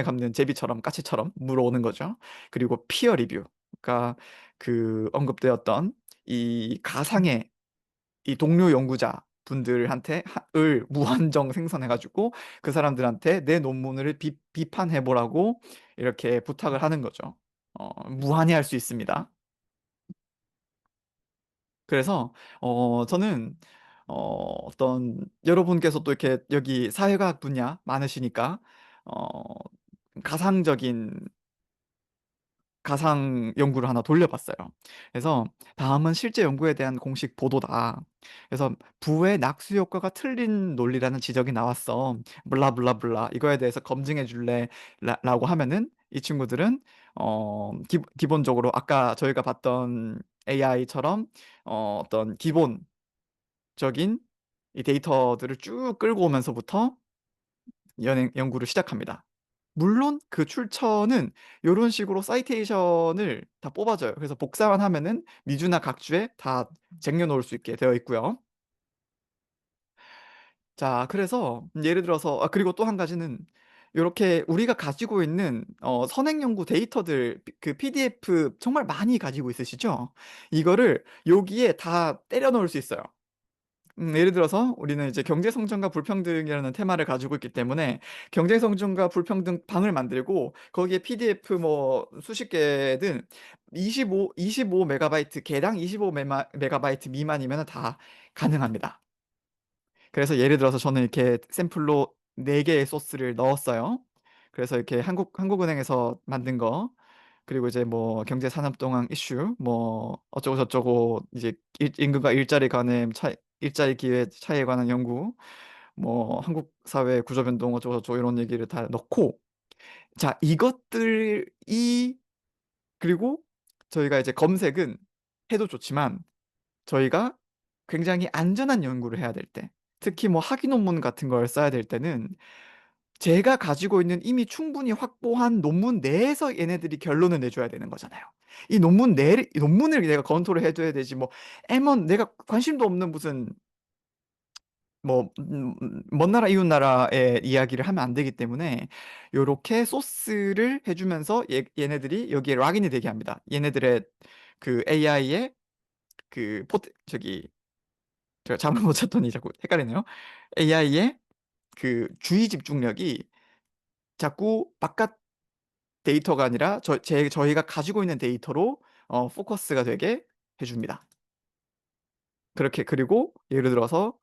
갚는 제비처럼 까치처럼 물어오는 거죠. 그리고 피어 리뷰. 그러니까 그 언급되었던 이 가상의 이 동료 연구자 분들한테 을 무한정 생성해가지고 그 사람들한테 내 논문을 비판해보라고 이렇게 부탁을 하는 거죠. 무한히 할 수 있습니다. 그래서 저는 어떤 여러분께서 또 이렇게 여기 사회과학 분야 많으시니까 어, 가상적인 가상 연구를 하나 돌려봤어요. 그래서 다음은 실제 연구에 대한 공식 보도다. 그래서 부의 낙수 효과가 틀린 논리라는 지적이 나왔어. 블라블라블라. 이거에 대해서 검증해 줄래? 라고 하면은 이 친구들은 기본적으로 아까 저희가 봤던 AI처럼 어떤 기본적인 이 데이터들을 쭉 끌고 오면서부터 연구를 시작합니다. 물론 그 출처는 이런 식으로 사이테이션을 다 뽑아줘요. 그래서 복사만 하면은 미주나 각주에 다 쟁여놓을 수 있게 되어 있고요. 자, 그래서 예를 들어서 그리고 또 한 가지는 이렇게 우리가 가지고 있는 선행 연구 데이터들 그 PDF 정말 많이 가지고 있으시죠? 이거를 여기에 다 때려 넣을 수 있어요. 예를 들어서 우리는 이제 경제성장과 불평등이라는 테마를 가지고 있기 때문에 경제성장과 불평등 방을 만들고 거기에 PDF 뭐 수십 개든 25 메가바이트 개당 25 메가바이트 미만이면 다 가능합니다. 그래서 예를 들어서 저는 이렇게 샘플로 4개의 소스를 넣었어요. 그래서 이렇게 한국은행에서 만든 거 그리고 이제 뭐 경제 산업동향 이슈 뭐 어쩌고 저쩌고 이제 임금과 일자리 간의 일자리 기회 차이에 관한 연구 뭐 한국 사회 구조 변동 어쩌고 저쩌고 이런 얘기를 다 넣고 자 이것들이 그리고 저희가 이제 검색은 해도 좋지만 저희가 굉장히 안전한 연구를 해야 될 때, 특히 뭐 학위 논문 같은 걸 써야 될 때는 제가 가지고 있는 이미 충분히 확보한 논문 내에서 얘네들이 결론을 내줘야 되는 거잖아요. 이 논문을 내가 검토를 해줘야 되지, 뭐, 내가 관심도 없는 무슨, 뭐, 먼 나라, 이웃 나라의 이야기를 하면 안 되기 때문에, 요렇게 소스를 해주면서 얘네들이 여기에 락인이 되게 합니다. 얘네들의 그 AI의 제가 잘못 못 찾더니 자꾸 헷갈리네요. AI의 그 주의 집중력이 자꾸 바깥 데이터가 아니라 저희가 가지고 있는 데이터로 포커스가 되게 해줍니다. 그렇게 그리고 예를 들어서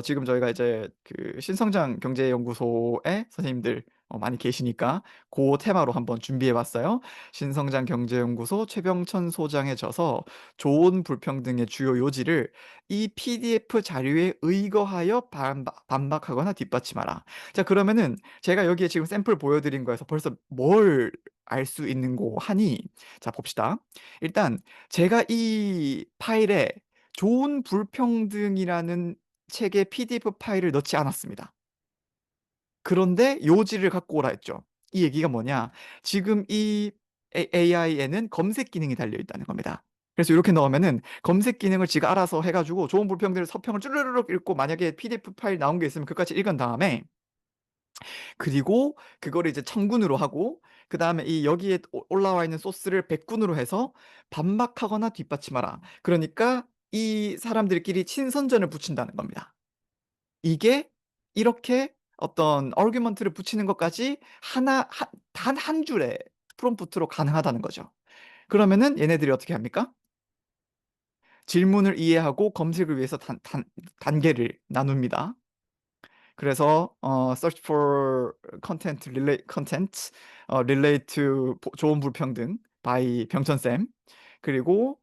지금 저희가 이제 그 신성장 경제연구소에 선생님들 많이 계시니까 그 테마로 한번 준비해 봤어요. 신성장 경제연구소 최병천 소장에 져서 좋은 불평등의 주요 요지를 이 PDF 자료에 의거하여 반박하거나 뒷받침하라. 자, 그러면은 제가 여기에 지금 샘플 보여드린 거에서 벌써 뭘 알 수 있는 거 하니? 자, 봅시다. 일단 제가 이 파일에 좋은 불평등이라는 책의 PDF 파일을 넣지 않았습니다. 그런데 요지를 갖고 오라 했죠. 이 얘기가 뭐냐? 지금 이 AI에는 검색 기능이 달려 있다는 겁니다. 그래서 이렇게 넣으면은 검색 기능을 지가 알아서 해가지고 좋은 불평등을 서평을 쭈르르륵 읽고 만약에 PDF 파일 나온 게 있으면 그까지 읽은 다음에 그리고 그거를 이제 천군으로 하고 그다음에 이 여기에 올라와 있는 소스를 백군으로 해서 반박하거나 뒷받침하라. 그러니까 이 사람들끼리 친선전을 붙인다는 겁니다. 이게 이렇게 어떤 아규먼트를 붙이는 것까지 단 한 줄의 프롬프트로 가능하다는 거죠. 그러면은 얘네들이 어떻게 합니까? 질문을 이해하고 검색을 위해서 단계를 나눕니다. 그래서 search for relate to 좋은 불평등 by 병천쌤. 그리고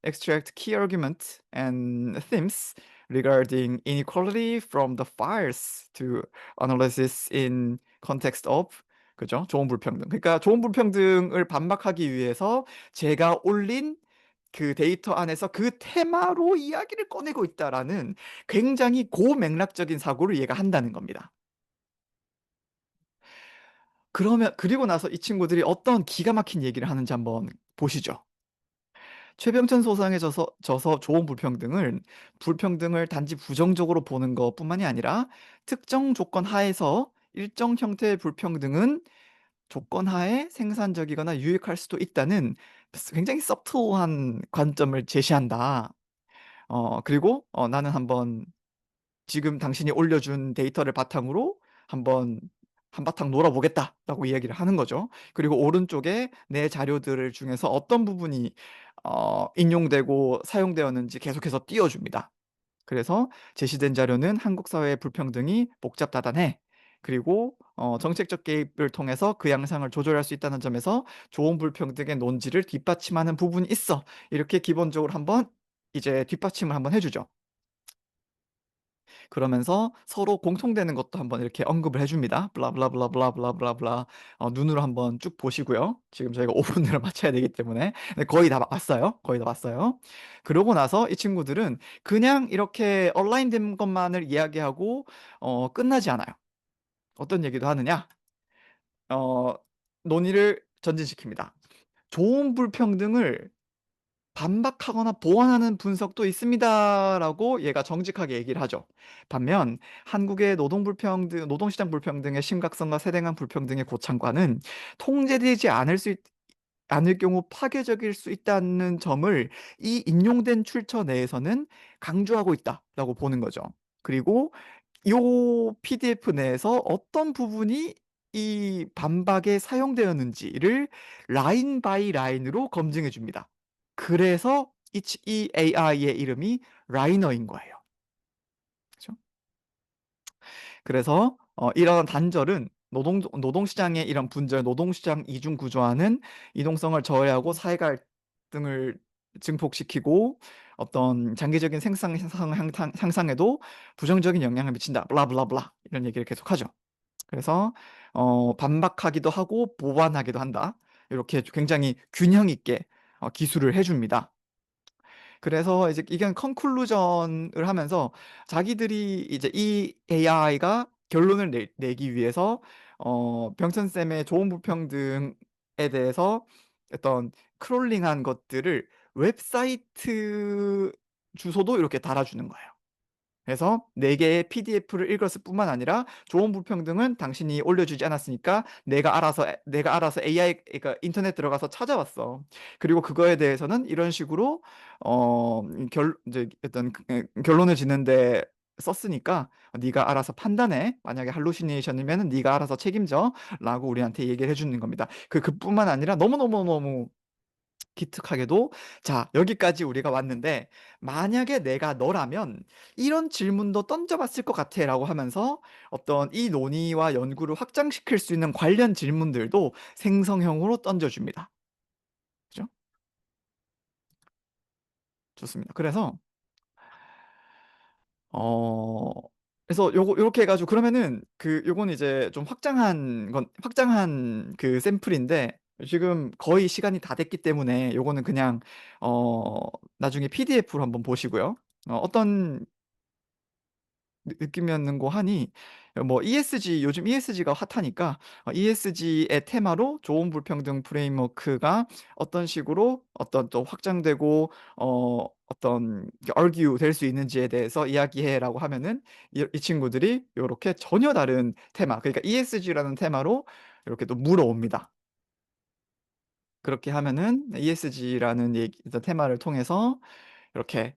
extract key arguments and themes regarding inequality from the files to analysis in context of, 그죠? 좋은 불평등. 그러니까 좋은 불평등을 반박하기 위해서 제가 올린 그 데이터 안에서 그 테마로 이야기를 꺼내고 있다라는 굉장히 고맥락적인 사고를 얘가 한다는 겁니다. 그러면 그리고 나서 이 친구들이 어떤 기가 막힌 얘기를 하는지 한번 보시죠. 최병천 소상에 져서 좋은 불평등을 단지 부정적으로 보는 것뿐만이 아니라 특정 조건 하에서 일정 형태의 불평등은 조건 하에 생산적이거나 유익할 수도 있다는 굉장히 서투한 관점을 제시한다. 그리고 나는 한번 지금 당신이 올려준 데이터를 바탕으로 한번 한바탕 놀아보겠다라고 이야기를 하는 거죠. 그리고 오른쪽에 내 자료들 중에서 어떤 부분이 인용되고 사용되었는지 계속해서 띄워줍니다. 그래서 제시된 자료는 한국 사회의 불평등이 복잡다단해. 그리고 정책적 개입을 통해서 그 양상을 조절할 수 있다는 점에서 좋은 불평등의 논지를 뒷받침하는 부분이 있어. 이렇게 기본적으로 한번 이제 뒷받침을 한번 해주죠. 그러면서 서로 공통되는 것도 한번 이렇게 언급을 해줍니다. 블라블라블라블라블라블라. 눈으로 한번 쭉 보시고요. 지금 저희가 5분 내로 맞춰야 되기 때문에 네, 거의 다 왔어요. 거의 다 왔어요. 그러고 나서 이 친구들은 그냥 이렇게 얼라인된 것만을 이야기하고 끝나지 않아요. 어떤 얘기도 하느냐? 어, 논의를 전진시킵니다. 좋은 불평등을 반박하거나 보완하는 분석도 있습니다라고 얘가 정직하게 얘기를 하죠. 반면 한국의 노동시장 불평등의 심각성과 세대간 불평등의 고착과는 통제되지 않을 경우 파괴적일 수 있다는 점을 이 인용된 출처 내에서는 강조하고 있다라고 보는 거죠. 그리고 요 PDF 내에서 어떤 부분이 이 반박에 사용되었는지를 라인 바이 라인으로 검증해 줍니다. 그래서 이 AI의 이름이 라이너인 거예요. 그죠? 그래서 이런 단절은 노동시장의 이런 분절, 노동시장 이중 구조화는 이동성을 저해하고 사회 갈등을 증폭시키고 어떤 장기적인 향상에도 부정적인 영향을 미친다. 블라블라블라 이런 얘기를 계속하죠. 그래서 반박하기도 하고 보완하기도 한다. 이렇게 굉장히 균형 있게 기술을 해줍니다. 그래서 이제 이건 컨클루전을 하면서 자기들이 이제 이 AI가 결론을 내기 위해서 병천쌤의 좋은 불평등에 대해서 어떤 크롤링한 것들을 웹사이트 주소도 이렇게 달아주는 거예요. 그래서 4개의 PDF를 읽었을 뿐만 아니라 좋은 불평등은 당신이 올려주지 않았으니까 내가 알아서 AI 그러니까 인터넷 들어가서 찾아봤어. 그리고 그거에 대해서는 이런 식으로 이제 어떤 결론을 짓는데 썼으니까 네가 알아서 판단해. 만약에 할루시네이션이면 네가 알아서 책임져라고 우리한테 얘기를 해주는 겁니다. 그뿐만 아니라 너무너무너무 기특하게도 자, 여기까지 우리가 왔는데 만약에 내가 너라면 이런 질문도 던져봤을 것 같아라고 하면서 어떤 이 논의와 연구를 확장시킬 수 있는 관련 질문들도 생성형으로 던져줍니다. 그죠? 좋습니다. 어 그래서 요렇게 해가지고 그러면은 요건 이제 좀 확장한 그 샘플인데 지금 거의 시간이 다 됐기 때문에 요거는 그냥 나중에 PDF로 한번 보시고요. 어떤 느낌이었는고 하니 뭐 ESG 요즘 ESG가 핫하니까 ESG의 테마로 좋은 불평등 프레임워크가 어떤 식으로 어떤 또 확장되고 어떤 argue 될 수 있는지에 대해서 이야기해라고 하면은 이 친구들이 요렇게 전혀 다른 테마 그러니까 ESG라는 테마로 이렇게 또 물어옵니다. 그렇게 하면은 ESG라는 얘기 테마를 통해서 이렇게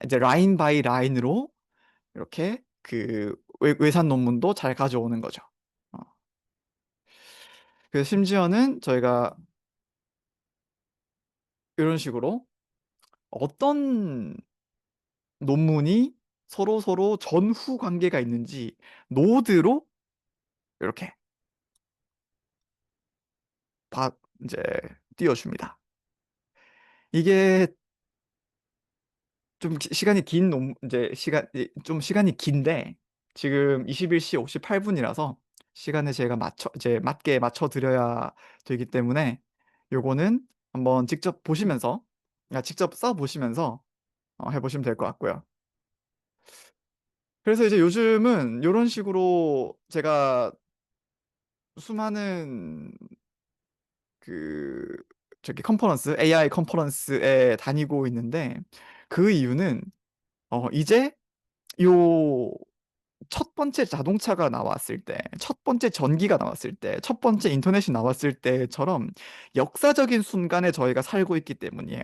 이제 라인 바이 라인으로 이렇게 그 외산 논문도 잘 가져오는 거죠. 어. 그래서 심지어는 저희가 이런 식으로 어떤 논문이 서로 전후 관계가 있는지 노드로 이렇게 봐 이제 띄워줍니다. 이게 좀 시간이 긴 이제 좀 시간이 긴데 지금 21시 58분이라서 시간을 제가 맞춰 이제 맞게 맞춰 드려야 되기 때문에 요거는 한번 직접 보시면서 직접 써 보시면서 해보시면 될 것 같고요. 그래서 이제 요즘은 요런 식으로 제가 수많은 그 저기 컨퍼런스 AI 컨퍼런스에 다니고 있는데 그 이유는 이제 요 첫 번째 자동차가 나왔을 때, 첫 번째 전기가 나왔을 때, 첫 번째 인터넷이 나왔을 때처럼 역사적인 순간에 저희가 살고 있기 때문이에요.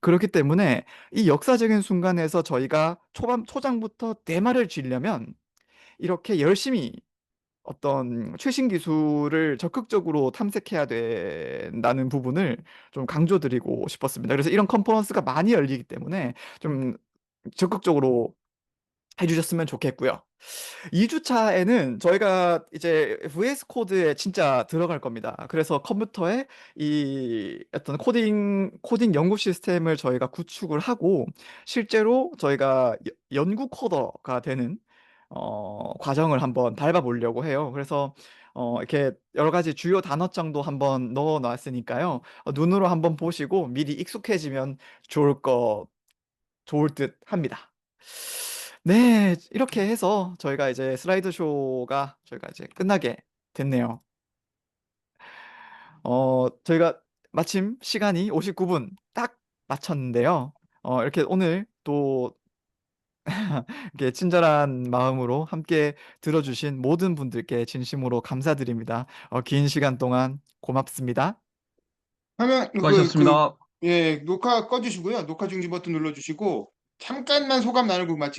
그렇기 때문에 이 역사적인 순간에서 저희가 초장부터 대마를 쥐려면 이렇게 열심히 어떤 최신 기술을 적극적으로 탐색해야 된다는 부분을 좀 강조드리고 싶었습니다. 그래서 이런 컨퍼런스가 많이 열리기 때문에 좀 적극적으로 해주셨으면 좋겠고요. 2주차에는 저희가 이제 VS 코드에 진짜 들어갈 겁니다. 그래서 컴퓨터에 이 어떤 코딩 연구 시스템을 저희가 구축을 하고 실제로 저희가 연구 코더가 되는 과정을 한번 밟아 보려고 해요. 그래서 이렇게 여러 가지 주요 단어장도 한번 넣어 놨으니까요. 눈으로 한번 보시고 미리 익숙해지면 좋을 듯 합니다. 네, 이렇게 해서 저희가 이제 슬라이드 쇼가 저희가 이제 끝나게 됐네요. 저희가 마침 시간이 59분 딱 맞췄는데요. 이렇게 오늘 또 이렇게 친절한 마음으로 함께 들어주신 모든 분들께 진심으로 감사드립니다. 긴 시간 동안 고맙습니다. 화면 수고하셨습니다. 녹화 꺼주시고요. 녹화 중지 버튼 눌러주시고 잠깐만 소감 나누고 마치